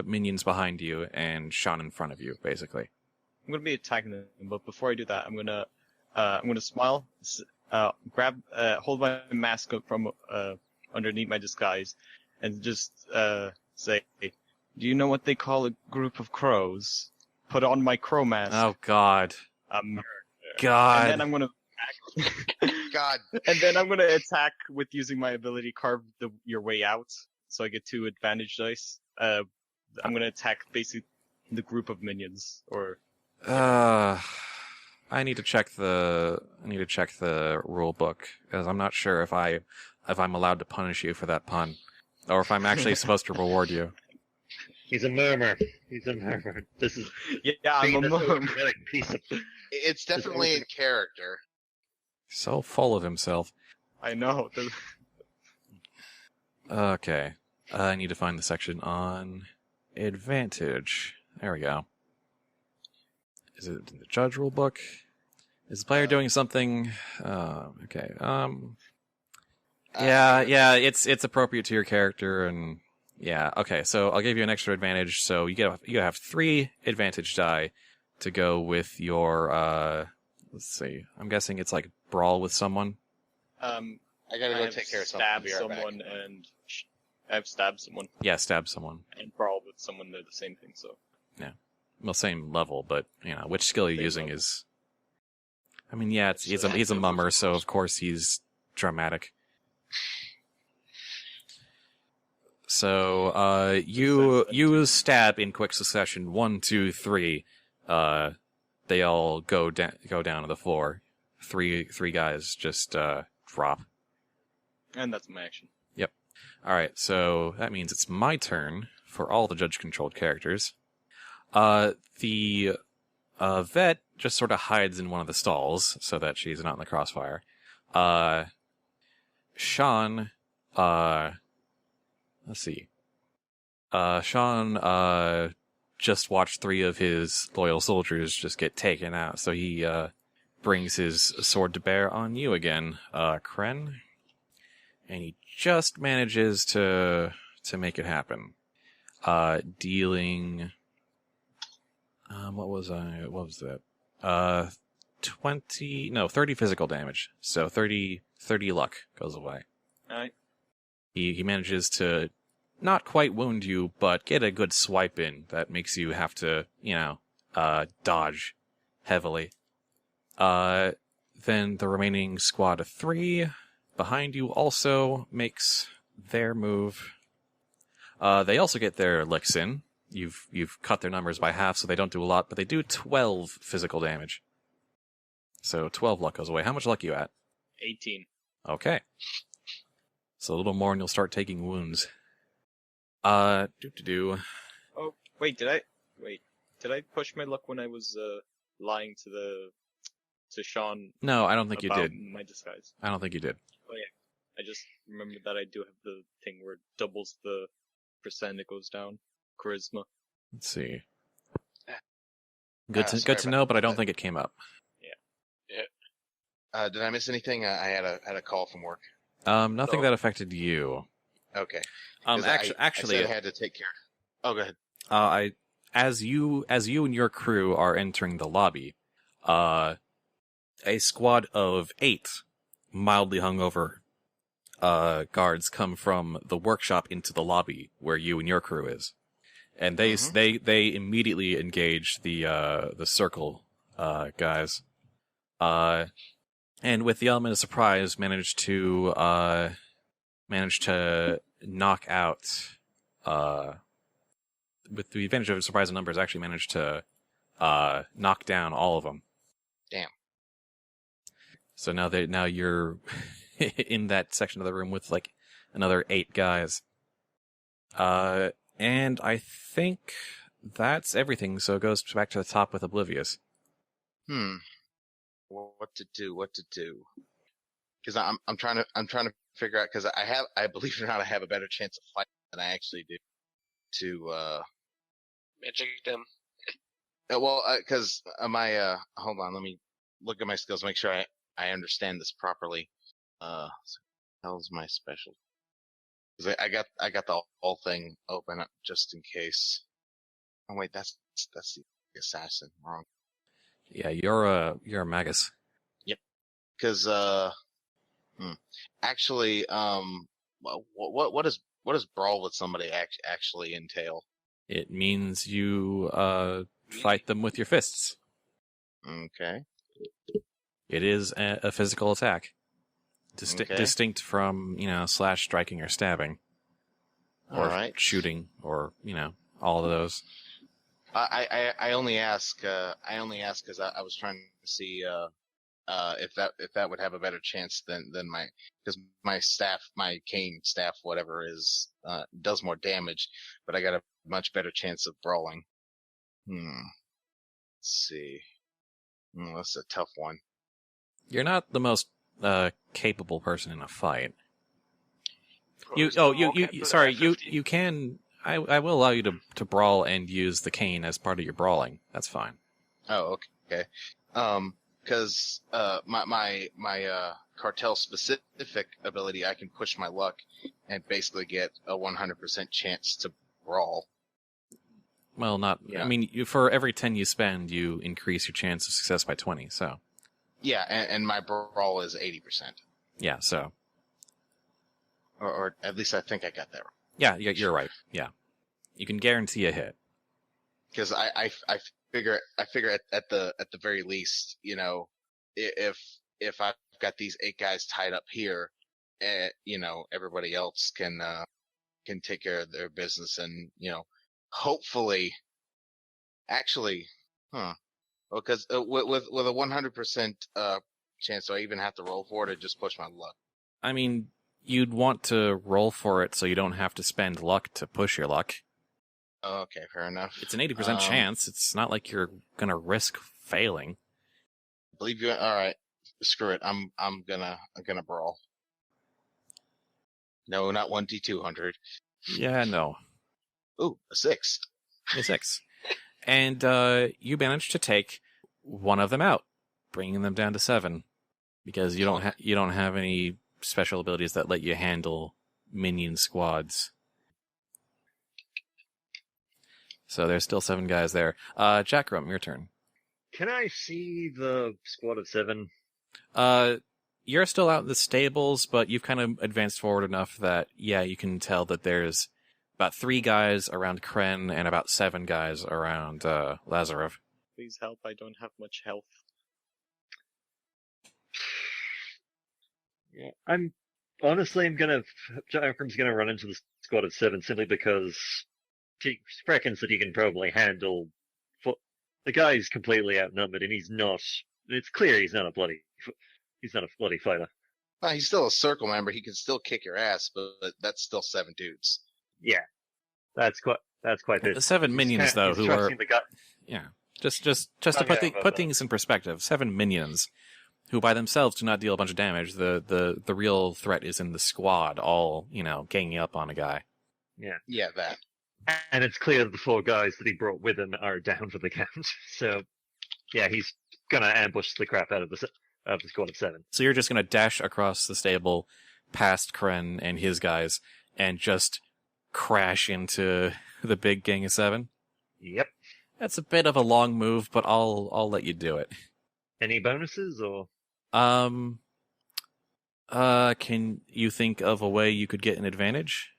[SPEAKER 1] minions behind you and Sean in front of you, basically.
[SPEAKER 5] I'm gonna be attacking them, but before I do that, I'm gonna smile, hold my mask up from underneath my disguise, and just say, "Do you know what they call a group of crows?" Put on my crow mask.
[SPEAKER 1] Oh God!
[SPEAKER 5] God! And then I'm gonna
[SPEAKER 2] God.
[SPEAKER 5] And then I'm gonna attack with using my ability carve your way out, so I get 2 advantage dice. I'm gonna attack basically the group of minions, or.
[SPEAKER 1] I need to check the rule book because I'm not sure if I'm allowed to punish you for that pun, or if I'm actually supposed to reward you.
[SPEAKER 4] He's a murmur. This is
[SPEAKER 5] I'm a murmur.
[SPEAKER 2] It's definitely in character.
[SPEAKER 1] So full of himself.
[SPEAKER 5] I know.
[SPEAKER 1] Okay. I need to find the section on advantage. There we go. Is it in the judge rule book? Is the player doing something? Okay. Yeah. It's appropriate to your character, and yeah. Okay. So I'll give you an extra advantage. So you have 3 advantage die to go with your. Let's see. I'm guessing it's like brawl with someone.
[SPEAKER 2] I gotta go take care of something.
[SPEAKER 5] Stab someone and I've stabbed someone.
[SPEAKER 1] Yeah, stab someone.
[SPEAKER 5] And brawl with someone. They're the same thing. So.
[SPEAKER 1] Yeah. Well, same level, but which skill you're using is. I mean, yeah, he's a mummer, so of course he's dramatic. So, you stab in quick succession 1, 2, 3. They all go down to the floor. Three guys just drop.
[SPEAKER 5] And that's my action.
[SPEAKER 1] Alright, so that means it's my turn for all the judge-controlled characters. The vet just sort of hides in one of the stalls so that she's not in the crossfire. Sean, let's see. Sean, just watched 3 of his loyal soldiers just get taken out, so he, brings his sword to bear on you again, Kren. And he just manages to make it happen. Dealing, what was that? 30 physical damage. So 30 luck goes away.
[SPEAKER 5] Alright.
[SPEAKER 1] He manages to not quite wound you, but get a good swipe in that makes you have to, dodge heavily. Then the remaining squad of 3 behind you also makes their move. They also get their licks in. You've cut their numbers by half, so they don't do a lot, but they do 12 physical damage. So 12 luck goes away. How much luck are you at?
[SPEAKER 5] 18.
[SPEAKER 1] Okay. So a little more and you'll start taking wounds.
[SPEAKER 5] Oh, wait, did I push my luck when I was, lying to Sean?
[SPEAKER 1] No, I don't think you
[SPEAKER 5] about
[SPEAKER 1] did.
[SPEAKER 5] My disguise.
[SPEAKER 1] I don't think you did.
[SPEAKER 5] Oh yeah. I just remembered that I do have the thing where it doubles the percent it goes down. Charisma.
[SPEAKER 1] Let's see. Good
[SPEAKER 2] Sorry
[SPEAKER 1] to
[SPEAKER 2] about
[SPEAKER 1] know, but I don't
[SPEAKER 2] that.
[SPEAKER 1] think it came up.
[SPEAKER 2] Did I miss anything? I had a call from work.
[SPEAKER 1] Nothing that affected you.
[SPEAKER 2] Okay.
[SPEAKER 1] Actually,
[SPEAKER 2] I said I had to take care. Oh, go ahead.
[SPEAKER 1] As you and your crew are entering the lobby, a squad of 8 mildly hungover guards come from the workshop into the lobby where you and your crew is, and they immediately engage the circle guys, and with the element of surprise managed to knock out. With the advantage of surprise in numbers, actually managed to knock down all of them.
[SPEAKER 2] Damn.
[SPEAKER 1] So now you're in that section of the room with like another 8 guys. And I think that's everything. So it goes back to the top with Oblivious.
[SPEAKER 2] What to do? Because I'm trying to figure out, because I believe it or not, I have a better chance of fighting than I actually do to
[SPEAKER 3] Magic them.
[SPEAKER 2] because my hold on, let me look at my skills, make sure I understand this properly. How's my special? Because I got the whole thing open up just in case. Oh wait, that's the assassin. Wrong.
[SPEAKER 1] Yeah, you're a Magus.
[SPEAKER 2] Yep. Because actually, what does brawl with somebody actually entail?
[SPEAKER 1] It means you fight them with your fists.
[SPEAKER 2] Okay.
[SPEAKER 1] It is a physical attack.
[SPEAKER 2] Okay.
[SPEAKER 1] Distinct from, slash, striking, or stabbing. Or
[SPEAKER 2] All right.
[SPEAKER 1] shooting, or, all of those.
[SPEAKER 2] I only ask because I was trying to see if that would have a better chance than because my cane staff, whatever is, does more damage, but I got a much better chance of brawling. Let's see. That's a tough one.
[SPEAKER 1] You're not the most capable person in a fight. You can. I will allow you to brawl and use the cane as part of your brawling. That's fine.
[SPEAKER 2] Oh, okay. Because my cartel specific ability, I can push my luck and basically get a 100% chance to brawl.
[SPEAKER 1] Well, not.
[SPEAKER 2] Yeah.
[SPEAKER 1] I mean, for every 10 you spend, you increase your chance of success by 20. So.
[SPEAKER 2] Yeah, and my brawl is 80%.
[SPEAKER 1] Yeah. So.
[SPEAKER 2] Or at least I think I got that right.
[SPEAKER 1] Yeah, you're right. Yeah, you can guarantee a hit.
[SPEAKER 2] Because I figure at the very least, if I've got these 8 guys tied up here, everybody else can take care of their business, and hopefully, actually, because with a 100% chance, do I even have to roll for it or just push my luck?
[SPEAKER 1] I mean, you'd want to roll for it so you don't have to spend luck to push your luck.
[SPEAKER 2] Okay, fair enough.
[SPEAKER 1] It's an 80% chance. It's not like you're gonna risk failing.
[SPEAKER 2] I believe you. All right, screw it. I'm gonna brawl. No, not 1d200.
[SPEAKER 1] Yeah, no.
[SPEAKER 2] Ooh, a 6.
[SPEAKER 1] A 6. And you managed to take one of them out, bringing them down to 7, because you don't have any special abilities that let you handle minion squads. So there's still 7 guys there. Jackrum, your turn.
[SPEAKER 4] Can I see the squad of 7?
[SPEAKER 1] You're still out in the stables, but you've kind of advanced forward enough that, yeah, you can tell that there's about 3 guys around Kren and about 7 guys around Lazarev.
[SPEAKER 5] Please help, I don't have much health.
[SPEAKER 4] Yeah, Jackrum's gonna run into the squad of 7 simply because he reckons that he can probably handle. The guy's completely outnumbered, and he's not. It's clear he's not a bloody fighter.
[SPEAKER 2] Well, he's still a circle member. He can still kick your ass, but that's still 7 dudes.
[SPEAKER 4] Yeah, that's quite
[SPEAKER 1] The 7 minions, though, who are yeah, just to put things in perspective. 7 minions, who by themselves do not deal a bunch of damage. The real threat is in the squad, all ganging up on a guy.
[SPEAKER 2] Yeah, that.
[SPEAKER 4] And it's clear that the 4 guys that he brought with him are down for the count. So, yeah, he's gonna ambush the crap out of the squad of 7.
[SPEAKER 1] So you're just gonna dash across the stable, past Kren and his guys, and just crash into the big gang of 7?
[SPEAKER 4] Yep.
[SPEAKER 1] That's a bit of a long move, but I'll let you do it.
[SPEAKER 4] Any bonuses or?
[SPEAKER 1] Can you think of a way you could get an advantage?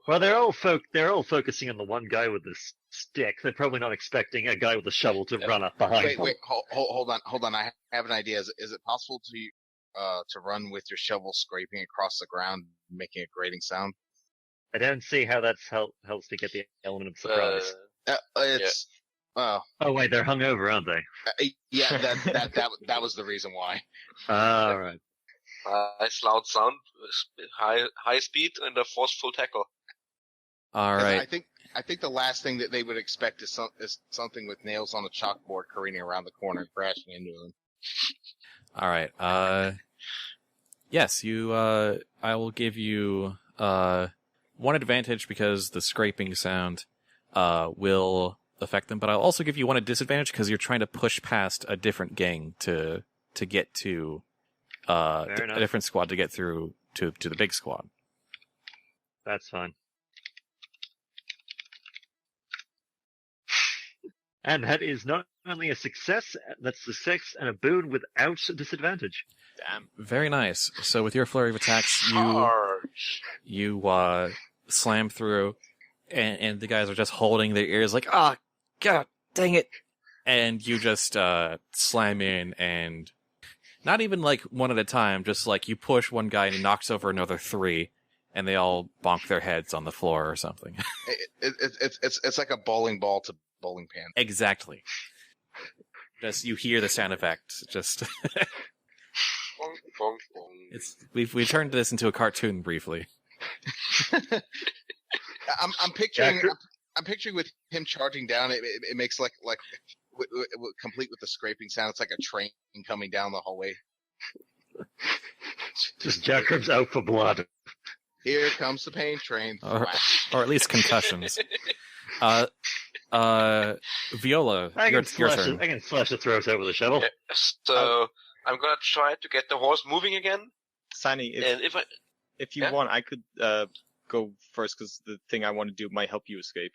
[SPEAKER 4] Well, they're all focusing on the one guy with the stick. They're probably not expecting a guy with a shovel to run up behind.
[SPEAKER 2] Wait, hold on. I have an idea. Is it possible to run with your shovel scraping across the ground, making a grating sound?
[SPEAKER 4] I don't see how that helps to get the element of surprise.
[SPEAKER 2] Oh
[SPEAKER 4] wait, they're hungover, aren't they?
[SPEAKER 2] Yeah, that was the reason why.
[SPEAKER 4] All right.
[SPEAKER 3] Nice loud sound, high speed, and a forceful tackle.
[SPEAKER 1] All right.
[SPEAKER 2] I think the last thing that they would expect is something with nails on a chalkboard careening around the corner and crashing into them.
[SPEAKER 1] All right. Yes, you. I will give you one advantage because the scraping sound will affect them, but I'll also give you one disadvantage because you're trying to push past a different gang to get to a different squad to get through to the big squad.
[SPEAKER 4] That's fine. And that is not only a success, that's a 6 and a boon without disadvantage.
[SPEAKER 5] Damn.
[SPEAKER 1] Very nice. So with your flurry of attacks, you slam through, and the guys are just holding their ears like, God dang it. And you just slam in, and not even like one at a time, just like you push one guy and he knocks over another 3, and they all bonk their heads on the floor or something.
[SPEAKER 2] It's like a bowling ball to bowling pin.
[SPEAKER 1] Exactly. Just you hear the sound effect. Just we turned this into a cartoon briefly.
[SPEAKER 2] I'm picturing with him charging down. It makes like complete with the scraping sound. It's like a train coming down the hallway.
[SPEAKER 4] Just Jackrum's out for blood.
[SPEAKER 2] Here comes the pain train.
[SPEAKER 1] Or at least concussions. Viola, your turn.
[SPEAKER 4] I can slash the throat out with a shovel.
[SPEAKER 3] Yeah, so I'm gonna try to get the horse moving again.
[SPEAKER 5] Sani, if you want, I could go first because the thing I want to do might help you escape.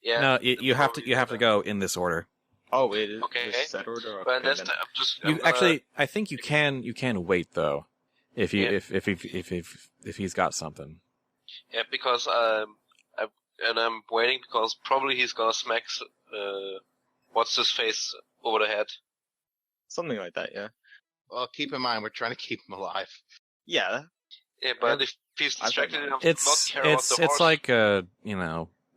[SPEAKER 3] Yeah.
[SPEAKER 1] No, you have to go in this order.
[SPEAKER 5] Oh, it is
[SPEAKER 3] okay.
[SPEAKER 5] Set order.
[SPEAKER 3] But
[SPEAKER 5] Okay,
[SPEAKER 3] this
[SPEAKER 5] then.
[SPEAKER 3] time,
[SPEAKER 1] Actually, I think you can wait though, if he's got something.
[SPEAKER 3] Yeah, because I'm waiting because probably he's gonna smack what's his face over the head.
[SPEAKER 5] Something like that, yeah.
[SPEAKER 2] Well, keep in mind we're trying to keep him alive.
[SPEAKER 5] Yeah.
[SPEAKER 3] Yeah, but if he's distracted enough to not
[SPEAKER 1] It's
[SPEAKER 3] care about the horse,
[SPEAKER 1] like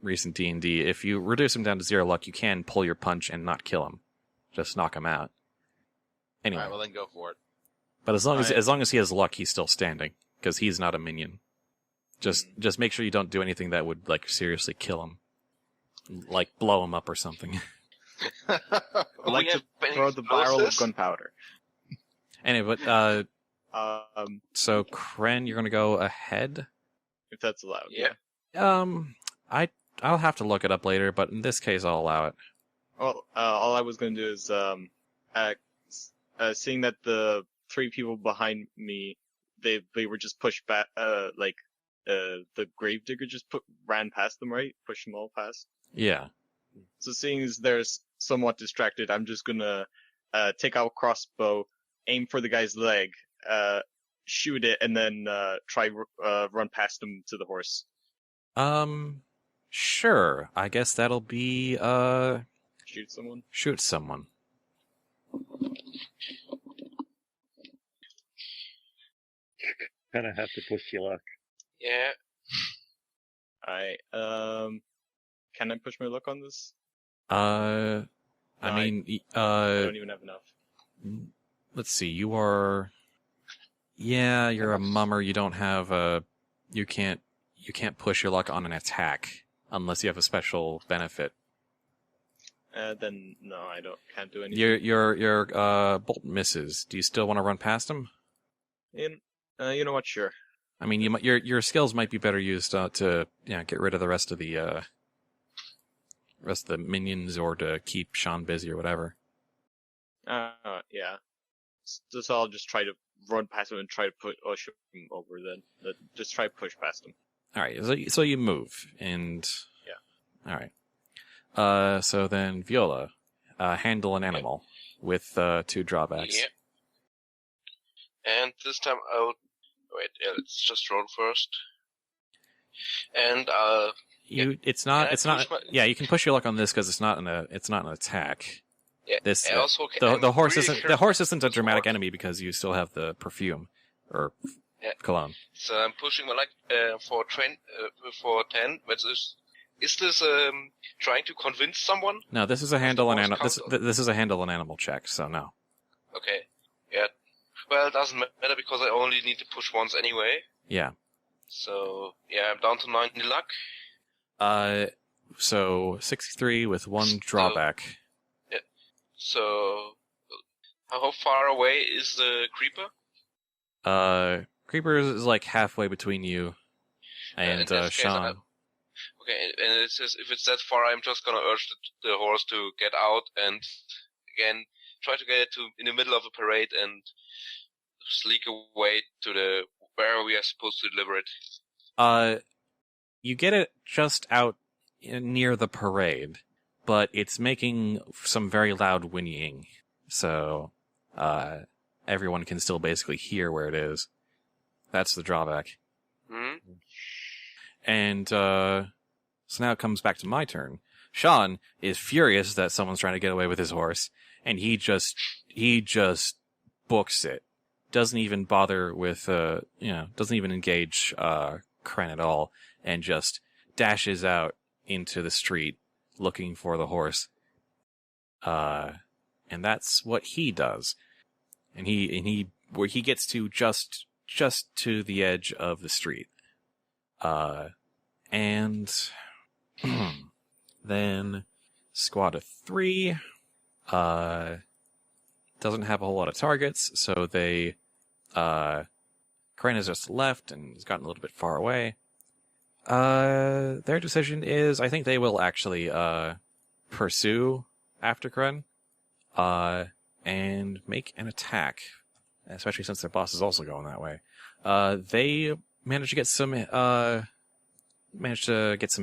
[SPEAKER 1] recent D&D. If you reduce him down to 0 luck, you can pull your punch and not kill him, just knock him out. Anyway,
[SPEAKER 2] All right, well then go for it.
[SPEAKER 1] but as long as he has luck, he's still standing. because he's not a minion. Just make sure you don't do anything that would like seriously kill him, like blow him up or something.
[SPEAKER 5] I'd like to throw the barrel of gunpowder.
[SPEAKER 1] Anyway, but so Kren, you're gonna go ahead,
[SPEAKER 5] If that's allowed.
[SPEAKER 3] Yeah.
[SPEAKER 1] I'll have to look it up later, but in this case, I'll allow it.
[SPEAKER 5] Well, all I was going to do is, seeing that the 3 people behind me, they were just pushed back, the Gravedigger just ran past them, right? Pushed them all past.
[SPEAKER 1] Yeah.
[SPEAKER 5] So seeing as they're somewhat distracted, I'm just gonna, take out crossbow, aim for the guy's leg, shoot it, and then, try, run past him to the horse.
[SPEAKER 1] Sure. I guess that'll be,
[SPEAKER 5] Shoot someone?
[SPEAKER 1] shoot someone.
[SPEAKER 4] Kind of have to push your luck.
[SPEAKER 3] Yeah.
[SPEAKER 5] Alright, can I push my luck on this?
[SPEAKER 1] I
[SPEAKER 5] No,
[SPEAKER 1] mean,
[SPEAKER 5] I don't even have enough.
[SPEAKER 1] let's see, you're a mummer, you don't have you can't push your luck on an attack unless you have a special benefit.
[SPEAKER 5] Then, no, I can't do anything.
[SPEAKER 1] Your bolt misses. Do you still want to run past him?
[SPEAKER 5] You know what, sure.
[SPEAKER 1] I mean, your skills might be better used to get rid of the rest of the minions, or to keep Sean busy or whatever.
[SPEAKER 5] Yeah. So I'll just try to run past him and try to push him over then. Just try to push past him.
[SPEAKER 1] Alright, so you move, and...
[SPEAKER 5] Yeah.
[SPEAKER 1] Alright. So then, Viola, handle an animal with 2 drawbacks.
[SPEAKER 3] Yeah. And this time I'll... Wait, let's just roll first. And,
[SPEAKER 1] It's not,
[SPEAKER 3] Yeah,
[SPEAKER 1] you can push your luck on this because it's not an attack.
[SPEAKER 3] yeah.
[SPEAKER 1] This,
[SPEAKER 3] I also
[SPEAKER 1] the horse
[SPEAKER 3] really
[SPEAKER 1] isn't,
[SPEAKER 3] sure
[SPEAKER 1] the horse isn't a
[SPEAKER 3] it's
[SPEAKER 1] dramatic
[SPEAKER 3] horse.
[SPEAKER 1] enemy because you still have the perfume, or cologne.
[SPEAKER 3] So I'm pushing my luck for 10, which is this trying to convince someone?
[SPEAKER 1] No, this is a handle an
[SPEAKER 3] horse
[SPEAKER 1] animal.
[SPEAKER 3] counter?
[SPEAKER 1] This is a handle an animal check. So no.
[SPEAKER 3] Okay. Yeah. Well, it doesn't matter because I only need to push once anyway.
[SPEAKER 1] Yeah.
[SPEAKER 3] So yeah, I'm down to 90 luck.
[SPEAKER 1] So 63 with 1 drawback.
[SPEAKER 3] So how far away is the creeper?
[SPEAKER 1] Creeper is like halfway between you and
[SPEAKER 3] in this case,
[SPEAKER 1] Sean.
[SPEAKER 3] Okay, and it says if it's that far, I'm just gonna urge the horse to get out and again try to get it in the middle of a parade and sleek away to where we are supposed to deliver it.
[SPEAKER 1] You get it just out near the parade, but it's making some very loud whinnying, so everyone can still basically hear where it is. That's the drawback.
[SPEAKER 3] Mm-hmm.
[SPEAKER 1] And so now it comes back to my turn. Sean is furious that someone's trying to get away with his horse, and he just books it. Doesn't even bother with doesn't even engage Kren at all, and just dashes out into the street looking for the horse. And that's what he does. And he gets to just to the edge of the street. And then squad of 3 doesn't have a whole lot of targets, so they Kren has just left and has gotten a little bit far away. Their decision is, I think they will actually pursue after Kren and make an attack, especially since their boss is also going that way. They managed to get some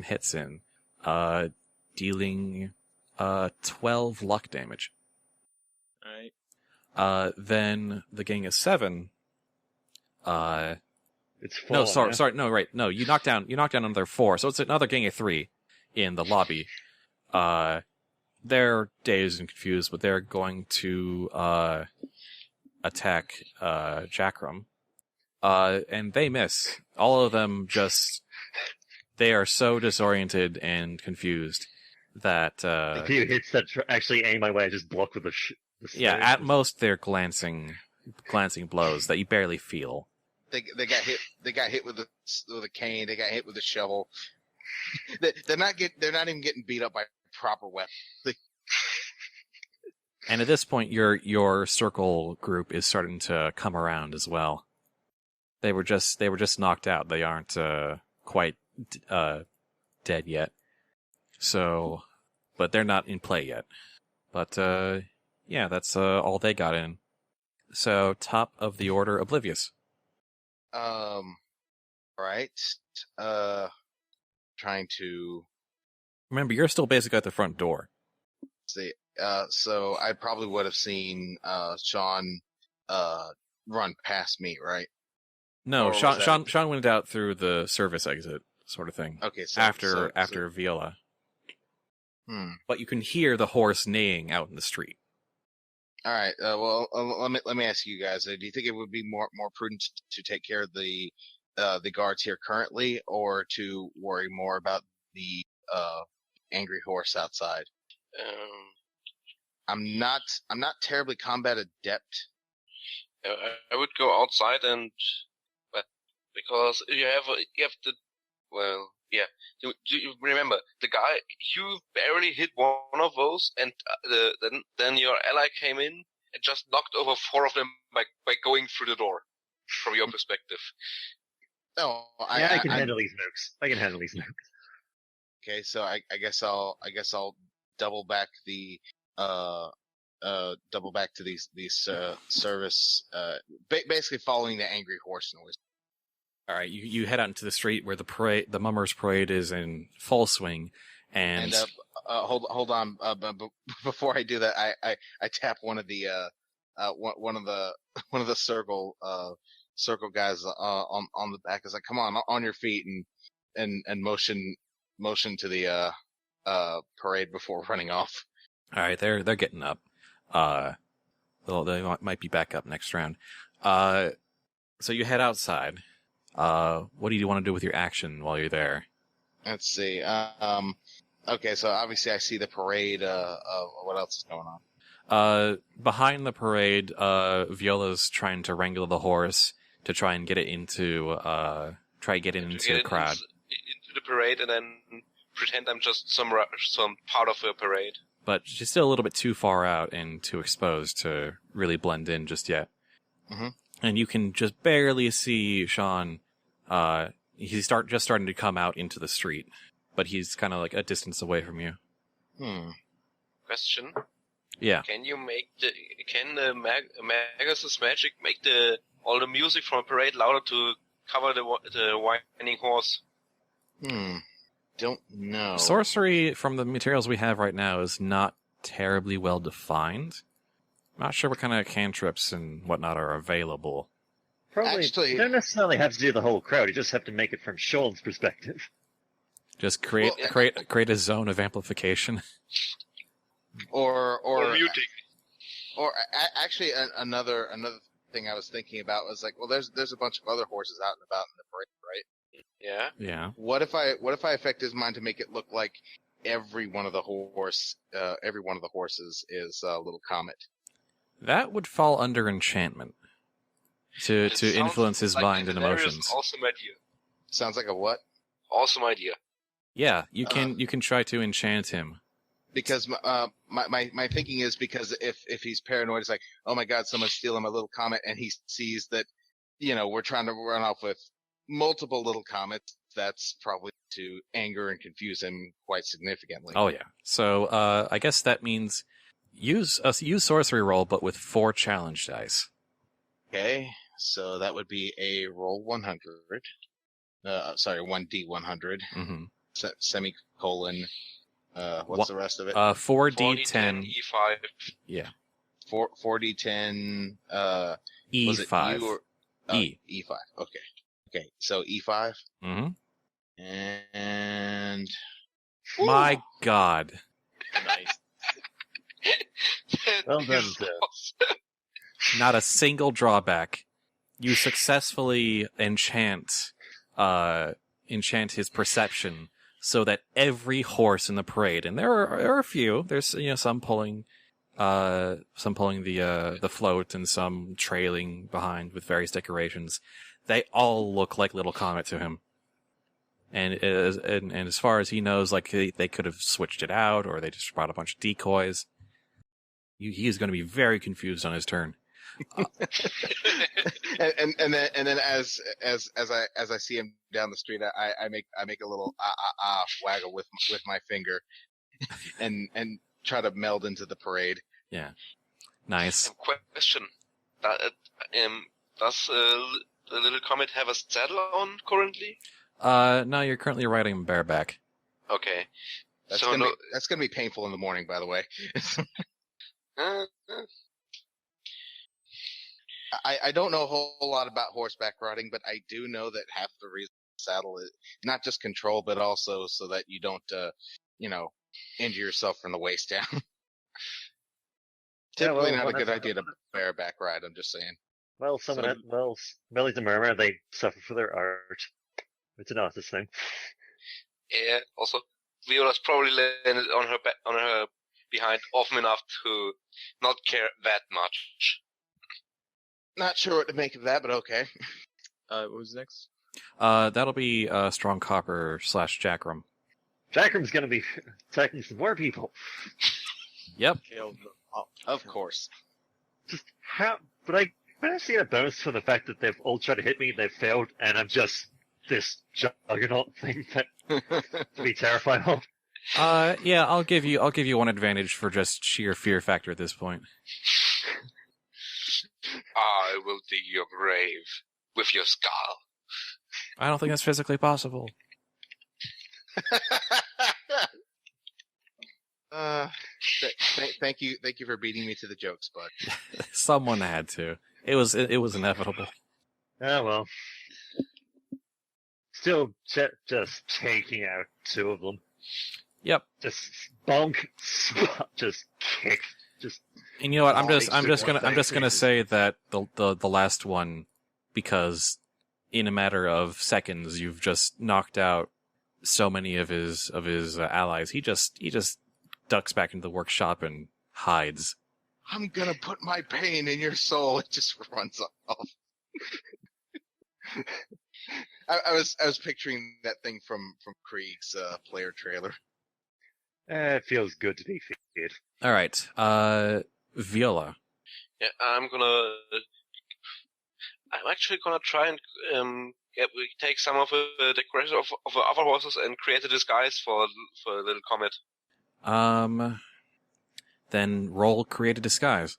[SPEAKER 1] hits in, dealing 12 luck damage.
[SPEAKER 5] Alright.
[SPEAKER 1] Then the gang of 7.
[SPEAKER 4] It's full.
[SPEAKER 1] No, sorry, no, right, no. You knocked down another 4, so it's another gang of 3 in the lobby. They're dazed and confused, but they're going to attack Jackrum. And they miss. All of them they are so disoriented and confused that
[SPEAKER 4] A few hits that actually aim my way, I just block with the
[SPEAKER 1] yeah, at most they're glancing blows that you barely feel.
[SPEAKER 2] They got hit. They got hit with a cane. They got hit with a shovel. They're not even getting beat up by proper weapons.
[SPEAKER 1] And at this point, your circle group is starting to come around as well. They were just knocked out. They aren't quite dead yet. So, but they're not in play yet. But yeah, that's all they got in. So, top of the order, Oblivious.
[SPEAKER 2] Right. Trying to
[SPEAKER 1] Remember, you're still basically at the front door.
[SPEAKER 2] see. So I probably would have seen Sean run past me, right?
[SPEAKER 1] No,
[SPEAKER 2] Or was
[SPEAKER 1] Sean went out through the service exit, sort of thing.
[SPEAKER 2] Okay. So
[SPEAKER 1] After Viola. But you can hear the horse neighing out in the street.
[SPEAKER 2] All right. Well, let me ask you guys. Do you think it would be more prudent to take care of the guards here currently, or to worry more about the angry horse outside? I'm not terribly combat adept.
[SPEAKER 3] I would go outside and, but because you have to, well, yeah. You remember the guy? You barely hit one of those, and then your ally came in and just knocked over 4 of them by going through the door. From your perspective.
[SPEAKER 2] No,
[SPEAKER 4] I can handle these nukes. I can handle these nukes.
[SPEAKER 2] Okay, so I guess I'll double back to these service, basically following the angry horse noise.
[SPEAKER 1] All right, you head out into the street where the Mummers Parade is in full swing, and
[SPEAKER 2] hold on, before I do that, I tap one of the circle guys on the back. Is like, come on your feet, and motion to the parade before running off.
[SPEAKER 1] all right, they're getting up. They might be back up next round. So you head outside. What do you want to do with your action while you're there?
[SPEAKER 2] Let's see. Okay, so obviously I see the parade. What else is going on?
[SPEAKER 1] Behind the parade, Viola's trying to wrangle the horse to try and get it into the crowd.
[SPEAKER 3] Into the parade, and then pretend I'm just some part of the parade.
[SPEAKER 1] But she's still a little bit too far out and too exposed to really blend in just yet.
[SPEAKER 2] Mm-hmm.
[SPEAKER 1] And you can just barely see Sean. He's just starting to come out into the street, but he's kind of like a distance away from you.
[SPEAKER 3] Question.
[SPEAKER 1] Yeah.
[SPEAKER 3] Can the Magus' magic make all the music from a parade louder to cover the whining horse?
[SPEAKER 2] Don't know.
[SPEAKER 1] Sorcery from the materials we have right now is not terribly well defined. I'm not sure what kind of cantrips and whatnot are available.
[SPEAKER 4] Probably,
[SPEAKER 2] Actually,
[SPEAKER 4] you don't necessarily have to do the whole crowd. You just have to make it from Sean's perspective.
[SPEAKER 1] Just create a zone of amplification.
[SPEAKER 2] Or
[SPEAKER 3] muting.
[SPEAKER 2] Or actually, another thing I was thinking about was like, well, there's a bunch of other horses out and about in the parade, right?
[SPEAKER 3] Yeah.
[SPEAKER 1] Yeah.
[SPEAKER 2] What if I affect his mind to make it look like every one of the horses is a little comet?
[SPEAKER 1] That would fall under enchantment. To influence his mind and emotions.
[SPEAKER 3] Awesome idea.
[SPEAKER 2] Sounds like a what?
[SPEAKER 3] Awesome idea.
[SPEAKER 1] Yeah, you can try to enchant him.
[SPEAKER 2] Because my thinking is, because if he's paranoid, it's like, oh my god, someone's stealing my little comet, and he sees that, we're trying to run off with multiple little comets. That's probably to anger and confuse him quite significantly.
[SPEAKER 1] Oh yeah. So I guess that means use sorcery roll, but with 4 challenge dice.
[SPEAKER 2] Okay, so that would be a roll 100. 1d100.
[SPEAKER 1] Mm-hmm.
[SPEAKER 2] Semicolon. What's the rest of it?
[SPEAKER 1] 4d10
[SPEAKER 3] E5.
[SPEAKER 1] Yeah.
[SPEAKER 2] 4d10.
[SPEAKER 1] E5.
[SPEAKER 2] Was it U or,
[SPEAKER 1] E.
[SPEAKER 2] E5. Okay. So E5.
[SPEAKER 1] Mm-hmm.
[SPEAKER 2] And
[SPEAKER 1] my God.
[SPEAKER 5] Nice.
[SPEAKER 4] Well done, sir.
[SPEAKER 1] Not a single drawback. You successfully enchant his perception so that every horse in the parade, and there are a few, there's some pulling the float and some trailing behind with various decorations. they all look like Little Comet to him. And as far as he knows, like they could have switched it out, or they just brought a bunch of decoys. He is going to be very confused on his turn.
[SPEAKER 2] and then as I see him down the street, I make a little waggle with my finger, and try to meld into the parade.
[SPEAKER 1] Yeah, nice.
[SPEAKER 3] Question: Does the Little Comet have a saddle on currently?
[SPEAKER 1] No, you're currently riding him bareback.
[SPEAKER 3] Okay.
[SPEAKER 2] That's gonna be painful in the morning, by the way. I don't know a whole lot about horseback riding, but I do know that half the reason the saddle is not just control, but also so that you don't, injure yourself from the waist down. Typically not a good idea to bareback ride, I'm just saying.
[SPEAKER 4] Well, Melly's a murmur, they suffer for their art. It's an artist thing.
[SPEAKER 3] Yeah, also, Viola's probably landed on her behind often enough to not care that much.
[SPEAKER 2] Not sure what to make of that, but okay.
[SPEAKER 5] What was next?
[SPEAKER 1] That'll be Strong Copper / Jackrum.
[SPEAKER 4] Jackrum's gonna be attacking some more people.
[SPEAKER 1] Yep.
[SPEAKER 2] Of course.
[SPEAKER 4] Just how? But I see a bonus for the fact that they've all tried to hit me, they've failed, and I'm just this juggernaut thing that to be terrified of.
[SPEAKER 1] Yeah, I'll give you one advantage for just sheer fear factor at this point.
[SPEAKER 3] I will dig your grave with your skull.
[SPEAKER 1] I don't think that's physically possible.
[SPEAKER 2] Thank you for beating me to the jokes, bud.
[SPEAKER 1] Someone had to. It was inevitable.
[SPEAKER 4] Ah, well. Still, just taking out two of them.
[SPEAKER 1] Yep.
[SPEAKER 4] Just bonk, just kick, just.
[SPEAKER 1] And you know what? I'm just gonna say that the last one, because in a matter of seconds you've just knocked out so many of his allies. He just ducks back into the workshop and hides.
[SPEAKER 2] I'm gonna put my pain in your soul. It just runs off. I was picturing that thing from Krieg's player trailer.
[SPEAKER 4] It feels good to be feared.
[SPEAKER 1] All right, Viola.
[SPEAKER 3] Yeah, I'm actually gonna try and take some of the decoration of the other horses and create a disguise for Little Comet.
[SPEAKER 1] Then roll create a disguise.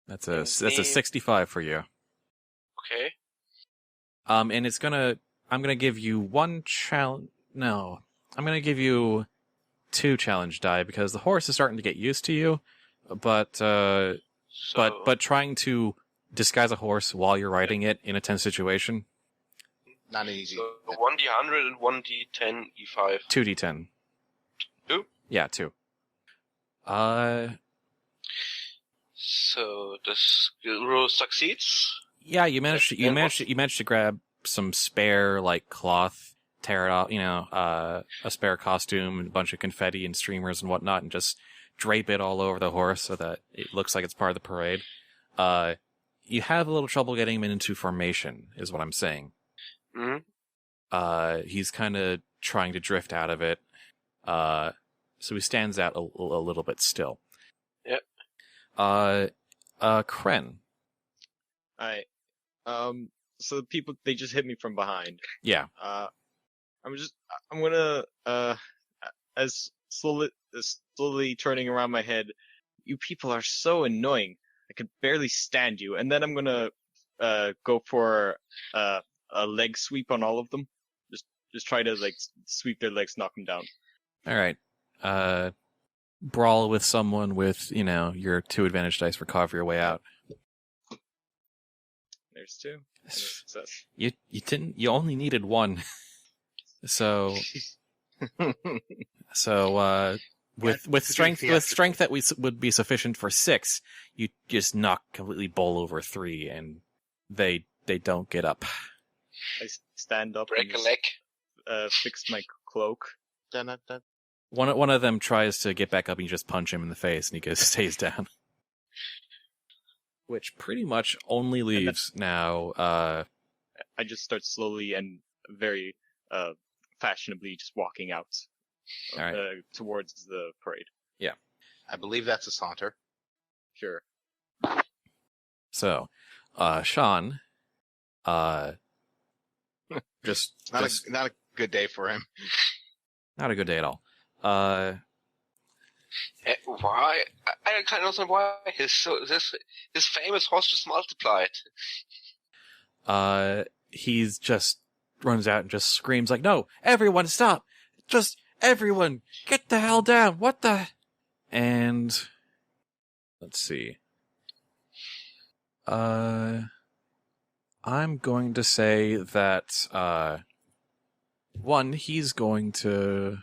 [SPEAKER 1] That's a 65 for you.
[SPEAKER 3] Okay.
[SPEAKER 1] And I'm gonna give you one challenge. No, I'm gonna give you 2 challenge die because the horse is starting to get used to you, but trying to disguise a horse while you're riding it in a tense situation.
[SPEAKER 2] Not easy.
[SPEAKER 3] So 1d100 and 1d10 e5.
[SPEAKER 1] 2d10.
[SPEAKER 3] 2?
[SPEAKER 1] Yeah, 2.
[SPEAKER 3] So this roll succeeds.
[SPEAKER 1] Yeah, you managed to grab some spare like cloth, tear it off, a spare costume, and a bunch of confetti and streamers and whatnot, and just drape it all over the horse so that it looks like it's part of the parade. You have a little trouble getting him into formation, is what I'm saying.
[SPEAKER 3] Mm-hmm.
[SPEAKER 1] He's kind of trying to drift out of it. So he stands out a little bit still.
[SPEAKER 3] Yep.
[SPEAKER 1] Kren.
[SPEAKER 5] So the people, they just hit me from behind.
[SPEAKER 1] Yeah.
[SPEAKER 5] I'm gonna, as slowly turning around my head, you people are so annoying. I can barely stand you. And then I'm gonna, go for, a leg sweep on all of them. Just try to, sweep their legs, knock them down.
[SPEAKER 1] All right. Brawl with someone with, your 2 advantage dice for cover your way out.
[SPEAKER 5] There's 2. Success.
[SPEAKER 1] You only needed 1. So with strength that would be sufficient for 6, you just knock completely bowl over 3 and they don't get up.
[SPEAKER 5] I stand up
[SPEAKER 3] break
[SPEAKER 5] and
[SPEAKER 3] a leg.
[SPEAKER 5] Fix my cloak.
[SPEAKER 1] One of them tries to get back up and you just punch him in the face and he stays down. Which pretty much only leaves now
[SPEAKER 5] I just start slowly and very fashionably just walking out
[SPEAKER 1] All right.
[SPEAKER 5] towards the parade.
[SPEAKER 2] I believe that's a saunter.
[SPEAKER 5] Sure.
[SPEAKER 1] So, Sean, just
[SPEAKER 2] Not a good day for him.
[SPEAKER 1] not a good day at all.
[SPEAKER 3] Why? I can't understand why his famous horse just multiplied.
[SPEAKER 1] He's just runs out and just screams like, "No, everyone stop! Just everyone get the hell down! What the?" And let's see. I'm going to say that, one, he's going to...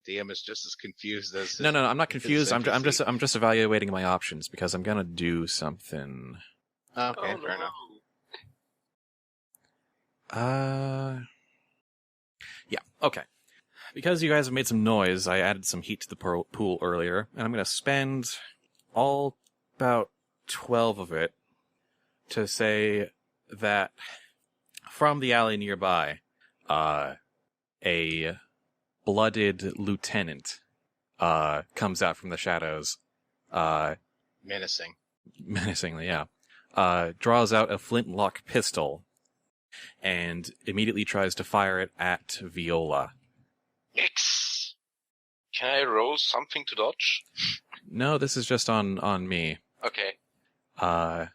[SPEAKER 2] DM is just as confused as...
[SPEAKER 1] No, I'm not confused. I'm
[SPEAKER 2] NPC.
[SPEAKER 1] just evaluating my options because I'm gonna do something.
[SPEAKER 2] Okay,
[SPEAKER 3] Oh,
[SPEAKER 2] fair enough.
[SPEAKER 1] Yeah, okay. Because you guys have made some noise, I added some heat to the pool earlier, and I'm gonna spend all about 12 of it to say that from the alley nearby, a blooded lieutenant comes out from the shadows,
[SPEAKER 2] Menacing.
[SPEAKER 1] menacingly, yeah, draws out a flintlock pistol and immediately tries to fire it at Viola.
[SPEAKER 3] X. Can I roll something to dodge?
[SPEAKER 1] No, this is just on me.
[SPEAKER 3] Okay.
[SPEAKER 1] Uh,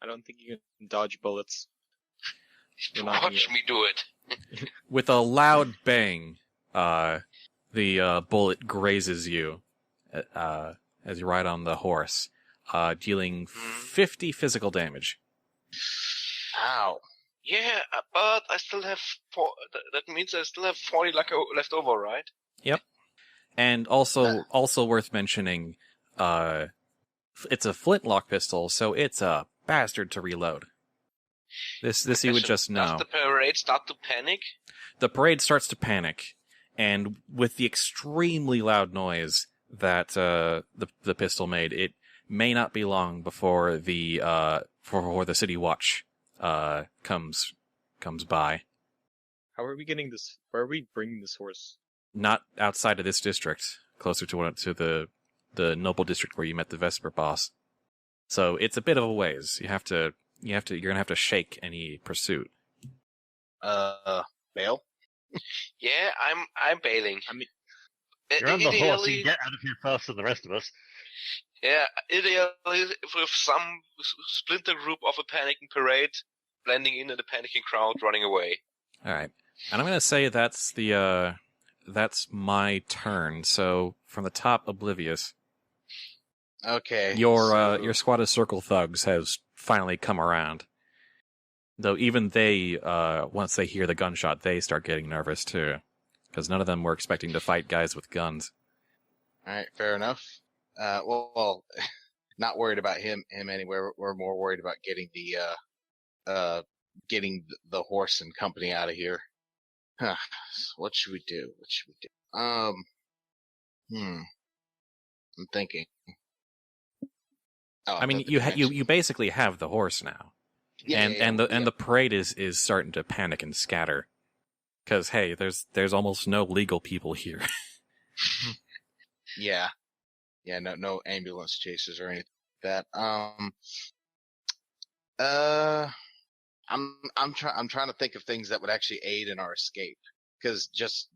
[SPEAKER 5] I don't think you can dodge bullets. You're not
[SPEAKER 3] Watch
[SPEAKER 5] here.
[SPEAKER 3] me do it.
[SPEAKER 1] with a loud bang, the bullet grazes you as you ride on the horse, dealing 50 physical damage.
[SPEAKER 2] Ow.
[SPEAKER 3] Yeah, but I still have that means I still have 40 left over, right?
[SPEAKER 1] And also worth mentioning, it's a flintlock pistol, so it's a bastard to reload. This you would just know.
[SPEAKER 3] Does the parade start to panic?
[SPEAKER 1] The parade starts to panic, and with the extremely loud noise that the pistol made, it may not be long before the city watch comes by.
[SPEAKER 5] How are we getting this? Where are we bringing this horse?
[SPEAKER 1] Not outside of this district, closer to the noble district where you met the Vesper boss. So it's a bit of a ways. You're gonna have to shake any pursuit.
[SPEAKER 2] Bail?
[SPEAKER 3] Yeah, I'm bailing.
[SPEAKER 5] I mean,
[SPEAKER 4] You're on the horse. You
[SPEAKER 3] Ideally,
[SPEAKER 4] can get out of here faster than the rest of us.
[SPEAKER 3] yeah, ideally with some splinter group of a panicking parade blending in the panicking crowd, running away.
[SPEAKER 1] All right, and I'm gonna say that's my turn. So from the top, Oblivious,
[SPEAKER 2] Okay.
[SPEAKER 1] your squad of circle thugs has finally come around. Though even they, once they hear the gunshot, they start getting nervous too, because none of them were expecting to fight guys with guns.
[SPEAKER 2] Alright, fair enough. Well, not worried about him anyway. We're more worried about getting the horse and company out of here. What should we do? I'm thinking. Oh,
[SPEAKER 1] I mean, you basically have the horse now, and the parade is starting to panic and scatter, because hey, there's almost no legal people here.
[SPEAKER 2] Yeah, no ambulance chases or anything like that. I'm trying to think of things that would actually aid in our escape, because just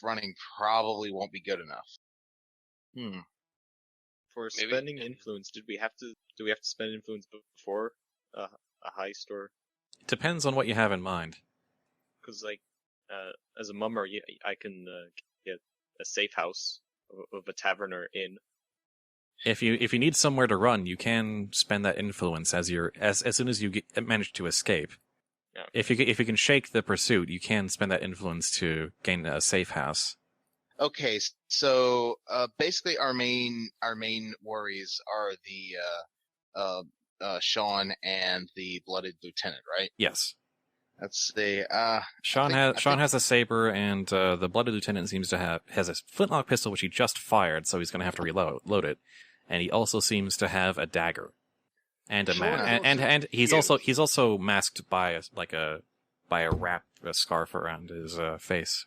[SPEAKER 2] running probably won't be good enough.
[SPEAKER 5] for
[SPEAKER 3] Maybe-
[SPEAKER 5] spending influence, do we have to spend influence before a heist, or
[SPEAKER 1] Depends on what you have in mind.
[SPEAKER 5] because as a mummer, I can get a safe house of a tavern or inn.
[SPEAKER 1] If you need somewhere to run, you can spend that influence as soon as you manage to escape.
[SPEAKER 5] Yeah.
[SPEAKER 1] If you can shake the pursuit, you can spend that influence to gain a safe house.
[SPEAKER 2] Okay, so basically our main worries are the Sean and the blooded lieutenant, right?
[SPEAKER 1] Yes.
[SPEAKER 2] Let's see.
[SPEAKER 1] Sean has a saber, and the blooded lieutenant seems to has a flintlock pistol which he just fired, so he's going to have to reload it. And he also seems to have a dagger. and
[SPEAKER 2] Sure,
[SPEAKER 1] and he's
[SPEAKER 2] confused.
[SPEAKER 1] also masked by a wrap, a scarf around his face.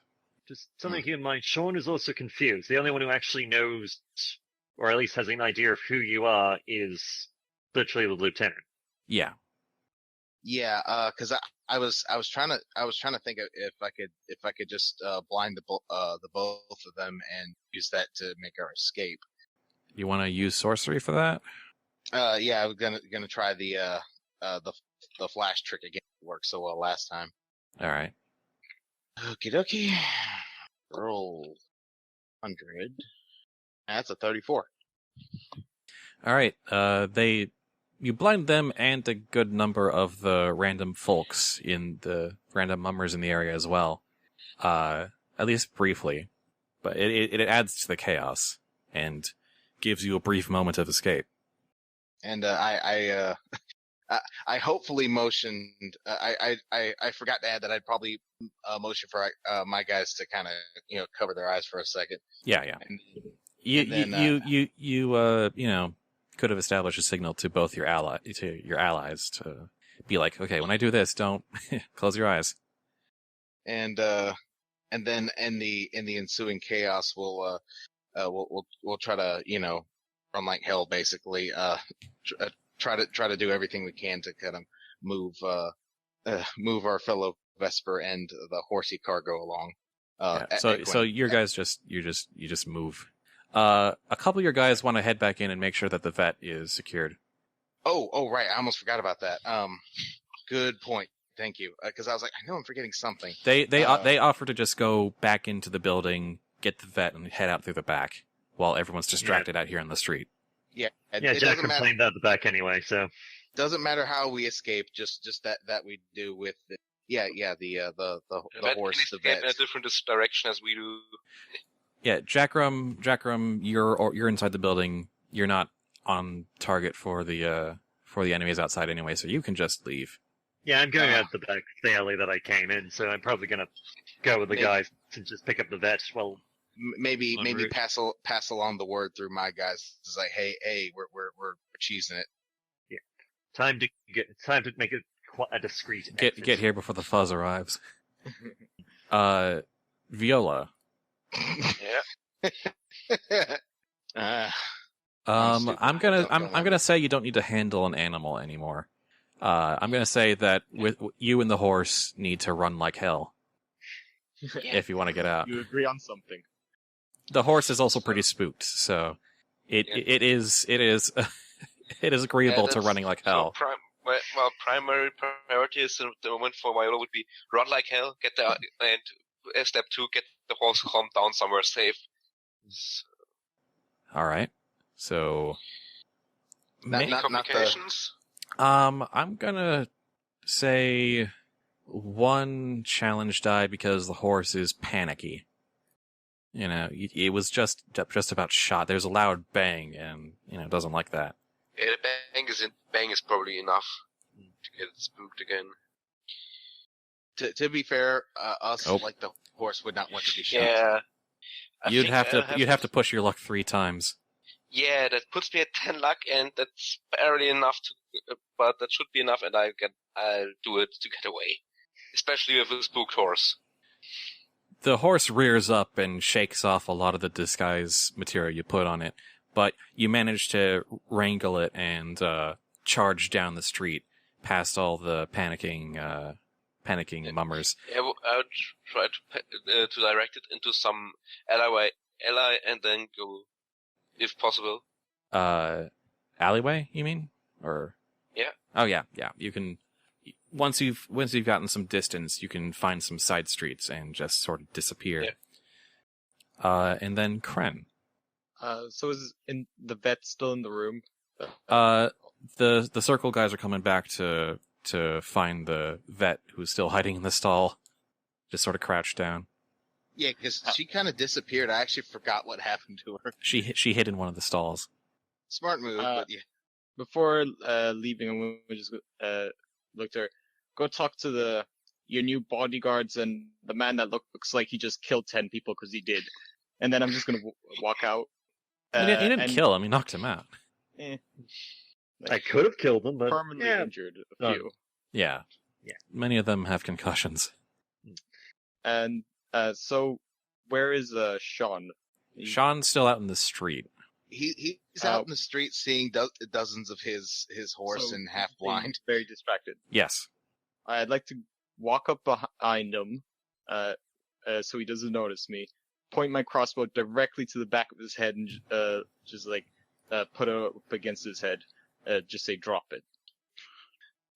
[SPEAKER 4] Just something to keep in mind, Sean is also confused. The only one who actually knows, or at least has an idea of who you are, is literally the lieutenant.
[SPEAKER 1] Yeah.
[SPEAKER 2] Yeah, because I was trying to think of if I could just blind the both of them and use that to make our escape.
[SPEAKER 1] You want to use sorcery for that?
[SPEAKER 2] Yeah, I was gonna try the flash trick again. It worked so well last time.
[SPEAKER 1] All right.
[SPEAKER 2] Okie dokie. Roll 100. That's a 34.
[SPEAKER 1] All right. You blind them and a good number of the random folks in the random mummers in the area as well. At least briefly, but it adds to the chaos and gives you a brief moment of escape.
[SPEAKER 2] And I hopefully motioned. I forgot to add that I'd probably motion for my guys to kind of cover their eyes for a second.
[SPEAKER 1] Yeah.
[SPEAKER 2] And
[SPEAKER 1] You could have established a signal to both your allies to be like, okay, when I do this, don't close your eyes.
[SPEAKER 2] And then in the ensuing chaos, we'll try to run like hell, basically. Try to do everything we can to kind of move our fellow Vesper and the horsey cargo along.
[SPEAKER 1] So your guys you just move. A couple of your guys want to head back in and make sure that the vet is secured.
[SPEAKER 2] Oh, right. I almost forgot about that. Good point. Thank you. Because I was like, I know I'm forgetting something.
[SPEAKER 1] They offer to just go back into the building, get the vet, and head out through the back while everyone's distracted out here on the street.
[SPEAKER 2] Yeah.
[SPEAKER 4] Yeah, Jack complained out the back anyway, so.
[SPEAKER 2] Doesn't matter how we escape, just that we do with the horse, the vet.
[SPEAKER 3] In a different direction as we do.
[SPEAKER 1] Yeah, Jackrum, you're inside the building. You're not on target for the enemies outside anyway, so you can just leave.
[SPEAKER 4] Yeah, I'm going out the back the alley that I came in, so I'm probably gonna go with the guys to just pick up the vet. Well,
[SPEAKER 2] maybe pass along the word through my guys. It's like, hey, we're cheesing it.
[SPEAKER 4] Yeah, time to make it quite a discreet.
[SPEAKER 1] Get here before the fuzz arrives. Viola.
[SPEAKER 3] Yeah.
[SPEAKER 1] I'm gonna say you don't need to handle an animal anymore. I'm gonna say that with you and the horse need to run like hell if you want to get out.
[SPEAKER 5] You agree on something.
[SPEAKER 1] The horse is also pretty spooked, so it is agreeable to running like hell.
[SPEAKER 3] So primary priority is at the moment for Viola would be run like hell, get there, and step 2, get the horse calmed down somewhere safe.
[SPEAKER 1] All right, so
[SPEAKER 2] Not
[SPEAKER 3] complications.
[SPEAKER 1] I'm gonna say 1 challenge die because the horse is panicky. It was just about shot. There's a loud bang, and it doesn't like that.
[SPEAKER 3] Yeah, the bang is probably enough to get it spooked again.
[SPEAKER 2] To be fair, like the horse would not want to be shot.
[SPEAKER 3] Yeah.
[SPEAKER 1] You'd have to push your luck 3 times.
[SPEAKER 3] Yeah, that puts me at 10 luck, and that's barely enough but that should be enough, and I'll do it to get away. Especially with a spooked horse.
[SPEAKER 1] The horse rears up and shakes off a lot of the disguise material you put on it, but you manage to wrangle it and charge down the street past all the panicking mummers.
[SPEAKER 3] Yeah, I would try to direct it into some ally and then go, if possible.
[SPEAKER 1] Alleyway, you mean? Or
[SPEAKER 3] yeah.
[SPEAKER 1] Oh yeah. You can once you've gotten some distance, you can find some side streets and just sort of disappear.
[SPEAKER 3] Yeah.
[SPEAKER 1] And then Kren.
[SPEAKER 5] So is the vet still in the room?
[SPEAKER 1] The circle guys are coming back to find the vet who's still hiding in the stall, just sort of crouched down.
[SPEAKER 2] Yeah, because she kind of disappeared. I actually forgot what happened to her.
[SPEAKER 1] She hid in one of the stalls.
[SPEAKER 2] Smart move, but yeah.
[SPEAKER 5] Before leaving, we just looked at her. Go talk to your new bodyguards and the man that looks like he just killed 10 people because he did. And then I'm just gonna walk out.
[SPEAKER 1] He didn't kill him. He knocked him out.
[SPEAKER 4] I could have killed them, but
[SPEAKER 5] permanently injured a few.
[SPEAKER 1] Yeah. Many of them have concussions.
[SPEAKER 5] And so, where is Sean?
[SPEAKER 1] Sean's still out in the street.
[SPEAKER 2] He's out in the street seeing dozens of his horse and half blind.
[SPEAKER 5] Very distracted.
[SPEAKER 1] Yes.
[SPEAKER 5] I'd like to walk up behind him, so he doesn't notice me. Point my crossbow directly to the back of his head and just put it up against his head. Just say, drop it.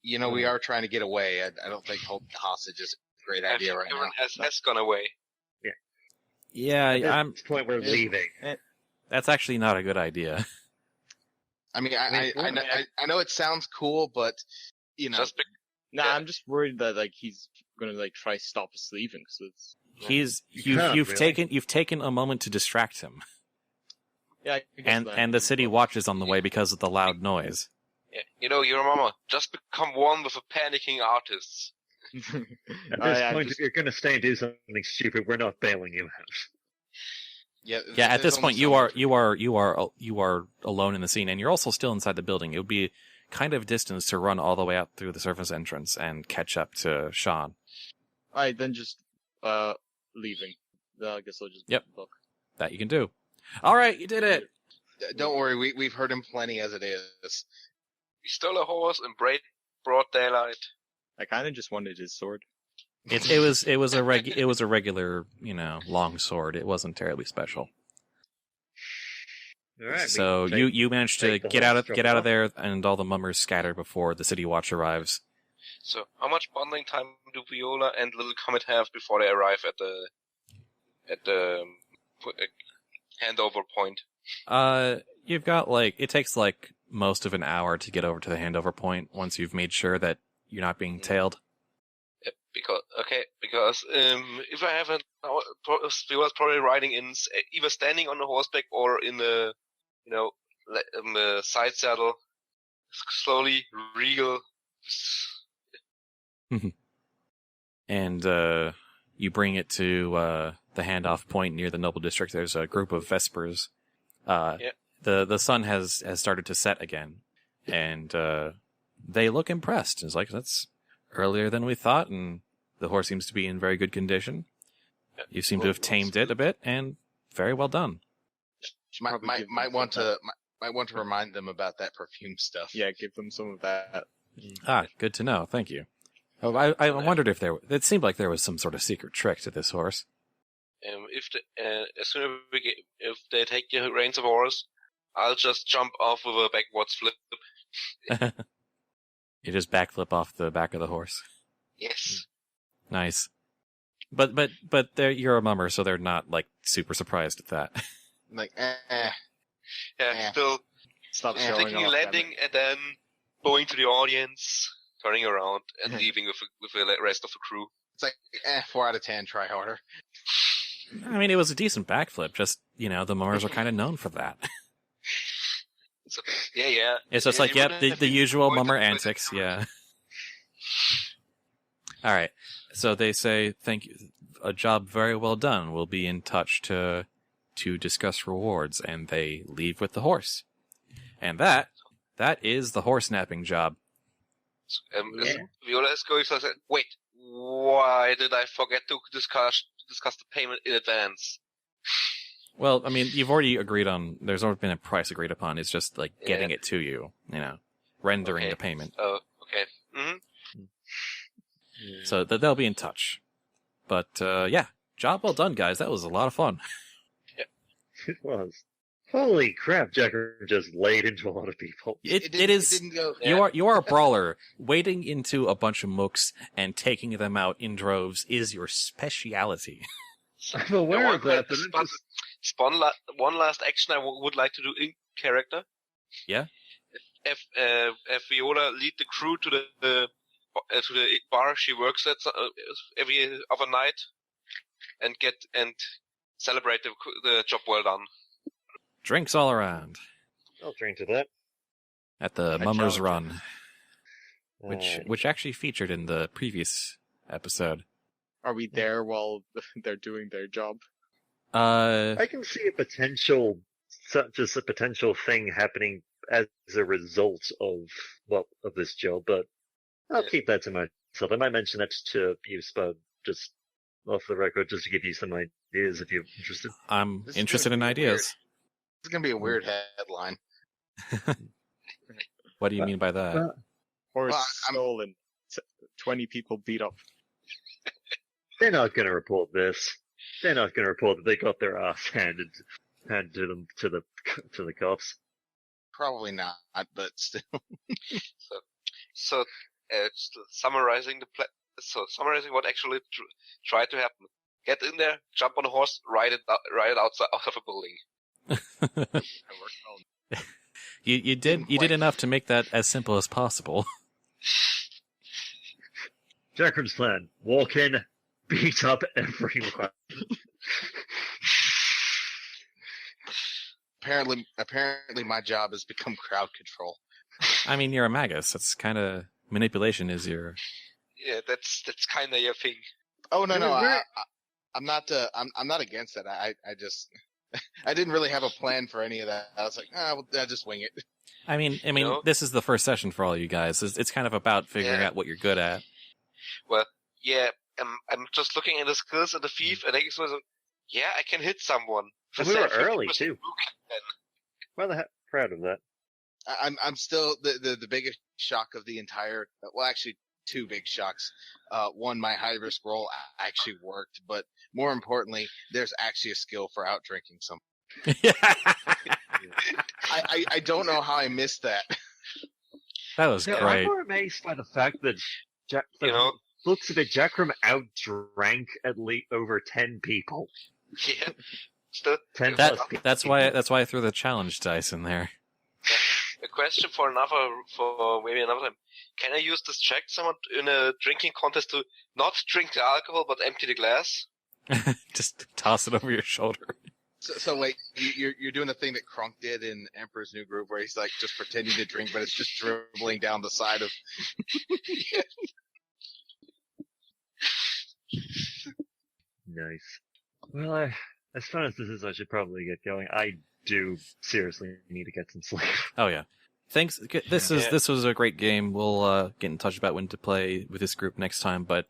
[SPEAKER 2] You know, we are trying to get away. I don't think holding hostage is a great idea right now.
[SPEAKER 3] Has gone away.
[SPEAKER 1] Yeah,
[SPEAKER 4] At this point, we're leaving.
[SPEAKER 1] That's actually not a good idea.
[SPEAKER 2] I mean, I know it sounds cool, but you know,
[SPEAKER 5] I'm just worried that he's gonna try stop us leaving. So it's
[SPEAKER 1] you've taken a moment to distract him.
[SPEAKER 5] Yeah,
[SPEAKER 1] and the city watches on the way because of the loud noise.
[SPEAKER 3] Yeah. You know, your mama, just become one with the panicking artists.
[SPEAKER 4] At this point, if you're going to stay and do something stupid, we're not bailing you out.
[SPEAKER 2] Yeah.
[SPEAKER 1] At this point, you are alone in the scene, and you're also still inside the building. It would be kind of distance to run all the way out through the surface entrance and catch up to Sean.
[SPEAKER 5] Alright, then just leaving. I guess I'll just look.
[SPEAKER 1] That you can do. All right, you did it.
[SPEAKER 2] Don't worry, we've heard him plenty as it is.
[SPEAKER 3] We stole a horse in broad daylight.
[SPEAKER 5] I kind of just wanted his sword.
[SPEAKER 1] It was a regular, long sword. It wasn't terribly special.
[SPEAKER 4] All right,
[SPEAKER 1] so you managed to get out of there, and all the mummers scatter before the city watch arrives.
[SPEAKER 3] So, how much bonding time do Viola and Little Comet have before they arrive at the handover point?
[SPEAKER 1] You've got it takes most of an hour to get over to the handover point once you've made sure that you're not being tailed.
[SPEAKER 3] Yeah, because if I haven't, Viola's probably riding in either standing on the horseback or in the side saddle, slowly regal.
[SPEAKER 1] And you bring it to the handoff point near the Noble District. There's a group of Vespers. The sun has started to set again, and they look impressed. It's that's earlier than we thought, and the horse seems to be in very good condition. You seem to have tamed it a bit, and very well done.
[SPEAKER 2] Might want to remind them about that perfume stuff.
[SPEAKER 5] Yeah, give them some of that.
[SPEAKER 1] Good to know. Thank you. Oh, I wondered if it seemed like there was some sort of secret trick to this horse.
[SPEAKER 3] As soon as if they take the reins of horse, I'll just jump off with a backwards flip.
[SPEAKER 1] You just backflip off the back of the horse.
[SPEAKER 3] Yes.
[SPEAKER 1] Nice. But you're a mummer, so they're not super surprised at that.
[SPEAKER 3] Still
[SPEAKER 5] stop
[SPEAKER 3] thinking landing and then going to the audience, turning around and leaving with the rest of the crew.
[SPEAKER 2] It's 4 out of 10. Try harder.
[SPEAKER 1] I mean, it was a decent backflip. Just the mummers are kind of known for that.
[SPEAKER 3] So, yeah.
[SPEAKER 1] It's just the usual mummer antics. Yeah. All right. So they say, "Thank you. A job very well done. We'll be in touch to discuss rewards," and they leave with the horse. And that is the horsenapping job.
[SPEAKER 3] Viola is going to say, "Wait, why did I forget to discuss the payment in advance?"
[SPEAKER 1] Well, I mean, you've already agreed on. There's already been a price agreed upon. It's just getting it to you. Rendering the payment.
[SPEAKER 3] Oh, okay. Mm-hmm.
[SPEAKER 1] So they'll be in touch. But job well done, guys. That was a lot of fun.
[SPEAKER 3] Yeah,
[SPEAKER 4] it was. Holy crap! Jackrum just laid into a lot of people.
[SPEAKER 1] It didn't go. You are a brawler. Wading into a bunch of mooks and taking them out in droves is your speciality.
[SPEAKER 4] I'm aware of that.
[SPEAKER 3] One last action I would like to do in character.
[SPEAKER 1] Yeah.
[SPEAKER 3] If Viola lead the crew to the bar she works at every other night, and celebrate the job well done.
[SPEAKER 1] Drinks all around.
[SPEAKER 4] I'll drink to that.
[SPEAKER 1] At the Mummer's Run, which actually featured in the previous episode.
[SPEAKER 5] Are we there while they're doing their job?
[SPEAKER 4] I can see a potential thing happening as a result of this job, but I'll keep that to myself. I might mention that to you, Spud, just off the record, just to give you some ideas if you're interested.
[SPEAKER 1] I'm
[SPEAKER 2] This is
[SPEAKER 1] interested
[SPEAKER 2] gonna
[SPEAKER 1] in
[SPEAKER 2] be weird.
[SPEAKER 1] ideas.
[SPEAKER 2] This is gonna be a weird headline.
[SPEAKER 1] What do you mean by that?
[SPEAKER 5] Horse
[SPEAKER 2] Well,
[SPEAKER 5] stolen. 20 people beat up.
[SPEAKER 4] They're not going to report this. They're not going to report that they got their ass handed to them to the cops.
[SPEAKER 2] Probably not, but still.
[SPEAKER 3] So, summarizing summarizing what actually tried to happen. Get in there, jump on a horse, ride it outside out of a building.
[SPEAKER 1] You did enough to make that as simple as possible.
[SPEAKER 4] Jackrum's plan: walk in, beat up everyone.
[SPEAKER 2] Apparently, my job has become crowd control.
[SPEAKER 1] I mean, you're a Magus. That's kind of manipulation is your...
[SPEAKER 3] Yeah, that's kind of your thing.
[SPEAKER 2] Oh no,
[SPEAKER 4] We're-
[SPEAKER 2] I'm not. I'm not against it. I just I didn't really have a plan for any of that. I was like, well, I'll just wing it.
[SPEAKER 1] I mean,
[SPEAKER 3] know?
[SPEAKER 1] this is the first session for all you guys. It's kind of about figuring out what you're good at.
[SPEAKER 3] Well, yeah, I'm just looking at the skills of the thief, and I guess yeah, I can hit someone.
[SPEAKER 4] And we were
[SPEAKER 3] 50%
[SPEAKER 4] early,
[SPEAKER 3] who
[SPEAKER 4] too.
[SPEAKER 3] can.
[SPEAKER 4] Well, the heck, proud of that.
[SPEAKER 2] I'm still the biggest shock of the entire. Well, actually, two big shocks. One, my high risk roll actually worked, but more importantly, there's actually a skill for out drinking someone. I don't know how I missed that.
[SPEAKER 1] That was
[SPEAKER 4] Yeah,
[SPEAKER 1] great.
[SPEAKER 4] I'm more amazed by the fact that
[SPEAKER 3] You know?
[SPEAKER 4] looks of it, Jackrum outdrank at least over 10 people.
[SPEAKER 3] Yeah. Still,
[SPEAKER 4] 10
[SPEAKER 1] That
[SPEAKER 4] plus people.
[SPEAKER 1] that's why I threw the challenge dice in there.
[SPEAKER 3] a question for maybe another time. Can I use this check someone in a drinking contest to not drink the alcohol but empty the glass?
[SPEAKER 1] Just toss it over your shoulder.
[SPEAKER 2] So wait, you're doing the thing that Kronk did in Emperor's New Groove, where he's like just pretending to drink, but it's just dribbling down the side of.
[SPEAKER 4] Nice. Well, as fun as this is, I should probably get going. I do seriously need to get some sleep.
[SPEAKER 1] Oh yeah. Thanks. This was a great game. We'll get in touch about when to play with this group next time. But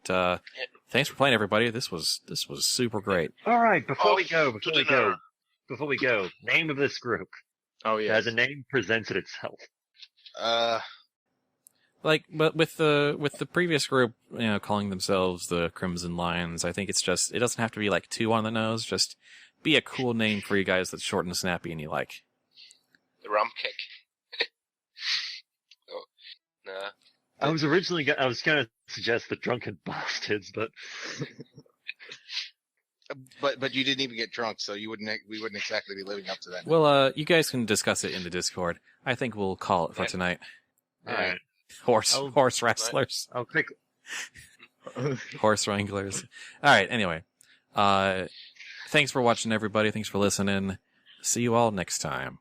[SPEAKER 1] thanks for playing, everybody. This was super great.
[SPEAKER 4] All right, before we
[SPEAKER 3] dinner.
[SPEAKER 4] go, name of this group.
[SPEAKER 5] Oh yeah.
[SPEAKER 4] Has a name presented itself?
[SPEAKER 1] But with the previous group, calling themselves the Crimson Lions, I think it doesn't have to be like too on the nose. Just be a cool name for you guys that's short and snappy and you like.
[SPEAKER 3] The rum cake. Oh, nah.
[SPEAKER 4] I was going to suggest the Drunken Bastards, but
[SPEAKER 2] But you didn't even get drunk, so we wouldn't exactly be living up to that.
[SPEAKER 1] Well, you guys can discuss it in the Discord. I think we'll call it for tonight.
[SPEAKER 2] All right.
[SPEAKER 1] Horse wrestlers.
[SPEAKER 4] I'll quick.
[SPEAKER 1] Horse wranglers. All right. Anyway, thanks for watching, everybody. Thanks for listening. See you all next time.